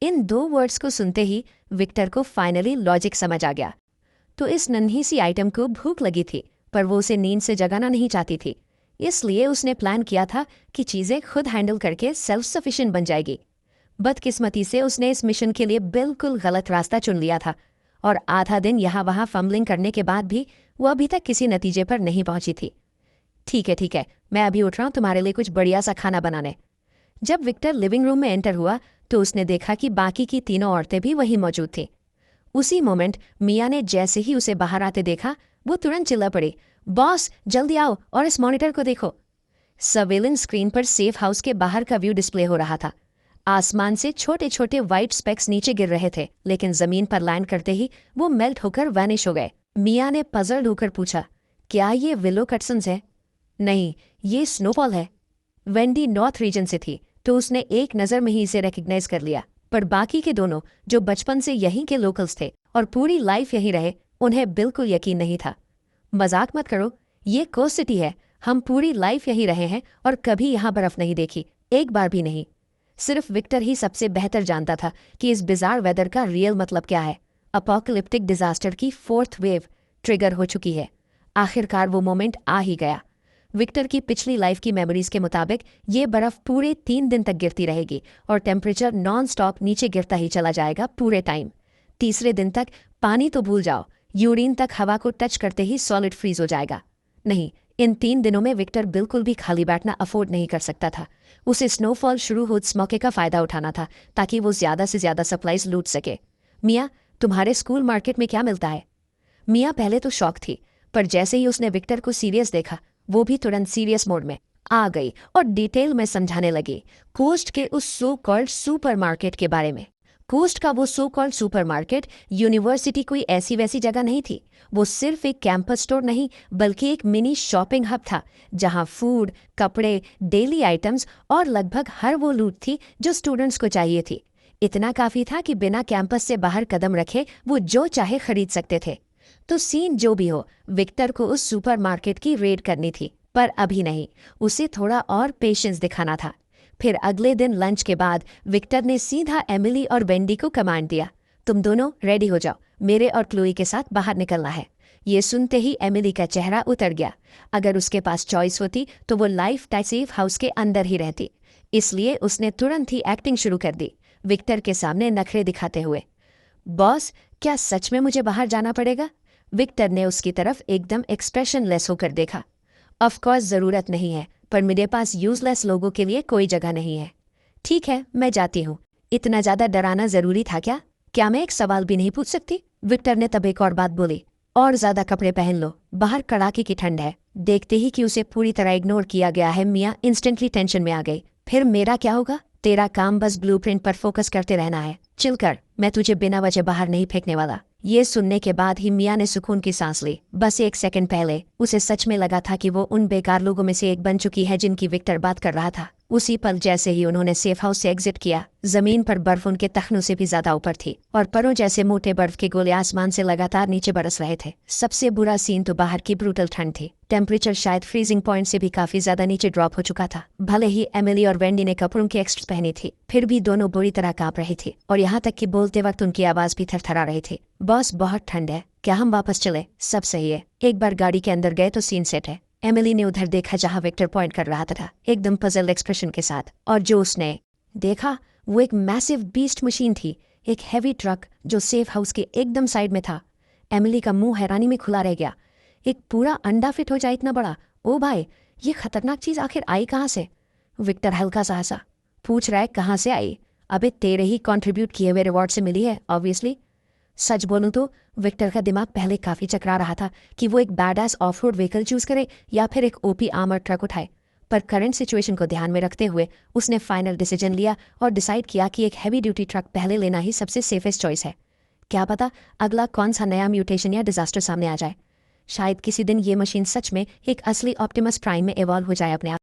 इन 2 वर्ड्स को सुनते ही विक्टर को फाइनली लॉजिक समझ आ गया। तो इस नन्ही सी आइटम को भूख लगी थी, पर वो उसे नींद से जगाना नहीं चाहती थी। इसलिए उसने प्लान किया था कि चीजें खुद हैंडल करके सेल्फ सफिशिएंट बन जाएगी। बदकिस्मती से उसने इस मिशन के लिए बिल्कुल गलत रास्ता चुन लिया था, और आधा दिन यहाँ वहाँ फम्बलिंग करने के बाद भी वो अभी तक किसी नतीजे पर नहीं पहुंची थी। ठीक है, मैं अभी उठ रहा हूँ तुम्हारे लिए कुछ बढ़िया सा खाना बनाने। जब विक्टर लिविंग रूम में एंटर हुआ तो उसने देखा कि बाकी की 3 औरतें भी वहीं मौजूद थीं। उसी मोमेंट मिया ने जैसे ही उसे बाहर आते देखा, वो तुरंत चिल्ला पड़ी, बॉस जल्दी आओ और इस मॉनिटर को देखो। सर्वेलेंस स्क्रीन पर सेफ हाउस के बाहर का व्यू डिस्प्ले हो रहा था। आसमान से छोटे छोटे वाइट स्पेक्स नीचे गिर रहे थे, लेकिन जमीन पर लैंड करते ही वो मेल्ट होकर वैनिश हो गए। मिया ने पजल्ड होकर पूछा, क्या ये विलो कटसन्स है? नहीं, ये स्नोफॉल है। वेंडी नॉर्थ रीजन से थी तो उसने एक नज़र में ही इसे रिकग्नाइज कर लिया, पर बाकी के दोनों जो बचपन से यहीं के लोकल्स थे और पूरी लाइफ यहीं रहे, उन्हें बिल्कुल यकीन नहीं था। मजाक मत करो, ये कोस्ट सिटी है, हम पूरी लाइफ यहीं रहे हैं और कभी यहाँ बर्फ नहीं देखी, एक बार भी नहीं। सिर्फ विक्टर ही सबसे बेहतर जानता था कि इस बिजार वेदर का रियल मतलब क्या है। अपोकलिप्टिक डिजास्टर की 4th वेव ट्रिगर हो चुकी है। आखिरकार वो मोमेंट आ ही गया। विक्टर की पिछली लाइफ की मेमोरीज के मुताबिक ये बर्फ पूरे 3 दिन तक गिरती रहेगी और टेम्परेचर नॉन स्टॉप नीचे गिरता ही चला जाएगा पूरे टाइम। तीसरे दिन तक पानी तो भूल जाओ, यूरिन तक हवा को टच करते ही सॉलिड फ्रीज हो जाएगा। नहीं, इन 3 दिनों में विक्टर बिल्कुल भी खाली बैठना अफोर्ड नहीं कर सकता था। उसे स्नोफॉल शुरू हो इस मौके का फायदा उठाना था ताकि वो ज्यादा से ज्यादा सप्लाईज लूट सके। मियाँ, तुम्हारे स्कूल मार्केट में क्या मिलता है? मियाँ पहले तो शॉक थी, पर जैसे ही उसने विक्टर को सीरियस देखा, वो भी तुरंत सीरियस मोड में आ गई और डिटेल में समझाने लगी कोस्ट के उस सो कॉल्ड सुपरमार्केट के बारे में। कोस्ट का वो सो कॉल्ड सुपरमार्केट यूनिवर्सिटी कोई ऐसी वैसी जगह नहीं थी। वो सिर्फ एक कैंपस स्टोर नहीं बल्कि एक मिनी शॉपिंग हब था जहां फूड, कपड़े, डेली आइटम्स और लगभग हर वो लूट थी जो स्टूडेंट्स को चाहिए थी। इतना काफी था कि बिना कैंपस से बाहर कदम रखे वो जो चाहे खरीद सकते थे। तो सीन जो भी हो, विक्टर को उस सुपरमार्केट की रेड करनी थी, पर अभी नहीं। उसे थोड़ा और पेशेंस दिखाना था। फिर अगले दिन लंच के बाद विक्टर ने सीधा एमिली और वेंडी को कमांड दिया, तुम दोनों रेडी हो जाओ, मेरे और क्लोई के साथ बाहर निकलना है। ये सुनते ही एमिली का चेहरा उतर गया। अगर उसके पास चॉइस होती तो वो लाइफ सेफ हाउस के अंदर ही रहती, इसलिए उसने तुरंत ही एक्टिंग शुरू कर दी, विक्टर के सामने नखरे दिखाते हुए। बॉस, क्या सच में मुझे बाहर जाना पड़ेगा? विक्टर ने उसकी तरफ एकदम एक्सप्रेशनलेस होकर देखा। ऑफ कोर्स ज़रूरत नहीं है, पर मेरे पास यूजलेस लोगों के लिए कोई जगह नहीं है। ठीक है, मैं जाती हूँ। इतना ज़्यादा डराना ज़रूरी था क्या? क्या मैं एक सवाल भी नहीं पूछ सकती? विक्टर ने तब एक और बात बोली, और ज़्यादा कपड़े पहन लो, बाहर कड़ाके की ठंड है। देखते ही कि उसे पूरी तरह इग्नोर किया गया है, मियाँ इंस्टेंटली टेंशन में आ गई। फिर मेरा क्या होगा? तेरा काम बस ब्लूप्रिंट पर फोकस करते रहना है। चिल कर, मैं तुझे बिना वजह बाहर नहीं फेंकने वाला। ये सुनने के बाद ही मियाँ ने सुकून की सांस ली। बस 1 सेकंड पहले उसे सच में लगा था कि वो उन बेकार लोगों में से एक बन चुकी है जिनकी विक्टर बात कर रहा था। उसी पल जैसे ही उन्होंने सेफ हाउस से एग्जिट किया, जमीन पर बर्फ उनके तखनों से भी ज्यादा ऊपर थी और परों जैसे मोटे बर्फ के गोले आसमान से लगातार नीचे बरस रहे थे। सबसे बुरा सीन तो बाहर की ब्रूटल ठंड थी। टेम्परेचर शायद फ्रीजिंग पॉइंट से भी काफी ज्यादा नीचे ड्रॉप हो चुका था। भले ही एमिली और वेंडी ने कपड़ों की एक्स्ट्रा पहनी थी, फिर भी दोनों बुरी तरह कांप रही थी और यहाँ तक कि बोलते वक्त उनकी आवाज भी थरथरा रही थी। बॉस, बहुत ठंड है, क्या हम वापस चले? सब सही है, एक बार गाड़ी के अंदर गए तो सीन सेट है। एमिली ने उधर देखा जहां विक्टर पॉइंट कर रहा था, एकदम पजल एक्सप्रेशन के साथ। और जो उसने देखा वो एक मैसिव बीस्ट मशीन थी, एक हैवी ट्रक जो सेफ हाउस के एकदम साइड में था। एमिली का मुंह हैरानी में खुला रह गया। एक पूरा अंडा फिट हो जाए इतना बड़ा? ओ भाई, ये खतरनाक चीज आखिर आई कहाँ से? विक्टर हल्का सा हंसा, पूछ रहा है कहाँ से आई? अबे तेरे ही कंट्रीब्यूट किए हुए रिवॉर्ड से मिली है ऑब्वियसली। सच बोलूं तो विक्टर का दिमाग पहले काफी चकरा रहा था कि वो एक badass of road vehicle choose करे या फिर एक ओपी आर्मर ट्रक उठाए, पर करंट सिचुएशन को ध्यान में रखते हुए उसने फाइनल डिसीजन लिया और डिसाइड किया कि एक हैवी ड्यूटी ट्रक पहले लेना ही सबसे सेफेस्ट चॉइस है। क्या पता अगला कौन सा नया म्यूटेशन या डिजास्टर सामने आ जाए। शायद किसी दिन ये मशीन सच में एक असली ऑप्टिमस प्राइम में इवॉल्व हो जाए अपने आप।